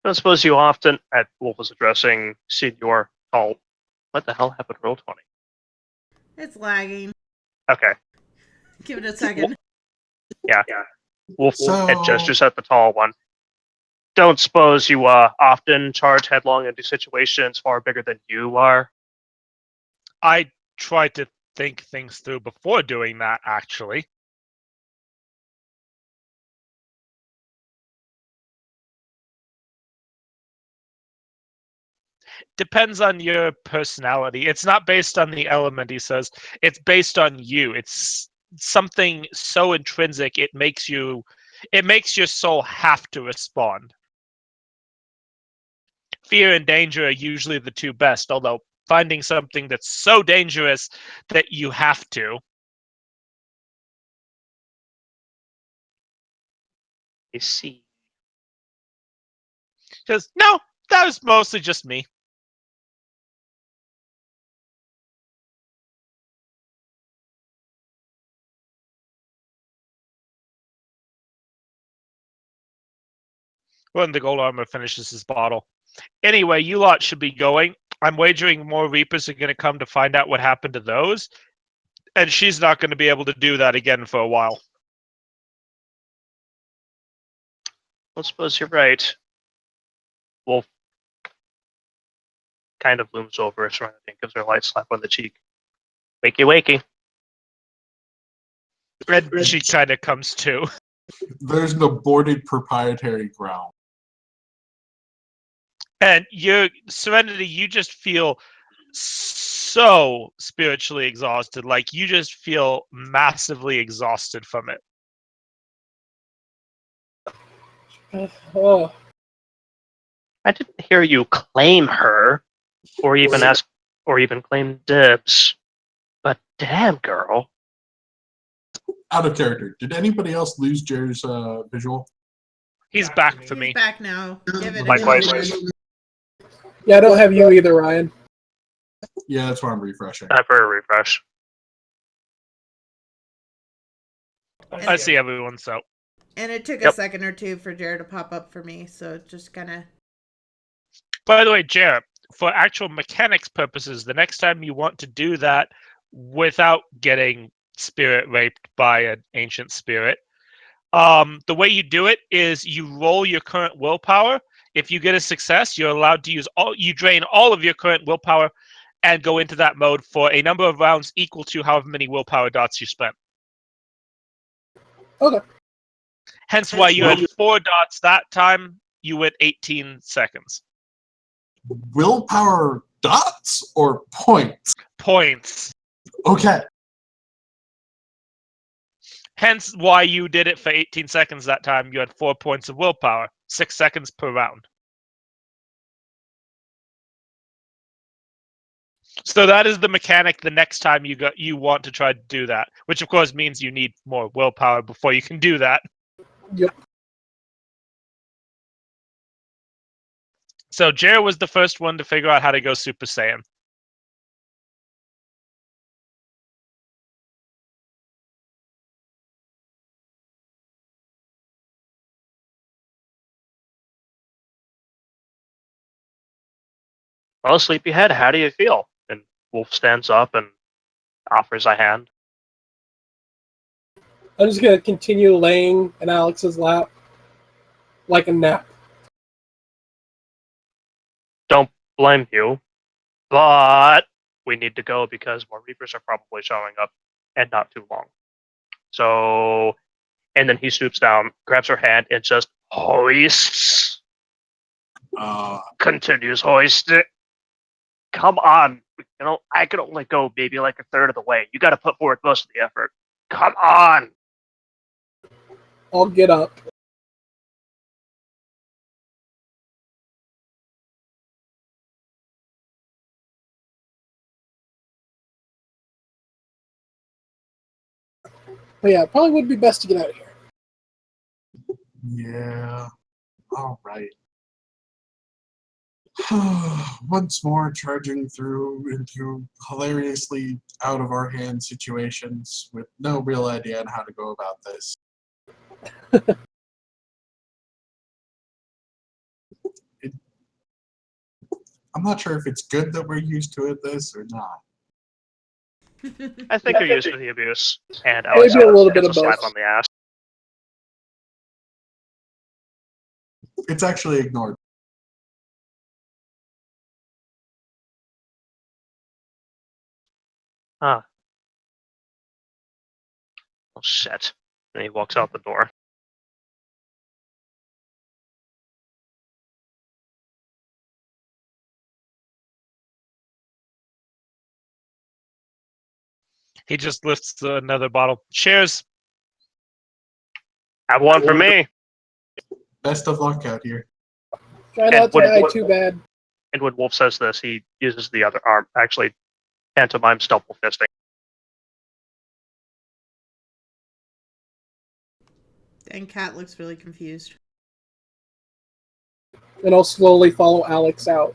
I don't suppose you often... Wolf was addressing Senior Tall. What the hell happened to Roll20? It's lagging. Okay. Give it a second. Yeah. Wolf So- head gestures at the tall one. Don't suppose you often charge headlong into situations far bigger than you are? I tried to think things through before doing that, actually. Depends on your personality. It's not based on the element, he says. It's based on you. It's something so intrinsic it makes your soul have to respond. Fear and danger are usually the two best, although finding something that's so dangerous that you have to. I see. Because, no, that was mostly just me. when the gold armor finishes his bottle. Anyway, you lot should be going. I'm wagering more Reapers are going to come to find out what happened to those, and she's not going to be able to do that again for a while. I suppose you're right. Wolf kind of looms over us, right? And gives her a light slap on the cheek. Wakey, wakey. And she kind of comes to. There's an aborted proprietary ground. And Serenity, you just feel so spiritually exhausted. Like, you just feel massively exhausted from it. Oh, I didn't hear you claim her, or even ask, or even claim dibs. But damn, girl. Out of character. Did anybody else lose Jer's visual? He's back for He's me. back now. Give it Likewise. a minute. yeah, I don't have you either, Ryan. Yeah, that's why I'm refreshing. Time for a refresh. I see everyone, so. And it took a Yep. second or two for Jared to pop up for me, so just kind of. By the way, Jared, for actual mechanics purposes, the next time you want to do that without getting spirit raped by an ancient spirit, the way you do it is you roll your current willpower. If you get a success, you're allowed to use you drain all of your current willpower and go into that mode for a number of rounds equal to however many willpower dots you spent. Okay. Hence why you had 4 dots that time. You went 18 seconds. Willpower dots or points? Points. Okay. Hence why you did it for 18 seconds that time. You had 4 points of willpower. 6 seconds per round. So that is the mechanic the next time you want to try to do that. Which of course means you need more willpower before you can do that. Yep. So Jared was the first one to figure out how to go Super Saiyan. Well, sleepyhead, how do you feel? And Wolf stands up and offers a hand. I'm just gonna continue laying in Alex's lap like a nap. Don't blame you, but we need to go because more Reapers are probably showing up, and not too long. So, and then he stoops down, grabs her hand, and just hoists. Continues hoisting. Come on, I can only go maybe like a third of the way. You got to put forward most of the effort. Come on. I'll get up. But yeah, it probably would be best to get out of here. Yeah. All right. Once more charging through into hilariously out of our hand situations with no real idea on how to go about this. I'm not sure if it's good that we're used to this or not. I think you're used to the abuse, and Maybe Alex a little bit gets of a slap both. on the ass. It's actually ignored. Huh. Oh shit. And he walks out the door. He just lifts another bottle. Cheers. Have one for me. Best of luck out here. Try And not to what- die what- too bad. And when Wolf says this, he uses the other arm, actually pantomimes double fisting. And Cat looks really confused. And I'll slowly follow Alex out.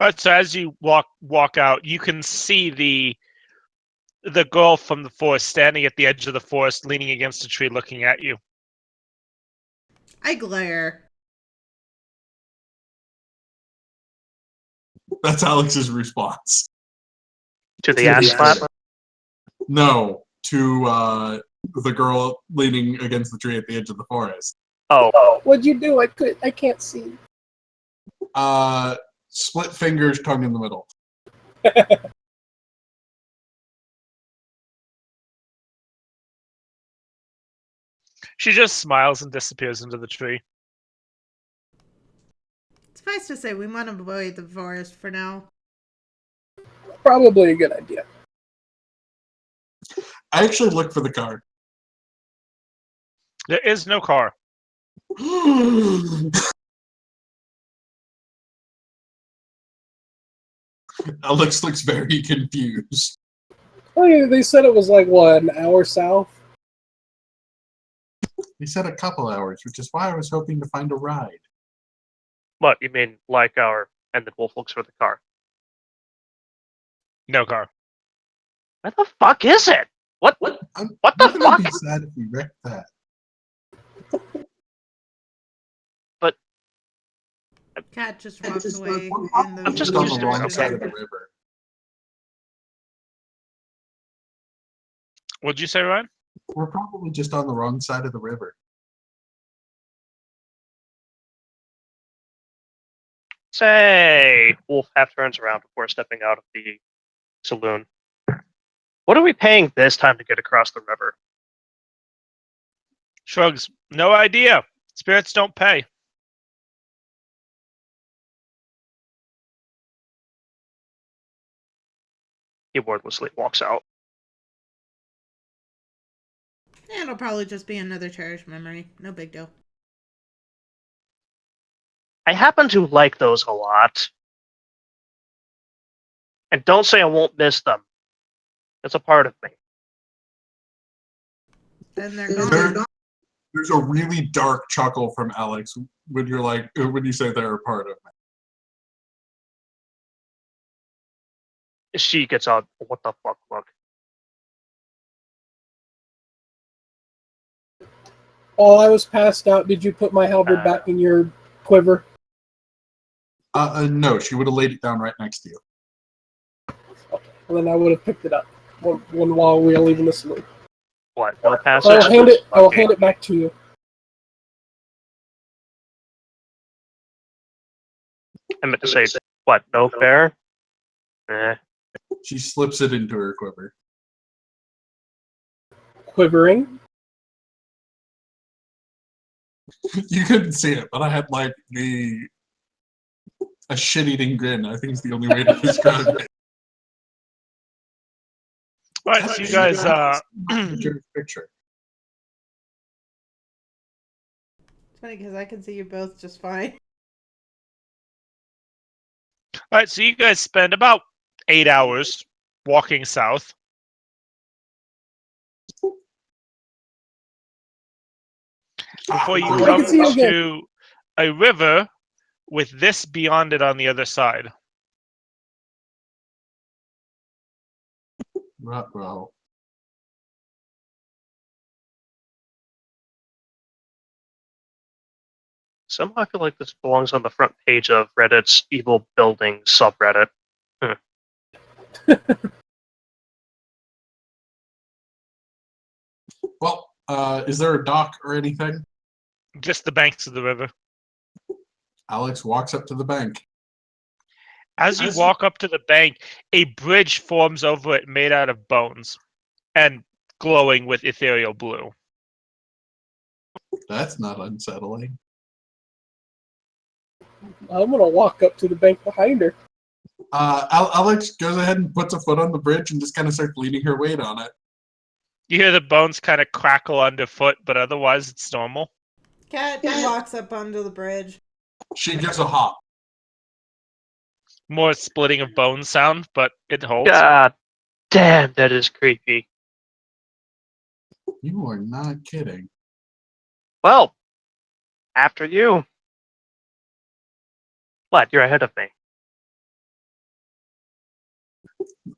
Alright, so as you walk out, you can see the girl from the forest standing at the edge of the forest, leaning against a tree, looking at you. I glare. That's Alex's response. To the ass slap? No, to the girl leaning against the tree at the edge of the forest. Oh, What'd you do? I can't see. Split fingers, tongue in the middle. She just smiles and disappears into the tree. Suffice to say, we want to avoid the forest for now. Probably a good idea. I actually look for the car. There is no car. Alex looks very confused. Oh, yeah, they said it was like, what, an hour south? He said a couple hours, which is why I was hoping to find a ride. what? You mean like our, and then Wolf looks for the car. No car. Where the fuck is it? What the I'm fuck? gonna be sad if we wreck that. Cat just walks away. I'm just on used the to it, wrong okay. side of the river. What'd you say, Ryan? We're probably just on the wrong side of the river. Say, Wolf half turns around before stepping out of the saloon. What are we paying this time to get across the river? Shrugs. No idea. Spirits don't pay. He wordlessly walks out. Yeah, it'll probably just be another cherished memory. No big deal. I happen to like those a lot. And don't say I won't miss them. It's a part of me. Then they're There- gone. There's a really dark chuckle from Alex when you're like when you say they're a part of me. She gets out, what the fuck, look. While I was passed out, did you put my halberd back in your quiver? No, she would have laid it down right next to you. And then I would have picked it up while we were leaving the saloon. What, no passage? So I will Okay. hand it back to you. I meant to say, what, no fair? Eh. She slips it into her quiver. Quivering. You couldn't see it, but I had like a shit-eating grin. I think is the only way to describe it. All right, so you guys, Picture. It's funny because I can see you both just fine. all right, so you guys spend about 8 hours walking south. Before you I come can see you again. to a river with this beyond it on the other side. Ruh-roh. Somehow I feel like this belongs on the front page of Reddit's Evil Building subreddit. Well, is there a dock or anything? Just the banks of the river. Alex walks up to the bank. As you walk up to the bank, a bridge forms over it made out of bones and glowing with ethereal blue. That's not unsettling. I'm gonna walk up to the bank behind her. Alex goes ahead and puts a foot on the bridge and just kind of starts leaning her weight on it. You hear the bones kind of crackle underfoot, but otherwise it's normal. Cat walks up onto the bridge. She gives a hop. More splitting of bone sound, but it holds. God damn, that is creepy. You are not kidding. Well, after you. What, you're ahead of me.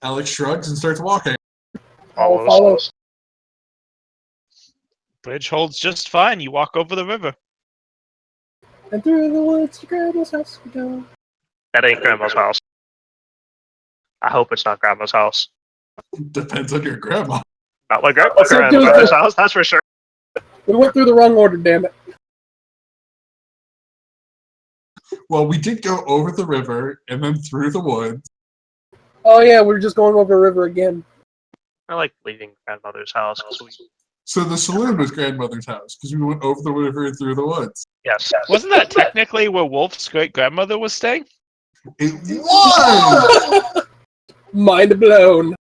Alex shrugs and starts walking. I will follow. Bridge holds just fine. You walk over the river. And through the woods to Grandma's house we go. That ain't Grandma's house. I hope it's not Grandma's house. Depends on your grandma. Not like So Grandma's house, that's for sure. We went through the wrong order, damn it. Well, we did go over the river and then through the woods. Oh yeah, we're just going over the river again. I like leaving Grandmother's house. 'Cause So the saloon was grandmother's house because we went over the river and through the woods. yes. Wasn't that technically where Wolf's great grandmother was staying? It was! Mind blown.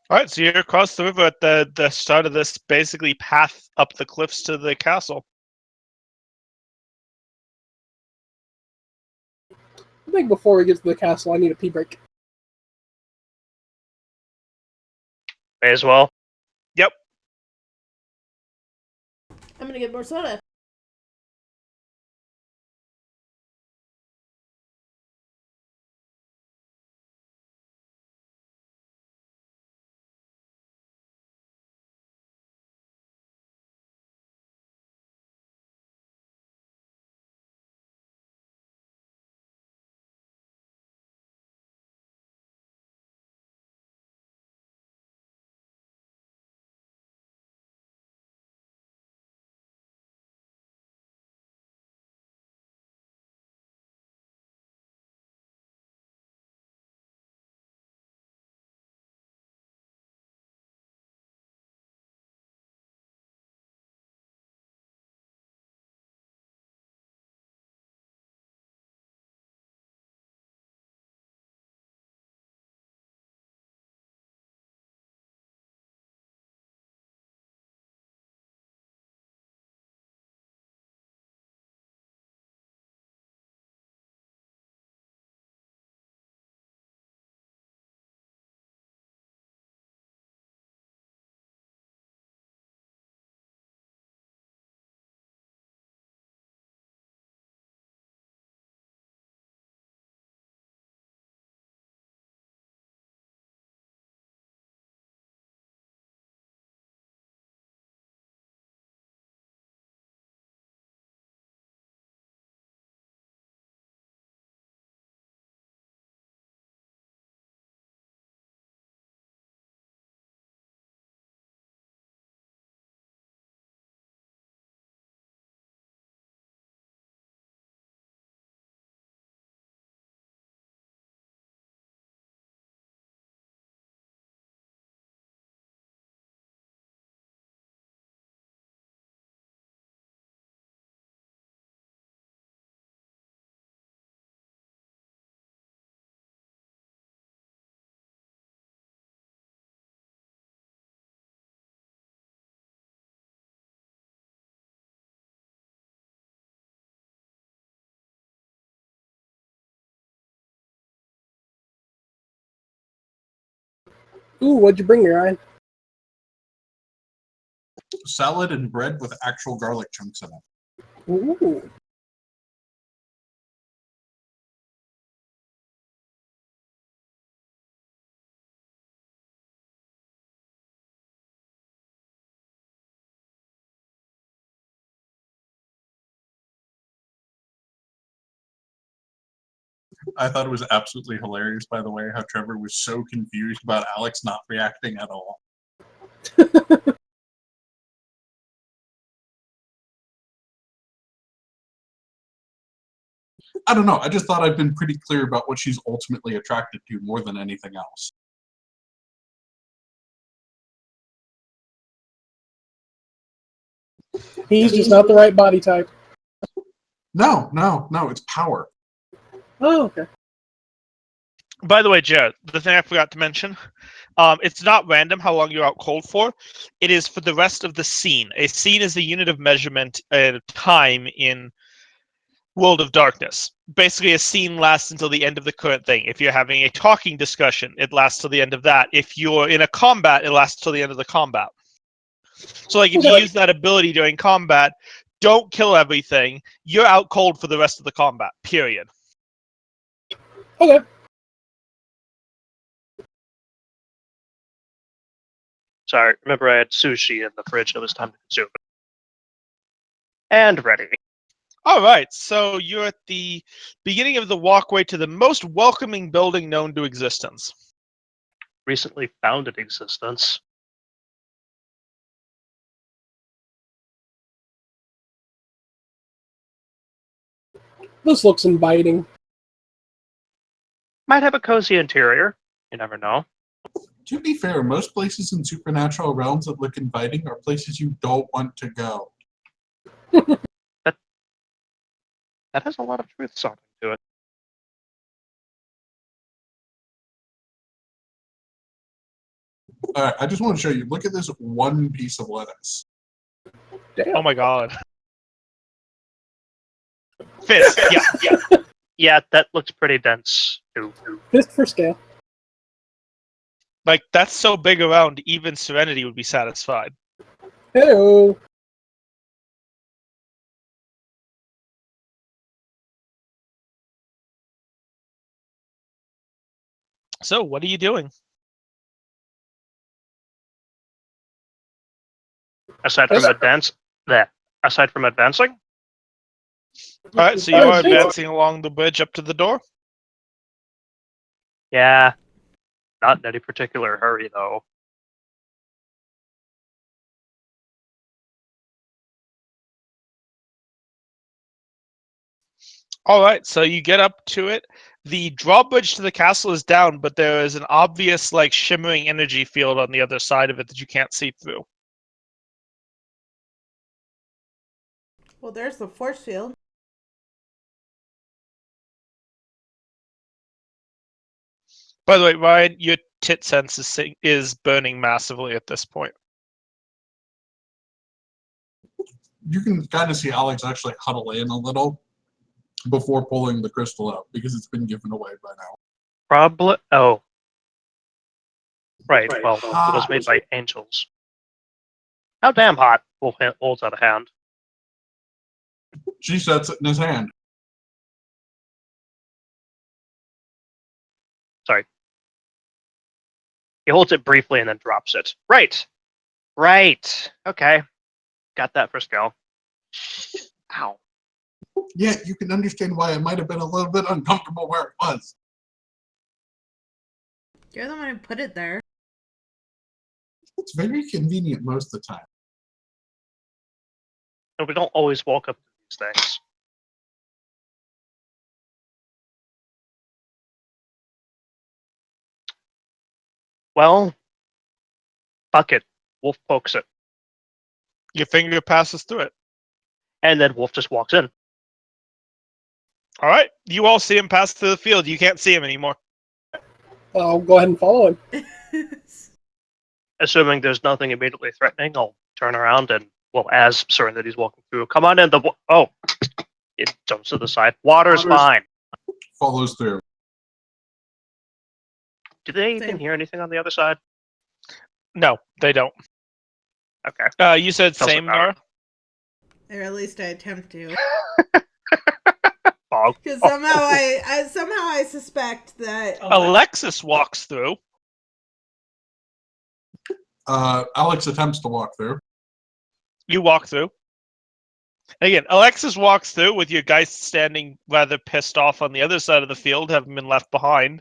All right, so you're across the river at the start of this basically path up the cliffs to the castle. I think before we get to the castle, I need a pee break. May as well. Yep. I'm gonna get more soda. Ooh, what'd you bring me, Ryan? Salad and bread with actual garlic chunks in it. Ooh. I thought it was absolutely hilarious, by the way, how Trevor was so confused about Alex not reacting at all. I don't know. I just thought I'd been pretty clear about what she's ultimately attracted to more than anything else. He's just not the right body type. No, it's power. Oh, okay. By the way, Jared, the thing I forgot to mention, it's not random how long you're out cold for. It is for the rest of the scene. A scene is a unit of measurement at a time in World of Darkness. Basically, a scene lasts until the end of the current thing. If you're having a talking discussion, it lasts till the end of that. If you're in a combat, it lasts till the end of the combat. So, like, if you use that ability during combat, don't kill everything. You're out cold for the rest of the combat, period. Okay. Sorry, remember I had sushi in the fridge. It was time to consume it. And ready. All right, so you're at the beginning of the walkway to the most welcoming building known to existence. Recently founded existence. This looks inviting. Might have a cozy interior. You never know. To be fair, most places in supernatural realms that look inviting are places you don't want to go. That has a lot of truth something to it. Alright, I just want to show you. Look at this one piece of lettuce. Damn. Oh my god. Fist, yeah. Yeah, that looks pretty dense too. Fist for scale. Like, that's so big around, even Serenity would be satisfied. Hello. So, what are you doing? Aside from advancing, All right, so you are advancing along the bridge up to the door. yeah, not in any particular hurry though. All right, so you get up to it. The drawbridge to the castle is down, but there is an obvious, like, shimmering energy field on the other side of it that you can't see through. Well, there's the force field. By the way, Ryan, your tit sense is burning massively at this point. You can kind of see Alex actually huddle in a little before pulling the crystal out because it's been given away by now. Probably. Oh, right. Well, it was Hot. made by angels. How damn hot? Wolf holds out a hand. She sets it in his hand. Sorry. He holds it briefly and then drops it. Right. Right. Okay. Got that for scale. Ow. Yeah, you can understand why it might have been a little bit uncomfortable where it was. You're the one who put it there. It's very convenient most of the time. And we don't always walk up to these things. Well, fuck it. Wolf pokes it. Your finger passes through it. And then Wolf just walks in. All right, you all see him pass through the field. You can't see him anymore. I'll go ahead and follow him. Assuming there's nothing immediately threatening, I'll turn around and, well, as Serenity's walking through, come on in. It jumps to the side. Water's fine. Follows through. Do they even Same. hear anything on the other side? No, they don't. Okay. You said Doesn't same, matter. Or at least I attempt to. Fog. Because somehow I suspect that Alexis walks through. Alex attempts to walk through. You walk through. Again, Alexis walks through with your guys standing rather pissed off on the other side of the field, having been left behind.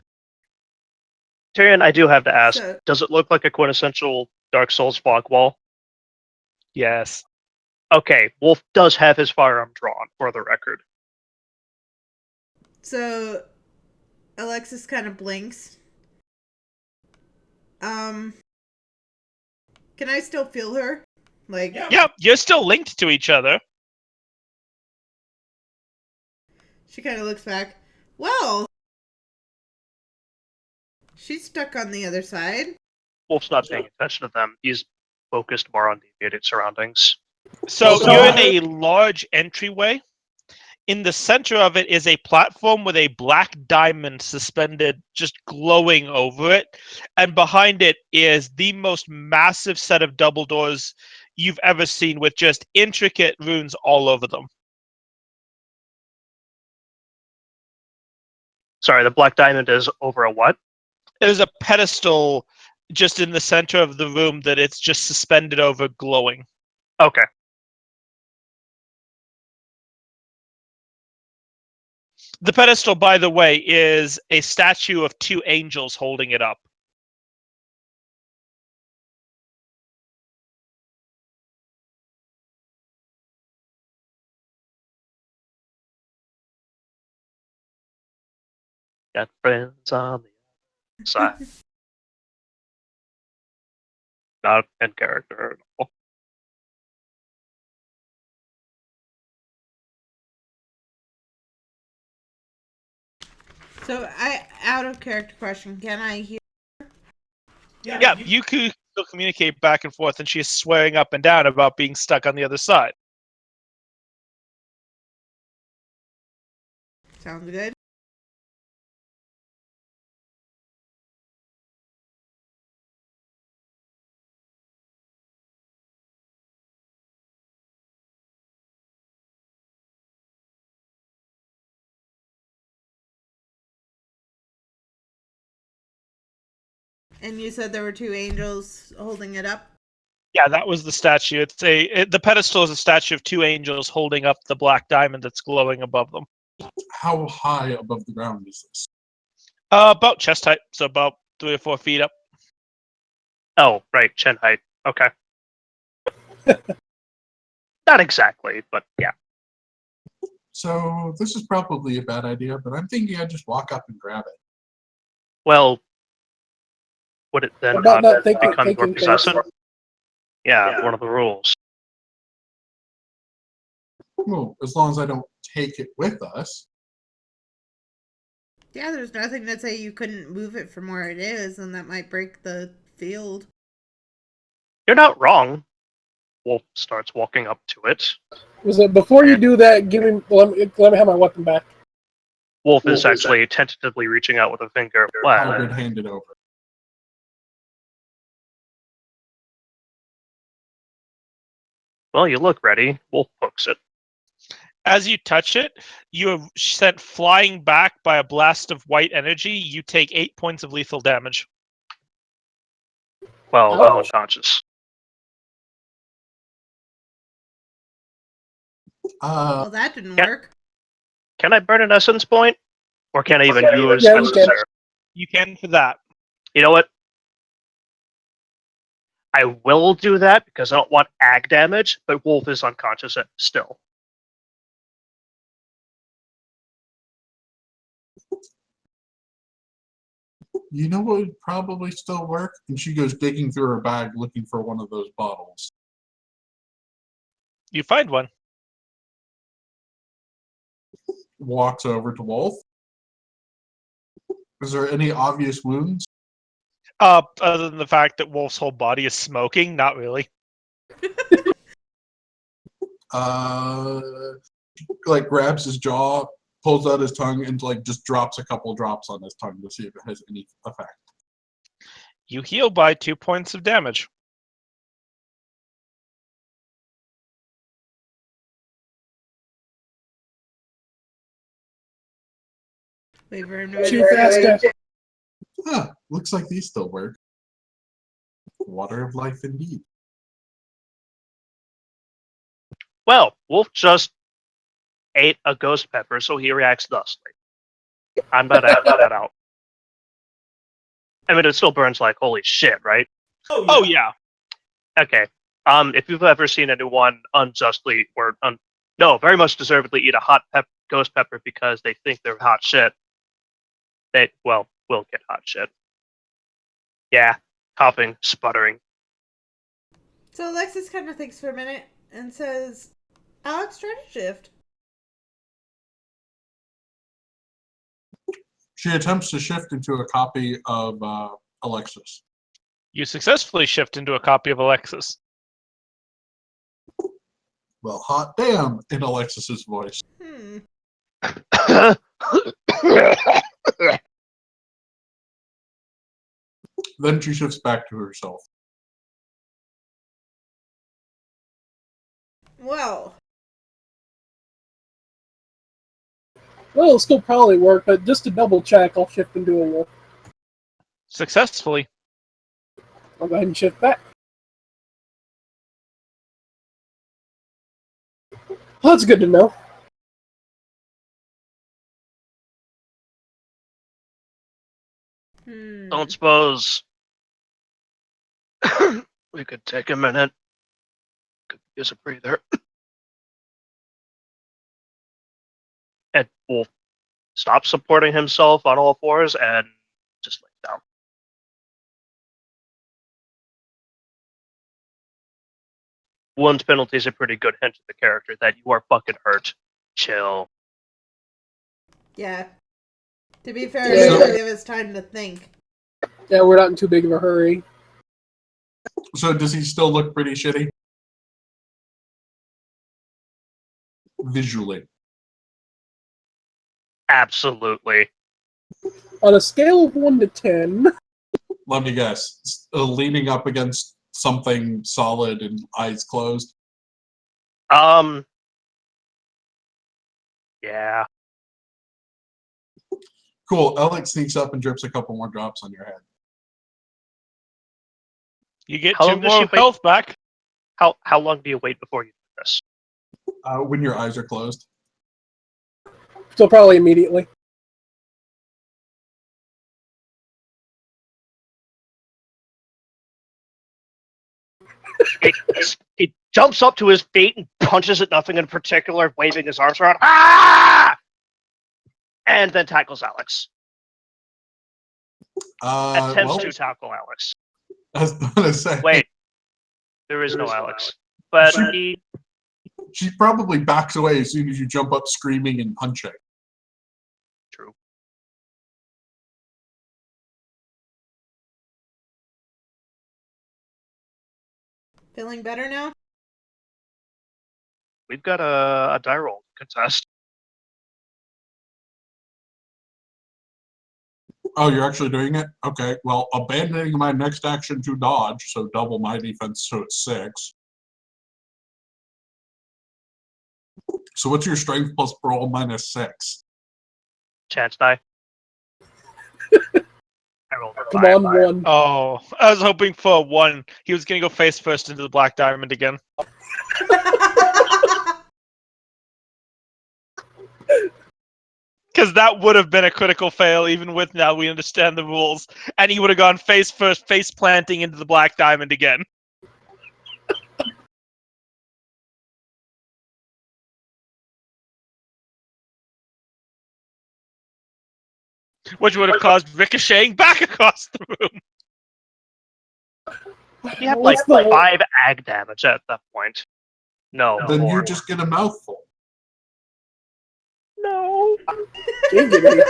Tyrion, I do have to ask, So- does it look like a quintessential Dark Souls fog wall? Yes. Okay, Wolf does have his firearm drawn, for the record. So Alexis kind of blinks. Can I still feel her? Like, Yeah, you're still linked to each other. she kind of looks back. Well, she's stuck on the other side. Wolf's not paying attention to them. He's focused more on the immediate surroundings. So So- you're in a large entryway. In the center of it is a platform with a black diamond suspended, just glowing over it. And behind it is the most massive set of double doors you've ever seen, with just intricate runes all over them. Sorry, the Black Diamond is over a what? There's a pedestal just in the center of the room that it's just suspended over, glowing. Okay. The pedestal, by the way, is a statue of two angels holding it up. Got friends on the side. Not in character at all. So, out of character question, can I hear? Yeah, you could still communicate back and forth, and she's swearing up and down about being stuck on the other side. Sounds good. And you said there were two angels holding it up? Yeah, that was the statue. The pedestal is a statue of two angels holding up the black diamond that's glowing above them. How high above the ground is this? About chest height, so about 3 or 4 feet up. Oh, right, chin height. Okay. Not exactly, but yeah. So this is probably a bad idea, but I'm thinking I just walk up and grab it. Well, would it then What about not not thinking- become more thinking possessive? things? Yeah, one of the rules. Well, as long as I don't take it with us. Yeah, there's nothing to say you couldn't move it from where it is, and that might break the field. You're not wrong. Wolf starts walking up to it. Was it before you do that? Let me have my weapon back. Wolf is actually tentatively reaching out with a finger. I'll good hand it over. Well, you look ready. Wolf pokes it. As you touch it, you are sent flying back by a blast of white energy. You take 8 points of lethal damage. Well, I'm Ouch. unconscious. Well, that didn't Yeah. work. Can I burn an essence point? Or can I even use Yeah, you essence can. there? You can for that. You know what? I will do that because I don't want ag damage, but Wolf is unconscious still. You know what would probably still work? And she goes digging through her bag looking for one of those bottles. You find one. Walks over to Wolf. Is there any obvious wounds? Other than the fact that Wolf's whole body is smoking, not really. Like grabs his jaw, pulls out his tongue, and like just drops a couple drops on his tongue to see if it has any effect. You heal by 2 points of damage. Wait for him Shoot faster. Huh, looks like these still work. Water of life indeed. Well, Wolf just ate a ghost pepper, so he reacts thusly. I'm about to add that out. I mean, it still burns like holy shit, right? Oh, yeah. Okay. If you've ever seen anyone unjustly or very much deservedly eat a hot ghost pepper because they think they're hot shit, they will get hot shit. Yeah, coughing, sputtering. So Alexis kind of thinks for a minute and says, Alex, try to shift. She attempts to shift into a copy of Alexis. You successfully shift into a copy of Alexis. Well, hot damn in Alexis's voice. Then she shifts back to herself. Well, It'll still probably work, but just to double check, I'll shift into a wolf. Successfully. I'll go ahead and shift back. Well, that's good to know. Don't suppose we could take a minute. Could use a breather. And Wolf stops supporting himself on all fours and just lays down. Wound penalty is a pretty good hint to the character that you are fucking hurt. Chill. Yeah. To be fair, Yeah. he didn't give us time to think. Yeah, we're not in too big of a hurry. So does he still look pretty shitty? Visually. Absolutely. On a scale of 1 to 10, Let me guess. Leaning up against something solid and eyes closed. Yeah. Cool. Alex sneaks up and drips a couple more drops on your head. You get How 2 long does more she wait? health back. How long do you wait before you do this? When your eyes are closed. so probably immediately. He jumps up to his feet and punches at nothing in particular, waving his arms around. Ah! And then tackles Alex. Attempts to tackle Alex. I was gonna say. Wait, there is no Alex. But She probably backs away as soon as you jump up screaming and punching. True. Feeling better now? We've got a die roll contest. Oh, you're actually doing it? Okay, well, abandoning my next action to dodge, so double my defense, so it's 6. So what's your strength plus brawl minus 6? Chance die. I rolled a Come 5. on, 1. Oh, I was hoping for a 1. He was going to go face first into the black diamond again. Because that would have been a critical fail, even with now we understand the rules. And he would have gone face first, face planting into the black diamond again. Which would have caused ricocheting back across the room. You have What's like the- 5 ag damage at that point. No, Then more. you just get a mouthful. No. Giggity.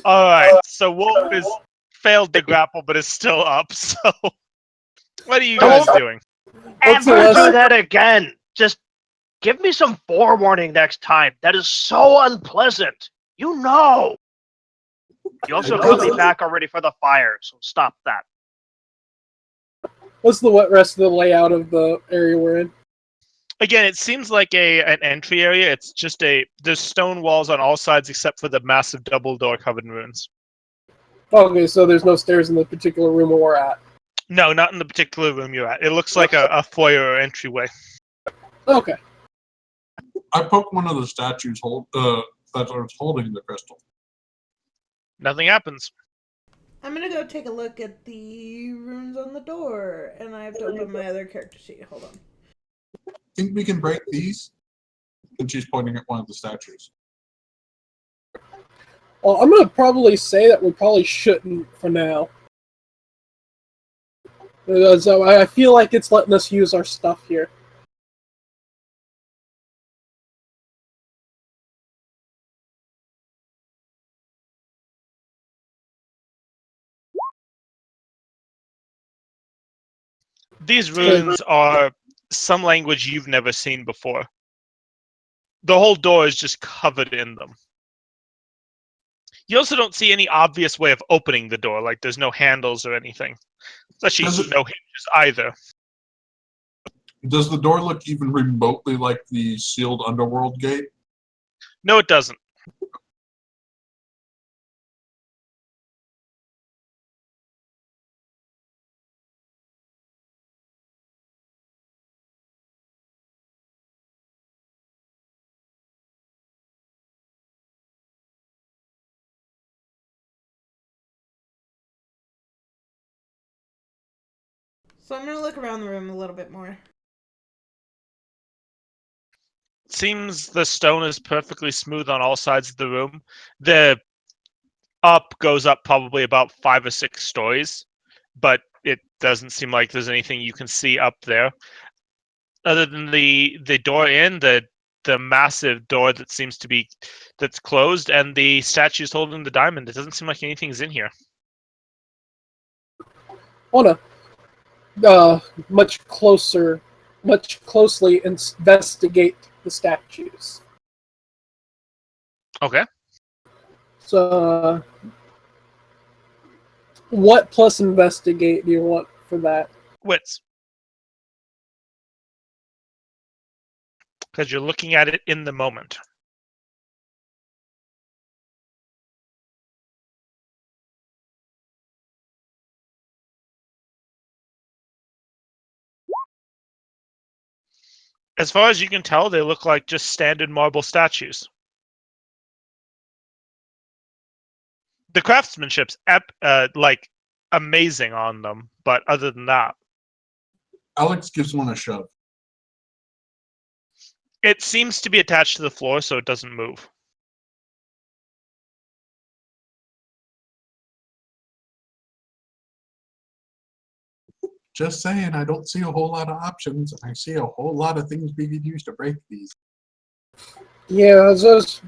Alright, so Wolf has failed to grapple but is still up, so... What are you guys doing? What's the Ever last- do that again? Just give me some forewarning next time. That is so unpleasant. You know. You also got me back already for the fire, so stop that. What's the rest of the layout of the area we're in? Again, it seems like an entry area. It's just there's stone walls on all sides except for the massive double door covered in ruins. Okay, so there's no stairs in the particular room where we're at. No, not in the particular room you're at. It looks like a foyer or entryway. Okay. I poked one of the statues that was holding the crystal. Nothing happens. I'm gonna go take a look at the runes on the door, and I have to open my other character sheet. Hold on. Think we can break these? And she's pointing at one of the statues. Well, I'm gonna probably say that we probably shouldn't for now. Because I feel like it's letting us use our stuff here. These runes are some language you've never seen before. The whole door is just covered in them. You also don't see any obvious way of opening the door, like there's no handles or anything. There's actually no hinges either. Does the door look even remotely like the sealed underworld gate? No, it doesn't. So I'm gonna look around the room a little bit more. Seems the stone is perfectly smooth on all sides of the room. The up goes up probably about 5 or 6 stories, but it doesn't seem like there's anything you can see up there other than the door in, the massive door that seems to be that's closed, and the statues holding the diamond. It doesn't seem like anything's in here. Wanna much closely investigate the statues. Okay. So, what plus investigate do you want for that? Wits. Because you're looking at it in the moment. As far as you can tell, they look like just standard marble statues. The craftsmanship's like amazing on them, but other than that, Alex gives one a shove. it seems to be attached to the floor, so it doesn't move. Just saying, I don't see a whole lot of options. I see a whole lot of things we could use to break these. Yeah, I was just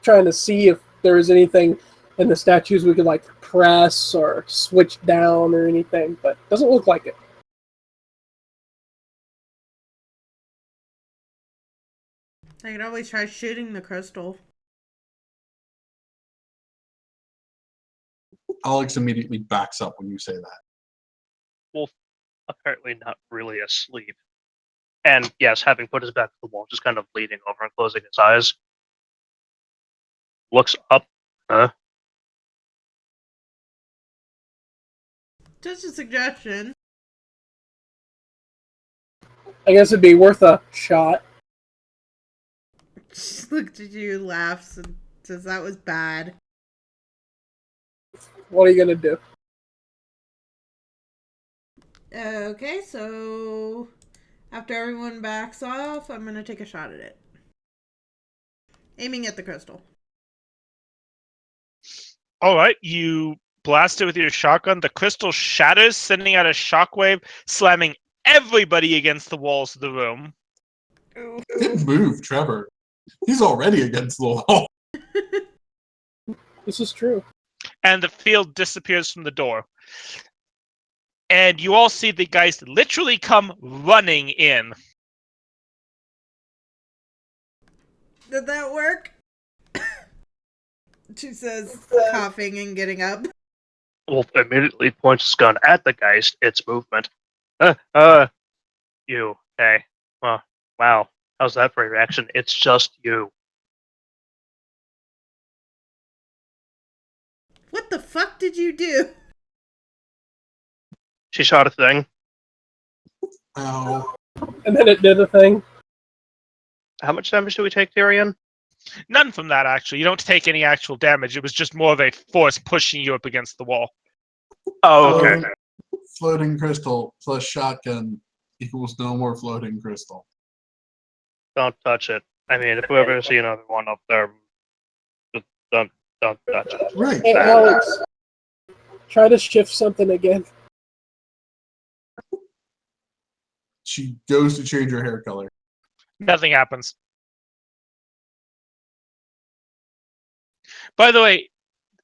trying to see if there was anything in the statues we could like press or switch down or anything, but it doesn't look like it. I could always try shooting the crystal. Alex immediately backs up when you say that. Wolf apparently not really asleep. And yes, having put his back to the wall, just kind of leaning over and closing his eyes. Looks up. Just a suggestion. I guess it'd be worth a shot. She looked at you, laughs, and says that was bad. What are you gonna do? Okay, so after everyone backs off, I'm gonna take a shot at it. Aiming at the crystal. All right, you blast it with your shotgun. The crystal shatters, sending out a shockwave, slamming everybody against the walls of the room. Good move, Trevor. He's already against the wall. This is true. And the field disappears from the door. And you all see the guys literally come running in. Did that work? She says, coughing and getting up. Wolf immediately points his gun at the Geist. Its movement. You. Hey. Well, wow. How's that for a reaction? It's just you. What the fuck did you do? She shot a thing. Ow. And then it did a thing. How much damage do we take, Tyrion? None from that, actually. You don't take any actual damage. It was just more of a force pushing you up against the wall. Oh, okay. Floating crystal plus shotgun equals no more floating crystal. Don't touch it. I mean, if we ever see another one up there, just don't touch it. Right. Hey, Alex, try to shift something again. She goes to change her hair color. Nothing happens. By the way,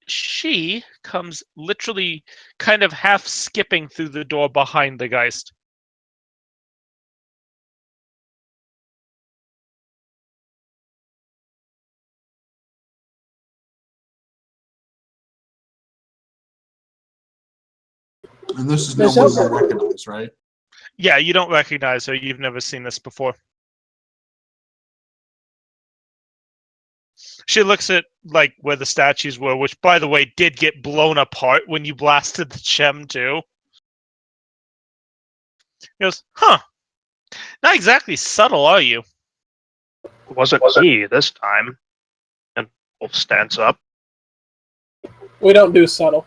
she comes literally kind of half skipping through the door behind the Geist. And this is no one you recognize, right? Yeah, you don't recognize her. You've never seen this before. She looks at like where the statues were, which, by the way, did get blown apart when you blasted the gem too. He goes, "Huh? Not exactly subtle, are you?" Wasn't he this time? And Wolf stands up. We don't do subtle.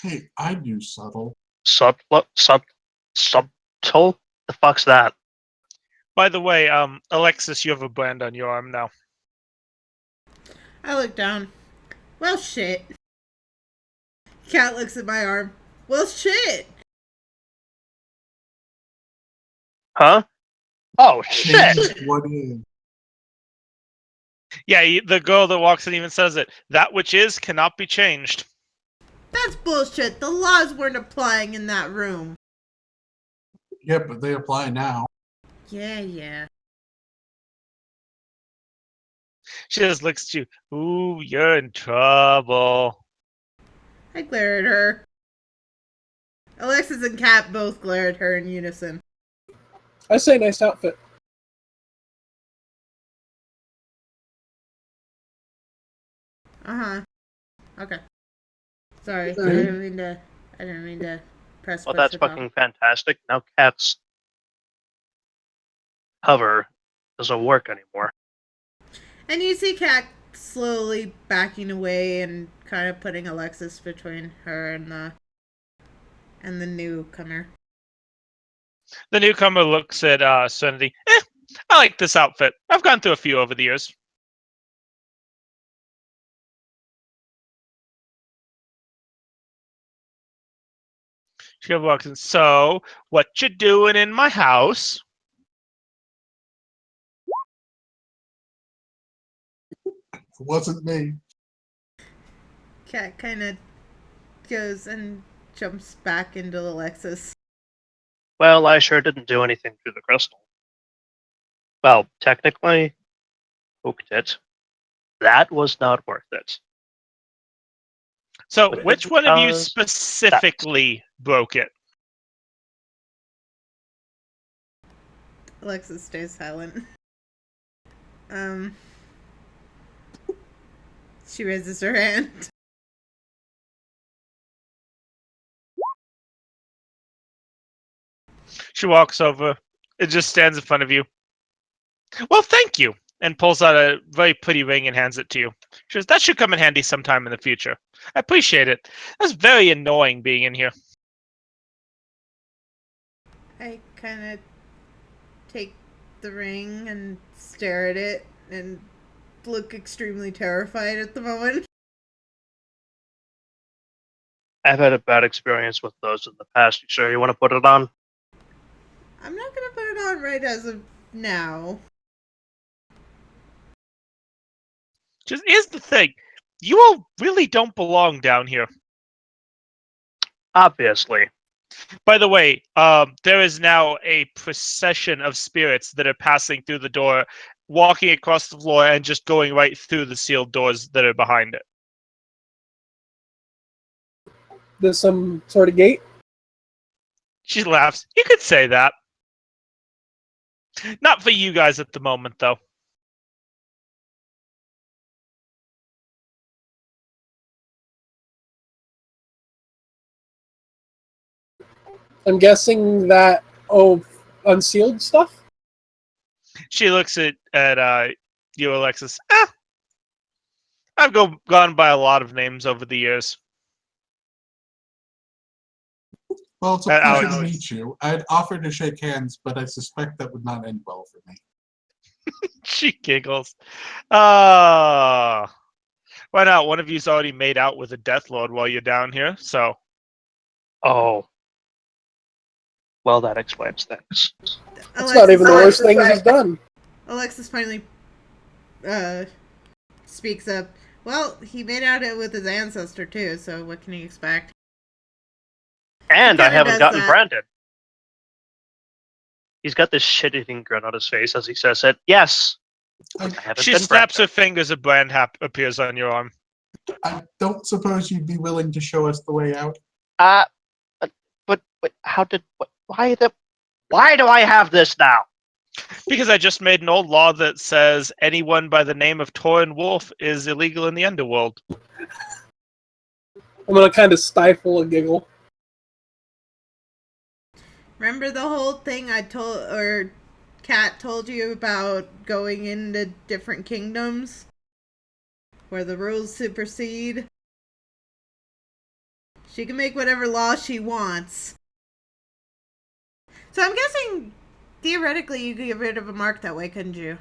Hey, I do subtle. subtle? The fuck's that? By the way, Alexis, you have a brand on your arm now. I look down. Well, shit. Cat looks at my arm. Well, shit. Huh? Oh shit! Change what is. Yeah, the girl that walks in even says it. That which is cannot be changed. That's bullshit. The laws weren't applying in that room. Yeah, but they apply now. Yeah. She just looks at you. Ooh, you're in trouble. I glare at her. Alexis and Cat both glare at her in unison. I say nice outfit. Okay. Sorry, I didn't mean to press. Well, that's push it off. fucking fantastic. Now Cat's cover doesn't work anymore. And you see Cat slowly backing away and kind of putting Alexis between her and the newcomer. The newcomer looks at Serenity. I like this outfit. I've gone through a few over the years. She walks in. So, what you doing in my house? It wasn't me. Cat kind of goes and jumps back into Alexis. Well, I sure didn't do anything to the crystal. Well, technically, hooked it. That was not worth it. So, But which one of you because specifically broke it? Alexis stays silent. She raises her hand. She walks over. It just stands in front of you. Well, thank you. And pulls out a very pretty ring and hands it to you. She says, that should come in handy sometime in the future. I appreciate it. That's very annoying being in here. I kind of take the ring and stare at it and look extremely terrified at the moment. I've had a bad experience with those in the past. You sure you want to put it on? I'm not gonna put it on right as of now. Just here's the thing. You all really don't belong down here. Obviously. By the way, there is now a procession of spirits that are passing through the door, walking across the floor, and just going right through the sealed doors that are behind it. There's some sort of gate. She laughs. You could say that. Not for you guys at the moment, though. I'm guessing that unsealed stuff. She looks at you, Alexis. I've gone by a lot of names over the years. Well, it's a pleasure Alex. to meet you. I'd offer to shake hands, but I suspect that would not end well for me. She giggles. Why not? One of you's already made out with a Death Lord while you're down here, so. Oh. Well, that explains things. It's not even the worst thing he's done. Alexis finally speaks up. Well, he made out it with his ancestor too, so what can you expect? And I kinda haven't does gotten that. branded. He's got this shit-eating grin on his face as he says it. Yes. I haven't She been snaps her branded. fingers, a brand appears on your arm. I don't suppose you'd be willing to show us the way out? But how did... Why do I have this now? Because I just made an old law that says anyone by the name of Torin Wolf is illegal in the underworld. I'm gonna kind of stifle a giggle. Remember the whole thing Cat told you about going into different kingdoms? Where the rules supersede? She can make whatever law she wants. So I'm guessing, theoretically, you could get rid of a mark that way, couldn't you?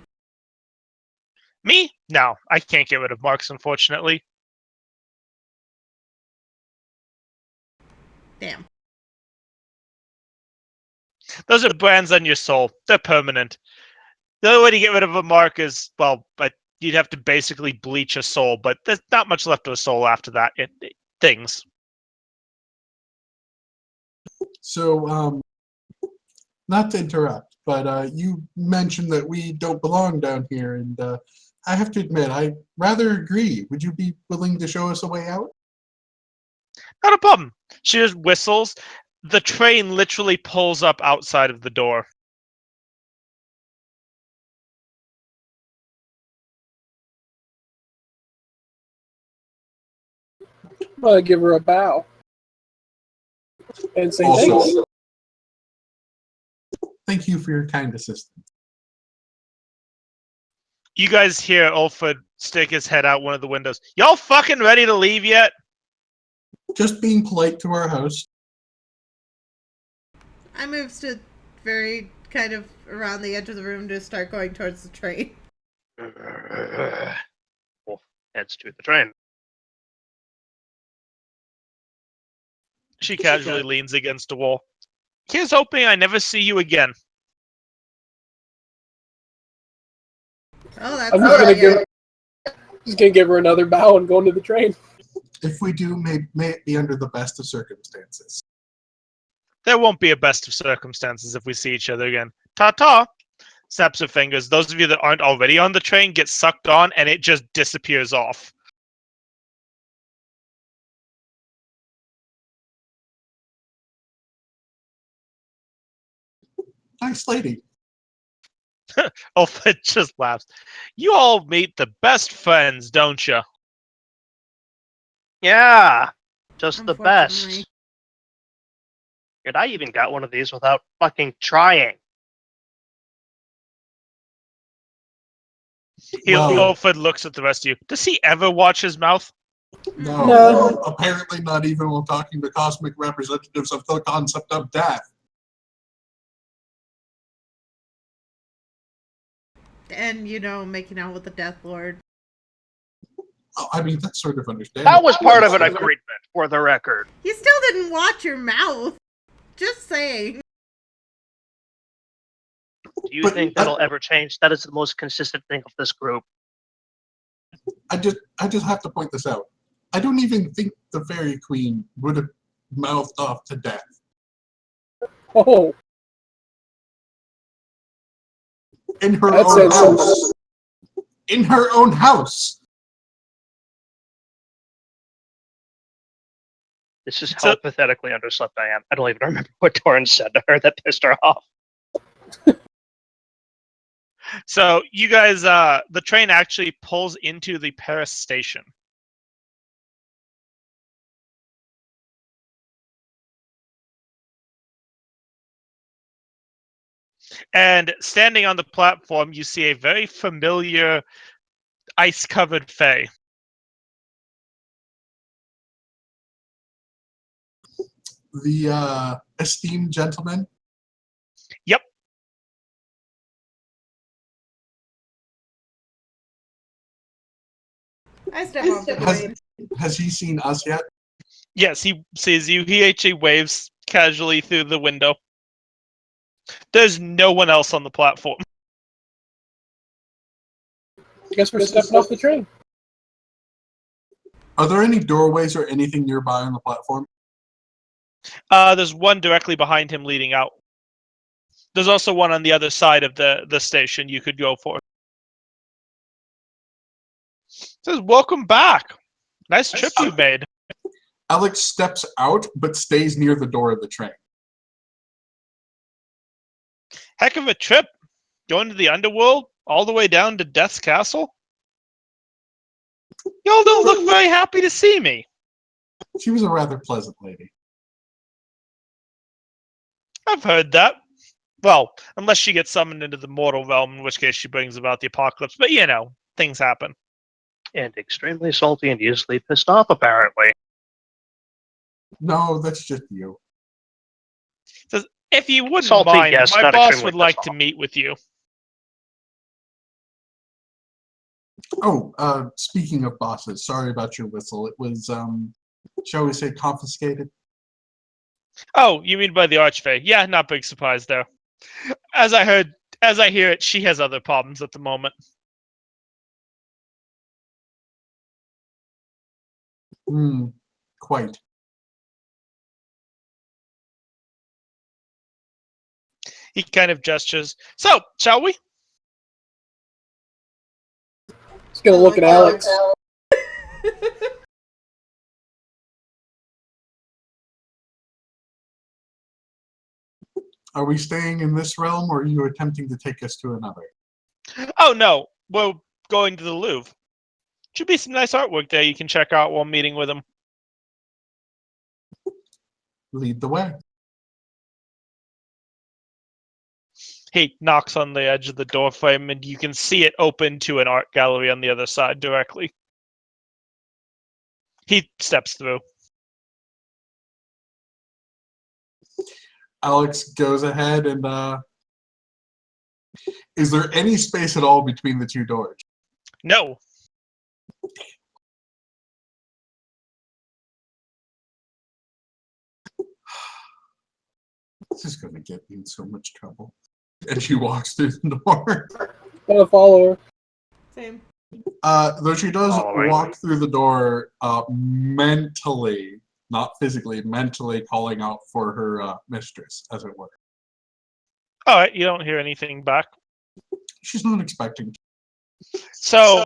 Me? No, I can't get rid of marks, unfortunately. Damn. Those are brands on your soul. They're permanent. The only way to get rid of a mark is, well, but you'd have to basically bleach a soul, but there's not much left of a soul after that. Things. So, not to interrupt, but you mentioned that we don't belong down here, and I have to admit, I rather agree. Would you be willing to show us a way out? Not a problem. She just whistles. The train literally pulls up outside of the door. I give her a bow and say Also, thanks. thank you for your kind assistance. You guys hear Ulford stick his head out one of the windows. Y'all fucking ready to leave yet? Just being polite to our host. I moves to very kind of around the edge of the room to start going towards the train. Wolf heads to the train. She casually leans against a wall. Here's hoping I never see you again. Oh, that's I'm just gonna give her another bow and go into the train. If we do, may it be under the best of circumstances. There won't be a best of circumstances if we see each other again. Ta-ta! Snaps her fingers. Those of you that aren't already on the train get sucked on, and it just disappears off. Nice lady. Ulfred just laughs. You all meet the best friends, don't you? Yeah, just the best. Unfortunately. And I even got one of these without fucking trying. Well- Ulfred looks at the rest of you. Does he ever watch his mouth? No, No. Apparently not even while talking to cosmic representatives of the concept of death. And, making out with the Death Lord. Oh, I mean, that's sort of understandable. That was part of an agreement, for the record. You still didn't watch your mouth. Just saying. Do you But think that'll ever change? That is the most consistent thing of this group. I just have to point this out. I don't even think the Fairy Queen would have mouthed off to death. Oh, In her That own says house. something. In her own house. This is how So- pathetically underslept I am. I don't even remember what Torrance said to her that pissed her off. So you guys, the train actually pulls into the Paris station. And standing on the platform, you see a very familiar ice-covered Fae. The esteemed gentleman. Yep. I step off the train. Has he seen us yet? Yes, he sees you. He actually waves casually through the window. There's no one else on the platform. I guess we're stepping off the train. Are there any doorways or anything nearby on the platform? There's one directly behind him leading out. There's also one on the other side of the station you could go for. It says, welcome back. Nice trip you made. Alex steps out but stays near the door of the train. Heck of a trip. Going to the underworld all the way down to Death's Castle. Y'all don't look very happy to see me. She was a rather pleasant lady. I've heard that. Well, unless she gets summoned into the mortal realm, in which case she brings about the apocalypse. But things happen. And extremely salty and easily pissed off, apparently. No, that's just you. Says, if you wouldn't Salty, mind, yes, my not boss extremely would like pissed to off. meet with you. Oh, speaking of bosses, sorry about your whistle. It was, shall we say, confiscated? Oh, you mean by the Archfey? Yeah, not big surprise there. As I hear it, she has other problems at the moment. Quite. He kind of gestures. So, shall we? Just gonna look at Alex. Are we staying in this realm, or are you attempting to take us to another? Oh no, we're going to the Louvre. Should be some nice artwork there you can check out while meeting with him. Lead the way. He knocks on the edge of the door frame, and you can see it open to an art gallery on the other side directly. He steps through. Alex goes ahead and, is there any space at all between the two doors? No. This is going to get me in so much trouble. And she walks through the door. Gonna follow her. Same. Though she does Following. walk through the door, mentally, not physically, mentally calling out for her mistress, as it were. All right, you don't hear anything back. She's not expecting to. So,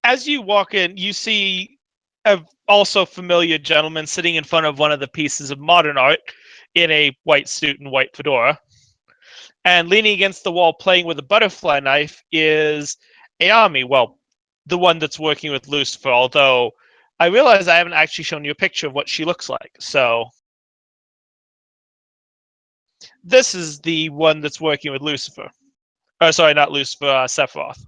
as you walk in, you see a also familiar gentleman sitting in front of one of the pieces of modern art in a white suit and white fedora. And leaning against the wall playing with a butterfly knife is Ayami. Well, the one that's working with Lucifer, although I realize I haven't actually shown you a picture of what she looks like. So this is the one that's working with Lucifer. Oh, sorry, not Lucifer, Sephiroth.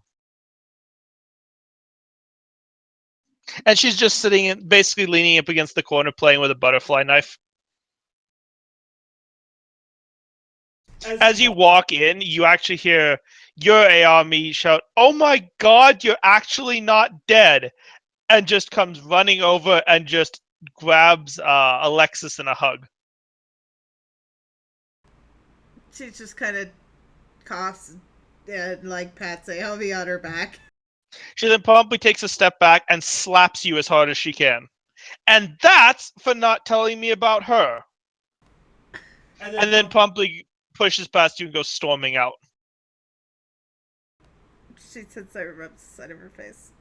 And she's just sitting, basically leaning up against the corner, playing with a butterfly knife. As you walk in, you actually hear your Ayami shout, "Oh my god, you're actually not dead!" And just comes running over and just grabs Alexis in a hug. She just kind of coughs and like pats Aomi on her back. She then promptly takes a step back and slaps you as hard as she can. And that's for not telling me about her. And then promptly pushes past you and goes storming out. She sits there and rubs the side of her face.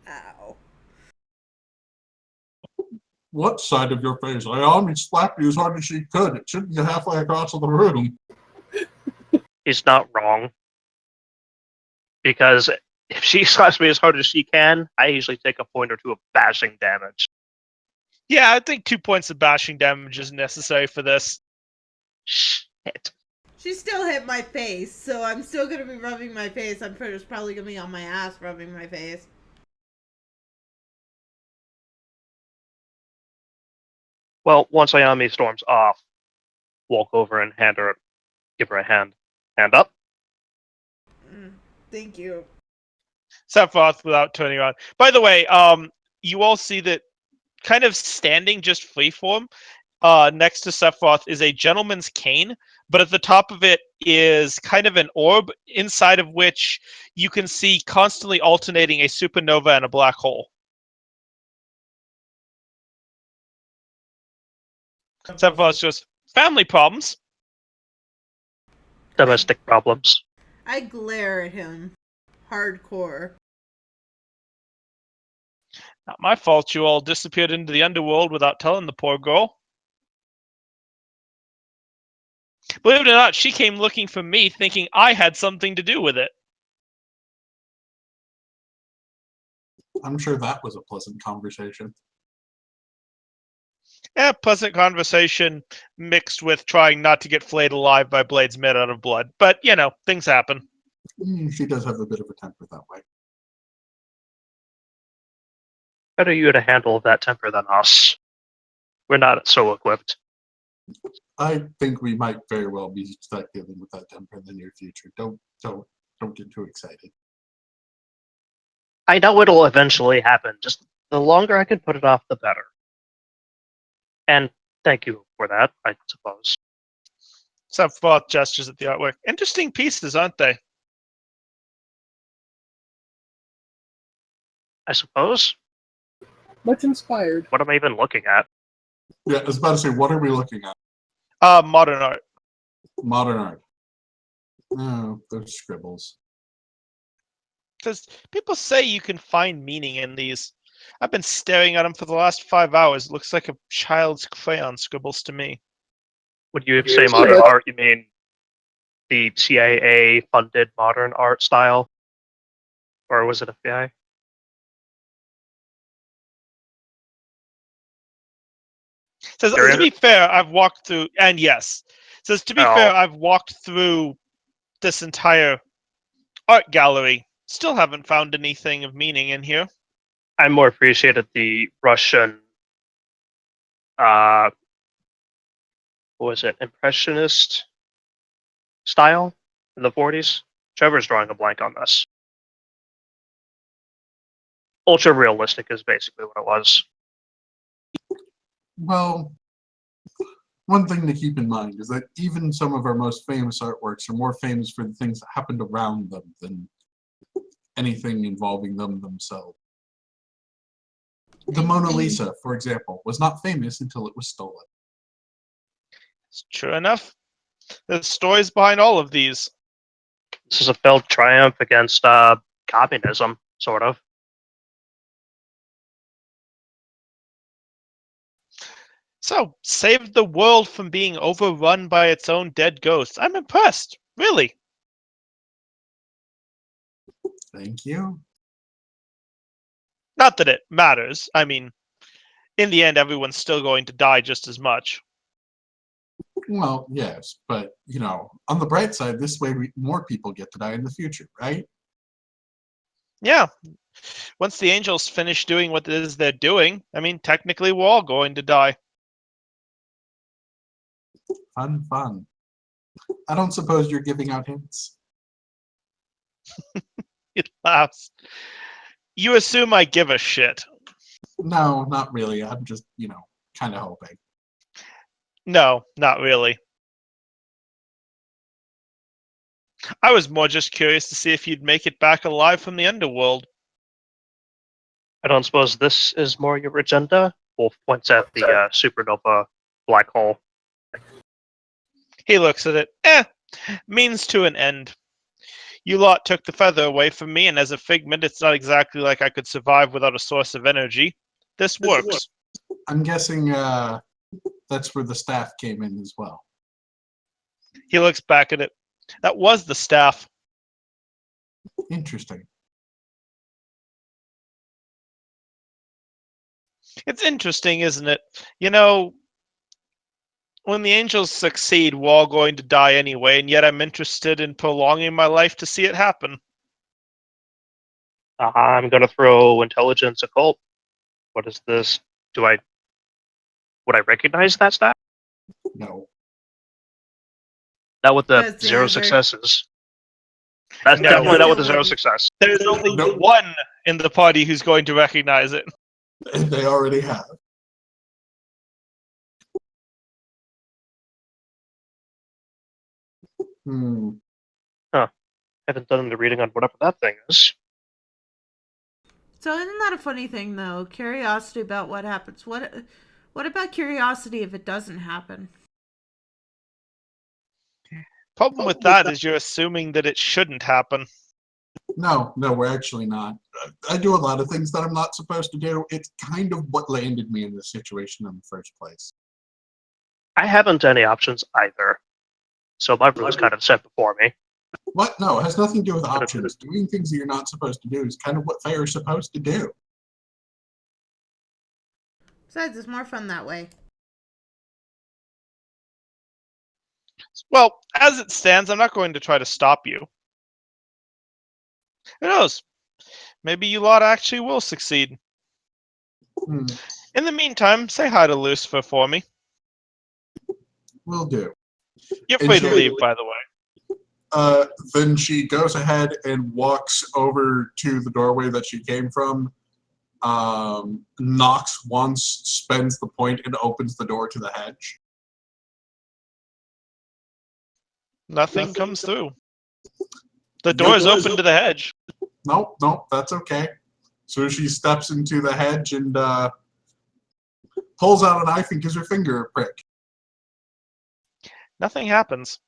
Ow. What side of your face? Ayami slapped you as hard as she could. It shouldn't get halfway across the room. He's not wrong. Because if she slaps me as hard as she can, I usually take a point or two of bashing damage. Yeah, I think 2 points of bashing damage is necessary for this. Shit. She still hit my face, so I'm still gonna be rubbing my face. I'm probably gonna be on my ass rubbing my face. Well, once Ayami storms off, walk over and give her a hand. Hand up. Thank you. Sephiroth without turning around. By the way, you all see that kind of standing just freeform next to Sephiroth is a gentleman's cane, but at the top of it is kind of an orb, inside of which you can see constantly alternating a supernova and a black hole. Sephiroth just, family problems. Domestic problems. I glare at him. Hardcore. Not my fault you all disappeared into the underworld without telling the poor girl. Believe it or not, she came looking for me thinking I had something to do with it. I'm sure that was a pleasant conversation. Yeah, pleasant conversation mixed with trying not to get flayed alive by blades made out of blood. But, you know, things happen. She does have a bit of a temper that way. Better you to handle that temper than us. We're not so equipped. I think we might very well be stuck dealing with that temper in the near future. Don't get too excited. I know it'll eventually happen. Just the longer I can put it off, the better. And thank you for that, I suppose. Some thought gestures at the artwork. Interesting pieces, aren't they? I suppose. Much inspired. What am I even looking at? Yeah, I was about to say, what are we looking at? Modern art. Modern art. No, those scribbles. Because people say you can find meaning in these. I've been staring at them for the last 5 hours. It looks like a child's crayon scribbles to me. When you say modern art, you mean the CIA-funded modern art style? Or was it FBI? Says, There to is- be fair, I've walked through, and yes. Says, to be fair, I've walked through this entire art gallery. Still haven't found anything of meaning in here. I more appreciated the Russian, what was it, Impressionist style in the 40s. Trevor's drawing a blank on this. Ultra realistic is basically what it was. Well, one thing to keep in mind is that even some of our most famous artworks are more famous for the things that happened around them than anything involving them themselves. The Mona Lisa, for example, was not famous until it was stolen. It's true enough. There's stories behind all of these. This is a failed triumph against communism, sort of. So, saved the world from being overrun by its own dead ghosts. I'm impressed. Really. Thank you. Not that it matters. I mean, in the end, everyone's still going to die just as much. Well, yes, but, you know, on the bright side, this way more people get to die in the future, right? Yeah. Once the angels finish doing what it is they're doing, I mean, technically we're all going to die. Fun, fun. I don't suppose you're giving out hints. It laughs. You assume I give a shit. No, not really. I'm just, you know, kind of hoping. No, not really. I was more just curious to see if you'd make it back alive from the underworld. I don't suppose this is more your agenda? Wolf points at the supernova black hole. He looks at it. Means to an end. You lot took the feather away from me, and as a figment, it's not exactly like I could survive without a source of energy. This works. I'm guessing that's where the staff came in as well. He looks back at it. That was the staff. Interesting. It's interesting, isn't it? You know, when the angels succeed, we're all going to die anyway, and yet I'm interested in prolonging my life to see it happen. I'm going to throw intelligence occult. What is this? Would I recognize that stat? No. Not with the That's the 0 answer. successes. That's No. definitely not with the No. 0 success. There's only Nope. one in the party who's going to recognize it. And they already have. Hmm. I haven't done the reading on whatever that thing is. So isn't that a funny thing though? Curiosity about what happens. What about curiosity if it doesn't happen? Problem with that is you're assuming that it shouldn't happen. No, we're actually not. I do a lot of things that I'm not supposed to do. It's kind of what landed me in this situation in the first place. I haven't any options either. So my room's kind of set before me. What? No, it has nothing to do with options. Doing things that you're not supposed to do is kind of what they are supposed to do. Besides, it's more fun that way. Well, as it stands, I'm not going to try to stop you. Who knows? Maybe you lot actually will succeed. Hmm. In the meantime, say hi to Lucifer for me. Will do. You're And free to she- leave, by the way. Then she goes ahead and walks over to the doorway that she came from, knocks once, spends the point, and opens the door to the hedge. Nothing comes through. The door is open to the hedge. Nope, that's okay. So she steps into the hedge and pulls out a knife and gives her finger a prick. Nothing happens.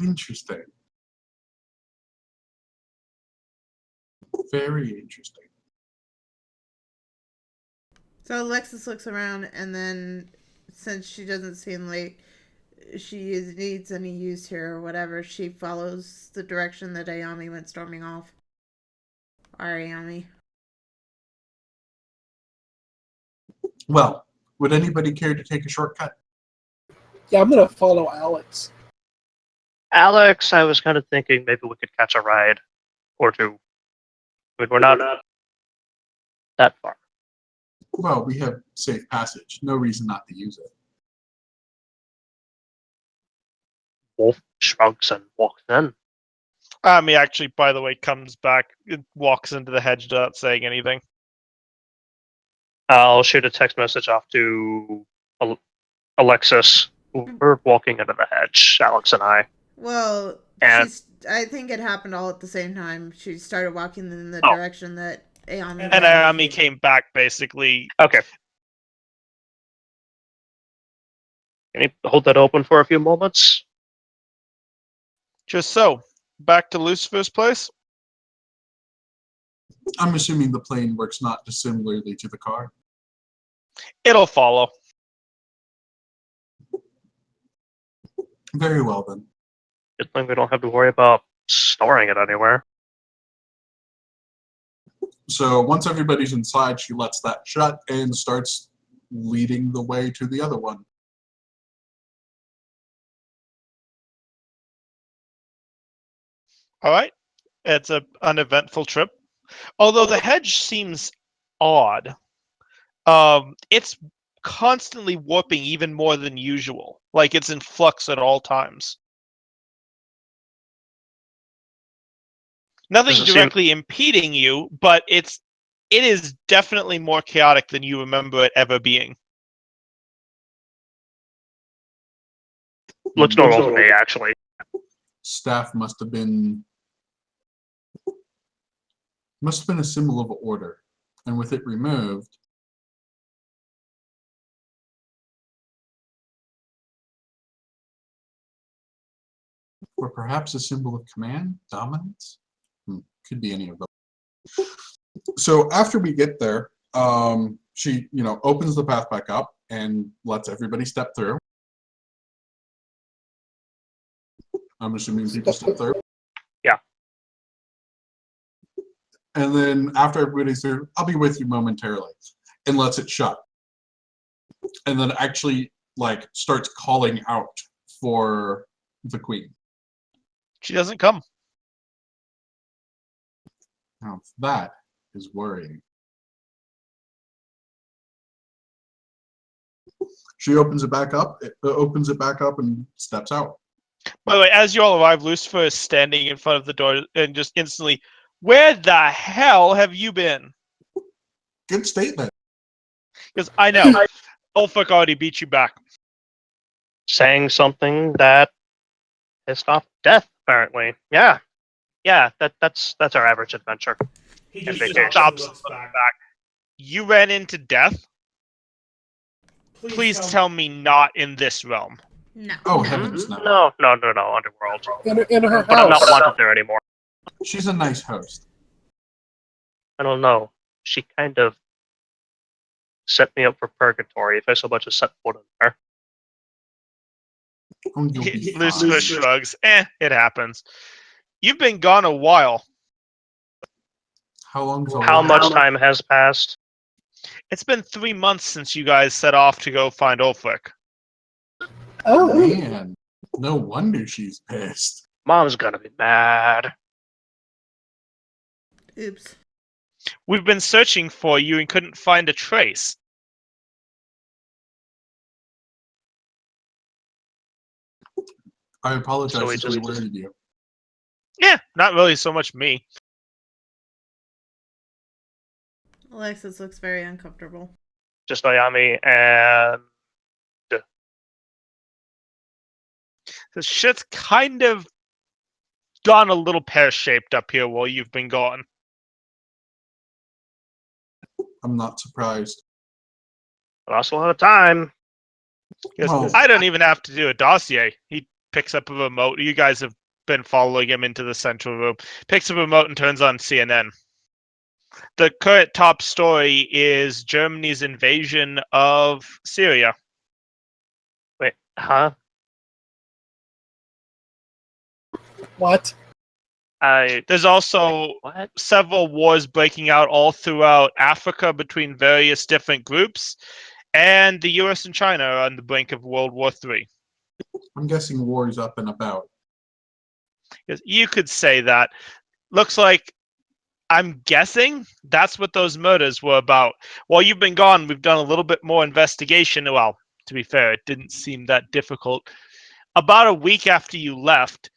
Interesting. Very interesting. So Alexis looks around, and then since she doesn't seem like needs any use here or whatever, she follows the direction that Ayami went storming off. Ayami. Well, would anybody care to take a shortcut? Yeah, I'm gonna follow Alex. Alex, I was kind of thinking maybe we could catch a ride or two. I mean, we're not that far. Well, we have safe passage. No reason not to use it. Wolf shrugs and walks in. He actually, by the way, comes back and walks into the hedge without saying anything. I'll shoot a text message off to Alexis. We're walking into the hedge, Alex and I. Well, And- I think it happened all at the same time. She started walking in the Oh. direction that Ayami And went. Ayami came back basically. Okay. Can you hold that open for a few moments? Just so. Back to Lucifer's place. I'm assuming the plane works not dissimilarly to the car. It'll follow. Very well then. Good thing we don't have to worry about storing it anywhere. So once everybody's inside, she lets that shut and starts leading the way to the other one. All right. It's an uneventful trip. Although the hedge seems odd. It's constantly warping even more than usual. Like it's in flux at all times. Nothing Does it seem- directly impeding you, but it is definitely more chaotic than you remember it ever being. Looks normal to me, actually. Staff must have been a symbol of order, and with it removed, or perhaps a symbol of command, dominance. Could be any of them. So after we get there, she opens the path back up and lets everybody step through. I'm assuming people step through. Yeah. And then after everybody's through, I'll be with you momentarily, and lets it shut. And then actually starts calling out for the queen. She doesn't come. Now that is worrying. She opens it back up. And steps out. By the way, as you all arrive, Lucifer is standing in front of the door and just instantly, where the hell have you been? Good statement. Because I know, Ulfric already beat you back. Saying something that pissed off Death, apparently. Yeah. Yeah, that's our average adventure. He And just vacation. stops and Stops looks back. You ran into Death? Please tell me not in this realm. No. Oh, heavens no. No, Underworld. In her But I'm not house. wanted there anymore. She's a nice host. I don't know. She kind of set me up for purgatory if I so much as set foot in there. Oh, you'll be fine. Lucifer shrugs. It happens. You've been gone a while. How long's a How while? much time has passed? It's been 3 months since you guys set off to go find Ulfric. Oh, Man, no wonder she's pissed. Mom's gonna be mad. Oops. We've been searching for you and couldn't find a trace. I apologize So we if we just- worried you. Yeah, not really so much me. Alexis looks very uncomfortable. Just Ayami and The shit's kind of gone a little pear-shaped up here while you've been gone. I'm not surprised. lost a lot of time. Because Well- I don't even have to do a dossier. He picks up a remote. You guys have been following him into the central room. Picks up a remote and turns on CNN. The current top story is Germany's invasion of Syria. Wait, huh? What? There's also What? several wars breaking out all throughout Africa between various different groups, and the US and China are on the brink of World War III. I'm guessing war's up and about. Yes, you could say that. Looks like, I'm guessing that's what those murders were about. While you've been gone, we've done a little bit more investigation. Well, to be fair, it didn't seem that difficult. About a week after you left,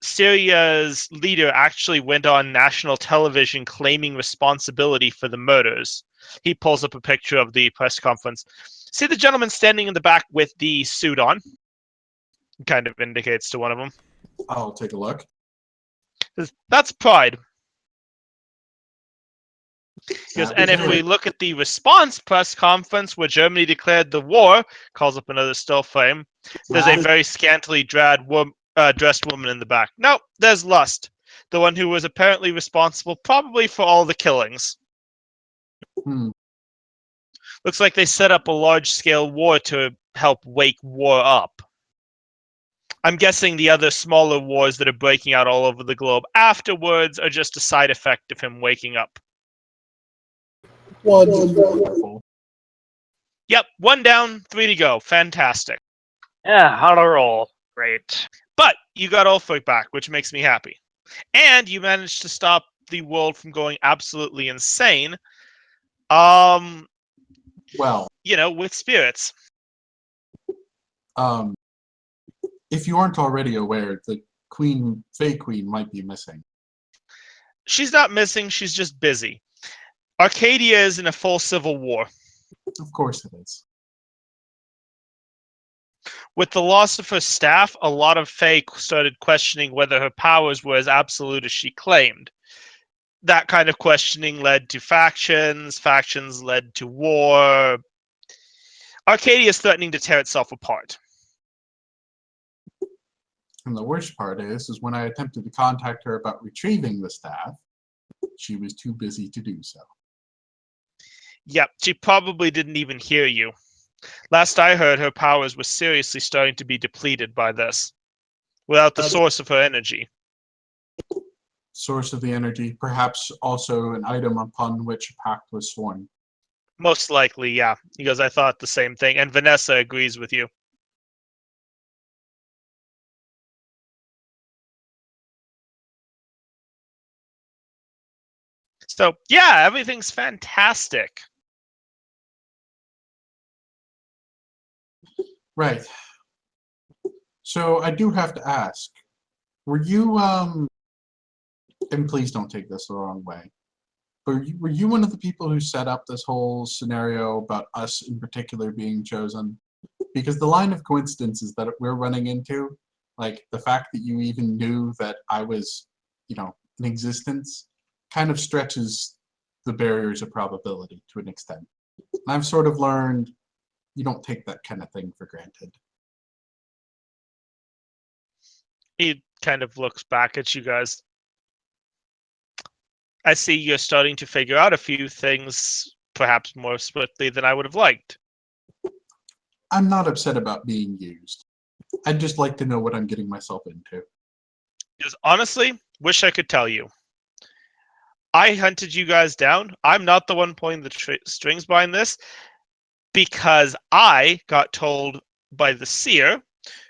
Syria's leader actually went on national television claiming responsibility for the murders. He pulls up a picture of the press conference. See the gentleman standing in the back with the suit on? Kind of indicates to one of them. I'll take a look. That's Pride. Happy And to if hear we it. look at the response press conference where Germany declared the war, calls up another still frame, there's a very scantily dressed woman in the back. Nope, there's Lust, the one who was apparently responsible probably for all the killings. Hmm. Looks like they set up a large-scale war to help wake war up. I'm guessing the other smaller wars that are breaking out all over the globe afterwards are just a side effect of him waking up. Wonderful. Yep, 1 down, 3 to go. Fantastic. Yeah, on a roll. Great. But you got Ulfric back, which makes me happy. And you managed to stop the world from going absolutely insane. Well, With spirits. if you aren't already aware, the Fey Queen might be missing. She's not missing, she's just busy. Arcadia is in a full civil war. Of course it is. With the loss of her staff, a lot of Fae started questioning whether her powers were as absolute as she claimed. That kind of questioning led to factions. Factions led to war. Arcadia is threatening to tear itself apart. And the worst part is when I attempted to contact her about retrieving the staff, she was too busy to do so. Yep, she probably didn't even hear you. Last I heard, her powers were seriously starting to be depleted by this, without the source of her energy. Source of the energy, perhaps also an item upon which a pact was sworn. Most likely, yeah. Because I thought the same thing, and Vanessa agrees with you. So, yeah, everything's fantastic. Right. So I do have to ask, were you, and please don't take this the wrong way, but were you one of the people who set up this whole scenario about us in particular being chosen? Because the line of coincidences that we're running into, like the fact that you even knew that I was, in existence, kind of stretches the barriers of probability to an extent. And I've sort of learned you don't take that kind of thing for granted. He kind of looks back at you guys. I see you're starting to figure out a few things, perhaps more swiftly than I would have liked. I'm not upset about being used. I'd just like to know what I'm getting myself into. Because honestly, wish I could tell you. I hunted you guys down. I'm not the one pulling the strings behind this, because I got told by the seer,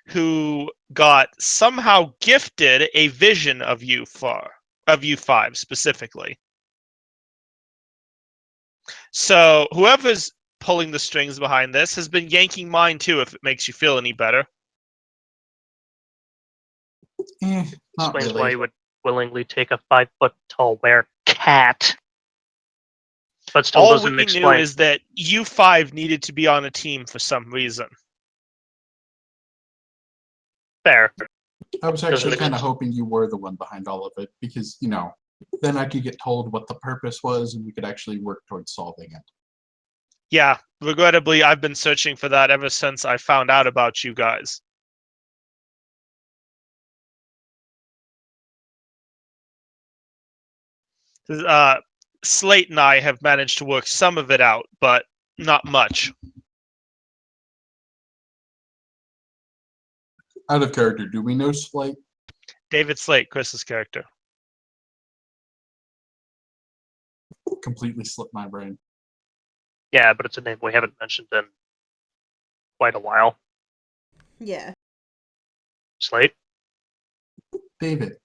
who got somehow gifted a vision of you five specifically. So whoever's pulling the strings behind this has been yanking mine too, if it makes you feel any better. Not Explains why really. you would willingly take a 5-foot-tall cat, but still All doesn't we knew explain. is that you 5 needed to be on a team for some reason. Fair. I was actually Doesn't kind of ex- hoping you were the one behind all of it because, then I could get told what the purpose was and we could actually work towards solving it. Yeah, regrettably, I've been searching for that ever since I found out about you guys. Slate and I have managed to work some of it out, but not much. Out of character, do we know Slate? David Slate, Chris's character. Completely slipped my brain. Yeah, but it's a name we haven't mentioned in quite a while. Yeah. Slate? David.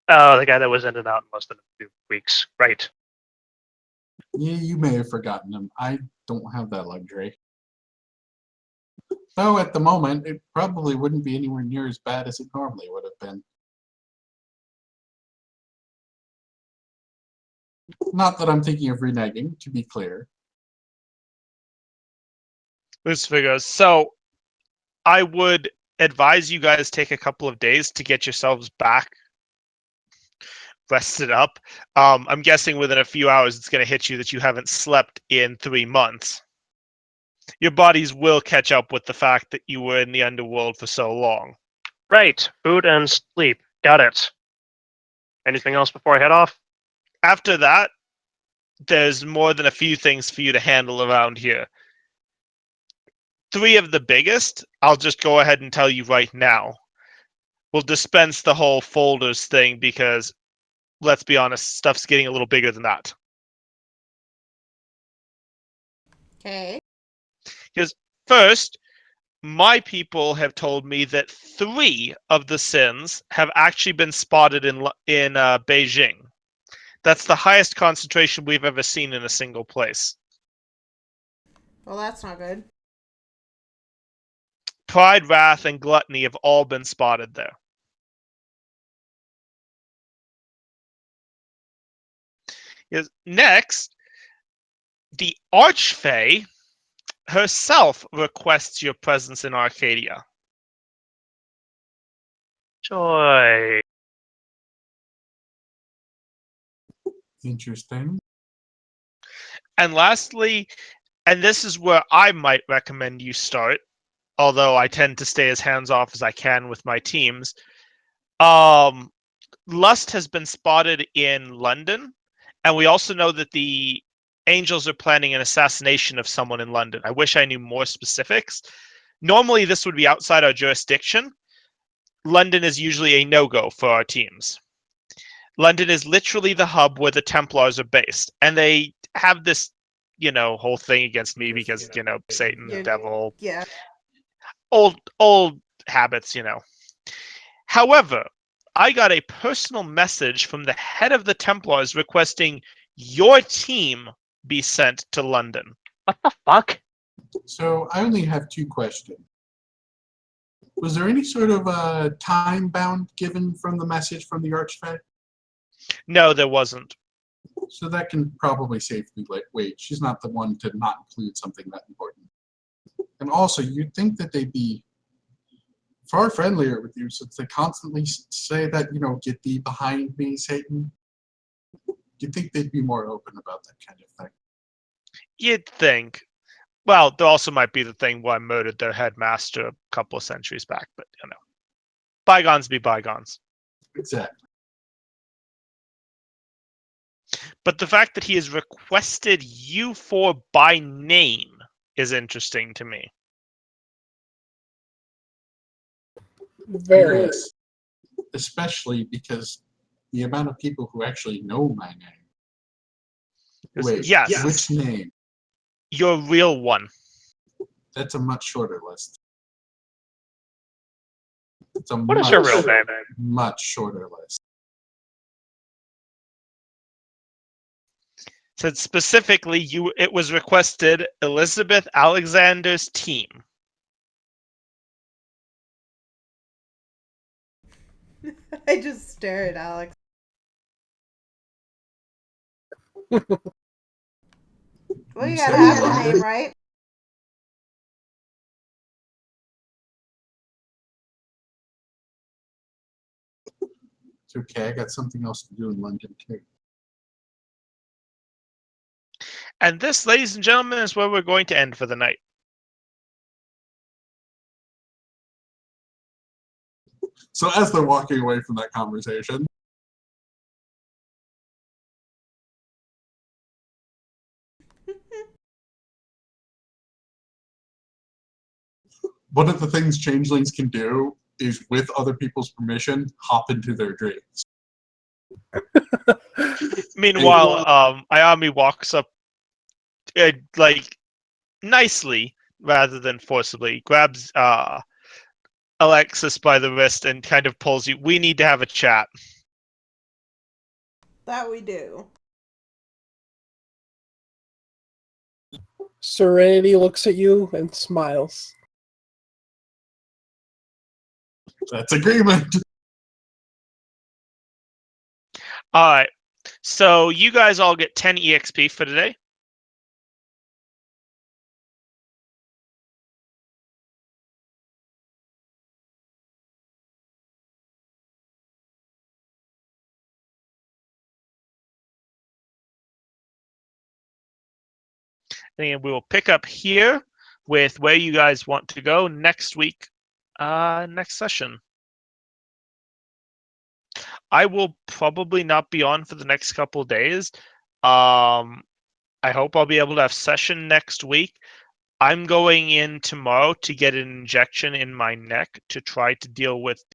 Oh, the guy that was in and out in less than a few weeks. Right. Yeah, you may have forgotten him. I don't have that luxury. Though at the moment, it probably wouldn't be anywhere near as bad as it normally would have been. Not that I'm thinking of reneging, to be clear. Lucifer goes, so I would advise you guys take a couple of days to get yourselves back rested up. I'm guessing within a few hours it's going to hit you that you haven't slept in 3 months. Your bodies will catch up with the fact that you were in the underworld for so long. Right. Food and sleep. Got it. Anything else before I head off? After that, there's more than a few things for you to handle around here. 3 of the biggest, I'll just go ahead and tell you right now. We'll dispense the whole folders thing because, let's be honest, stuff's getting a little bigger than that. Okay. Because first, my people have told me that 3 of the sins have actually been spotted in Beijing. That's the highest concentration we've ever seen in a single place. Well, that's not good. Pride, wrath, and gluttony have all been spotted there. Next, the Archfey herself requests your presence in Arcadia. Joy. Interesting. And lastly, and this is where I might recommend you start, although I tend to stay as hands-off as I can with my teams. Lust has been spotted in London, and we also know that the Angels are planning an assassination of someone in London. I wish I knew more specifics. Normally, this would be outside our jurisdiction. London is usually a no-go for our teams. London is literally the hub where the Templars are based, and they have this, whole thing against me because, Satan, the devil, Yeah. old habits, However, I got a personal message from the head of the Templars requesting your team be sent to London. What the fuck? So I only have 2 questions. Was there any sort of time bound given from the message from the Archfey? No, there wasn't. So that can probably safely wait. She's not the one to not include something that important. And also, you'd think that they'd be far friendlier with you since they constantly say that, get thee behind me, Satan. You'd think they'd be more open about that kind of thing. You'd think. Well, there also might be the thing where I murdered their headmaster a couple of centuries back, but, bygones be bygones. Exactly. But the fact that he has requested you 4 by name is interesting to me. Very. Yes. Especially because the amount of people who actually know my name. Wait, Yes. which name? Your real one. That's a much shorter list. It's a What is your real name? much shorter list. Said specifically, it was requested Elizabeth Alexander's team. I just stare at Alex. Well, you got So half the London- name, right? It's okay. I got something else to do in London too. And this, ladies and gentlemen, is where we're going to end for the night. So as they're walking away from that conversation, one of the things changelings can do is, with other people's permission, hop into their dreams. Meanwhile, Ayami walks up, like nicely rather than forcibly, grabs Alexis by the wrist and kind of pulls you. We need to have a chat. That we do. Serenity looks at you and smiles. That's agreement. All right. So you guys all get 10 EXP for today. And we will pick up here with where you guys want to go next week, next session. I will probably not be on for the next couple of days. I hope I'll be able to have session next week. I'm going in tomorrow to get an injection in my neck to try to deal with